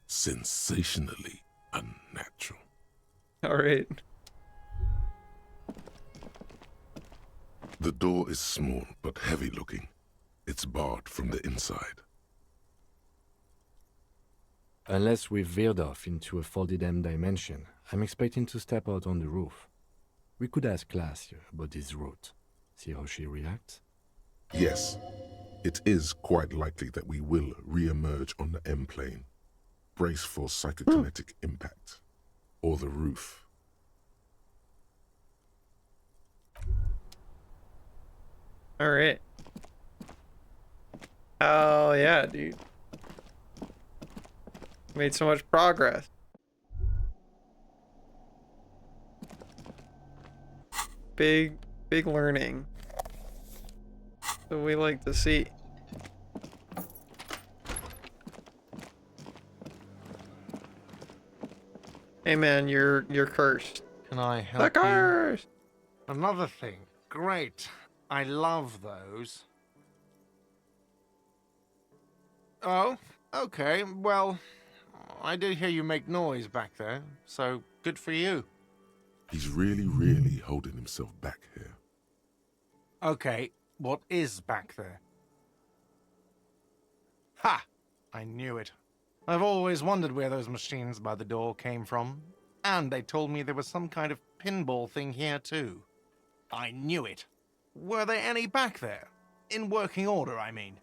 Sensationally unnatural. All right. The door is small but heavy looking. It's barred from the inside. Unless we've veered off into a folded M dimension, I'm expecting to step out on the roof. We could ask Classius about this route. See how she reacts? Yes, it is quite likely that we will re-emerge on the M plane. Brace for psychokinetic impact. Or the roof. All right. Oh yeah, dude. Made so much progress. Big learning. So we like to see. Hey man, you're cursed. Can I help The curse! you? Another thing. Great. I love those. Oh, okay. Well, I did hear you make noise back there, so good for you. He's really holding himself back here. Okay, what is back there? Ha! I knew it. I've always wondered where those machines by the door came from. And they told me there was some kind of pinball thing here too. I knew it. Were there any back there? In working order, I mean.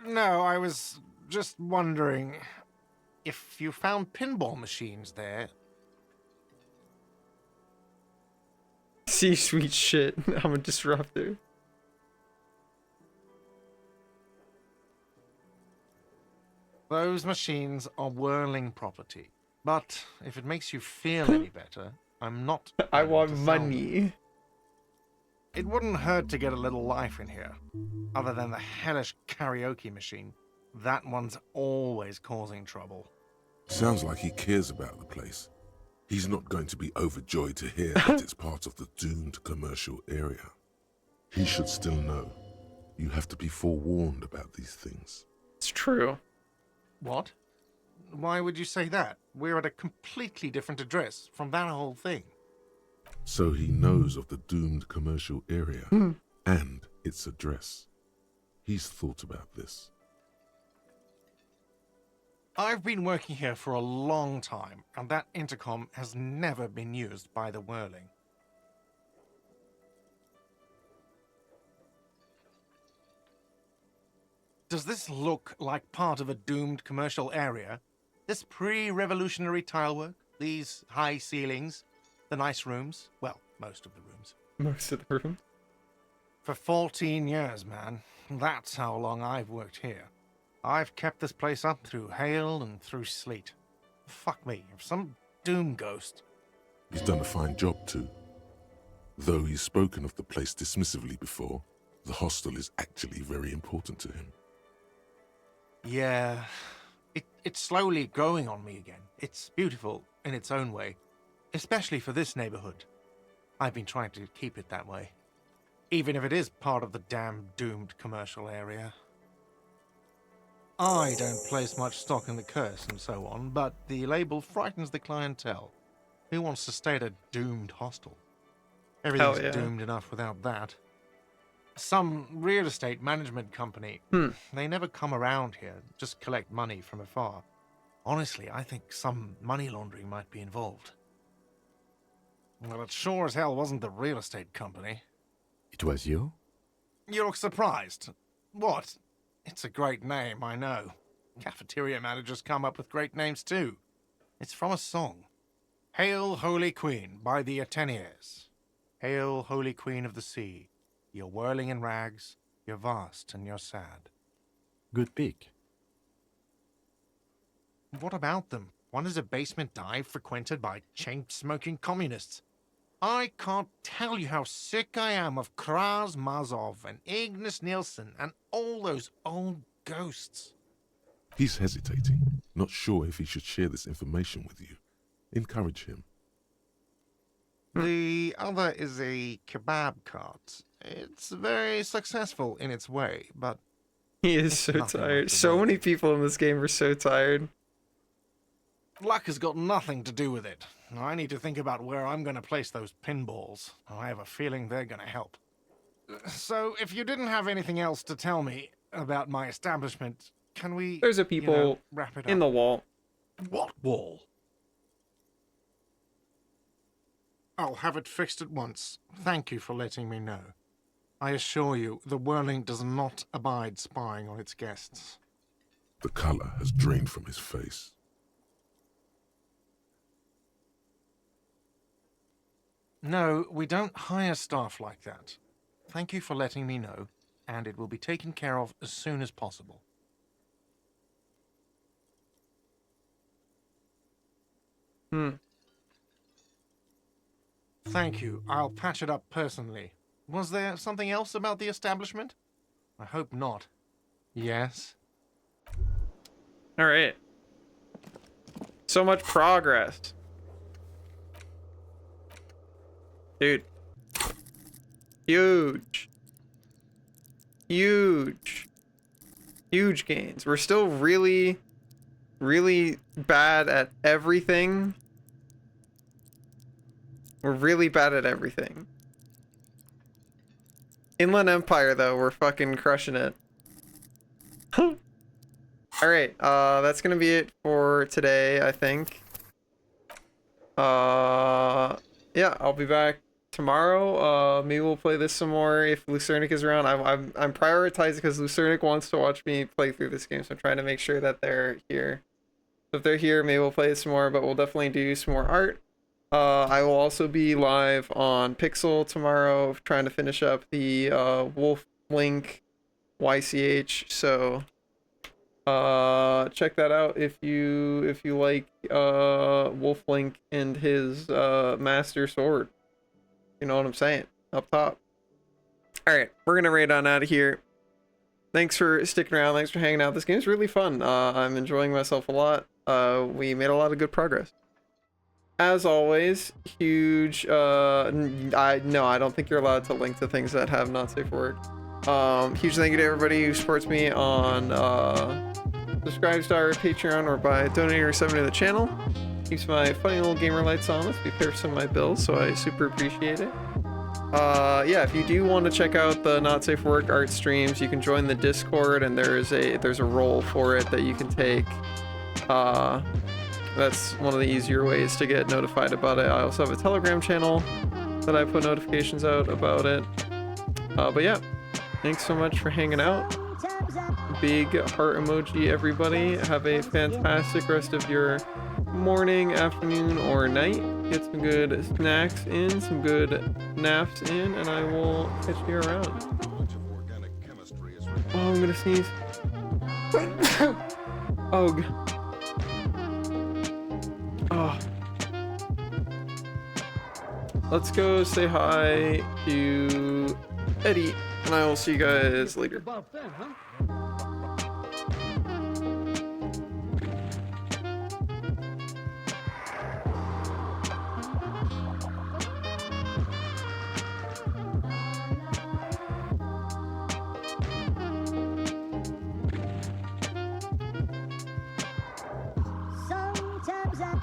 No, I was just wondering if you found pinball machines there. See, sweet shit. I'm a disruptor. Those machines are whirling property. But if it makes you feel any better, I'm not. I want to sell them. money. It wouldn't hurt to get a little life in here. Other than the hellish karaoke machine. That one's always causing trouble. Sounds like he cares about the place. He's not going to be overjoyed to hear that it's part of the doomed commercial area. He should still know. You have to be forewarned about these things. It's true. What? Why would you say that? We're at a completely different address from that whole thing. So he knows of the doomed commercial area and its address. He's thought about this. I've been working here for a long time, and that intercom has never been used by the Whirling. Does this look like part of a doomed commercial area? This pre-revolutionary tilework? These high ceilings? The nice rooms? Well, most of the rooms. Most of the room. For 14 years, man. That's how long I've worked here. I've kept this place up through hail and through sleet. Fuck me, if some doom ghost... He's done a fine job too. Though he's spoken of the place dismissively before, the hostel is actually very important to him. Yeah, it's slowly growing on me again. It's beautiful in its own way, especially for this neighborhood. I've been trying to keep it that way, even if it is part of the damn doomed commercial area. I don't place much stock in the curse and so on, but the label frightens the clientele. Who wants to stay at a doomed hostel? Everything's doomed enough without that. Some real estate management company. They never come around here, just collect money from afar. Honestly, I think some money laundering might be involved. Well, it sure as hell wasn't the real estate company. It was you? You look surprised. What? It's a great name, I know. Cafeteria managers come up with great names too. It's from a song. Hail, Holy Queen, by the Ateniers. Hail, Holy Queen of the Sea. You're whirling in rags, you're vast and you're sad. Good pick. What about them? One is a basement dive frequented by chain-smoking communists. I can't tell you how sick I am of Kraz Mazov and Ignis Nielsen and all those old ghosts. He's hesitating, not sure if he should share this information with you. Encourage him. The other is a kebab cart. It's very successful in its way, but... He is so tired. So many people in this game are so tired. Luck has got nothing to do with it. I need to think about where I'm going to place those pinballs. I have a feeling they're going to help. So, if you didn't have anything else to tell me about my establishment, can we... There's a people wrap it up? in the wall. What wall? I'll have it fixed at once. Thank you for letting me know. I assure you, the Whirling does not abide spying on its guests. The color has drained from his face. No, we don't hire staff like that. Thank you for letting me know, and it will be taken care of as soon as possible. Thank you. I'll patch it up personally. Was there something else about the establishment? I hope not. Yes? All right. So much progress. Dude. Huge. huge gains. We're still really bad at everything. We're really bad at everything. Inland Empire, though, we're fucking crushing it. Alright, that's gonna be it for today, I think. Yeah, I'll be back tomorrow. Maybe we'll play this some more if Lucernic is around. I'm prioritizing because Lucernic wants to watch me play through this game, so I'm trying to make sure that they're here. So if they're here, maybe we'll play this some more, but we'll definitely do some more art. I will also be live on Pixel tomorrow, trying to finish up the Wolf Link YCH. So check that out if you like Wolf Link and his master sword. You know what I'm saying? Up top. All right, we're gonna raid on out of here. Thanks for sticking around. Thanks for hanging out. This game's really fun. I'm enjoying myself a lot. We made a lot of good progress. As always, huge, no, I don't think you're allowed to link to things that have not safe for work. Huge thank you to everybody who supports me on, subscribes to our Patreon or by donating or subbing to the channel. Keeps my funny little gamer lights on. Lets me pay for some of my bills, so I super appreciate it. Yeah, if you do want to check out the Not Safe for Work art streams, you can join the Discord, and there's a role for it that you can take. That's one of the easier ways to get notified about it. I also have a Telegram channel that I put notifications out about it. But yeah, thanks so much for hanging out. Big heart emoji, everybody. Have a fantastic rest of your morning, afternoon, or night. Get some good snacks in, some good naps in, and I will catch you around. Oh, I'm gonna sneeze. Ugh. Oh. Let's go say hi to Eddie, and I will see you guys later. Sometimes I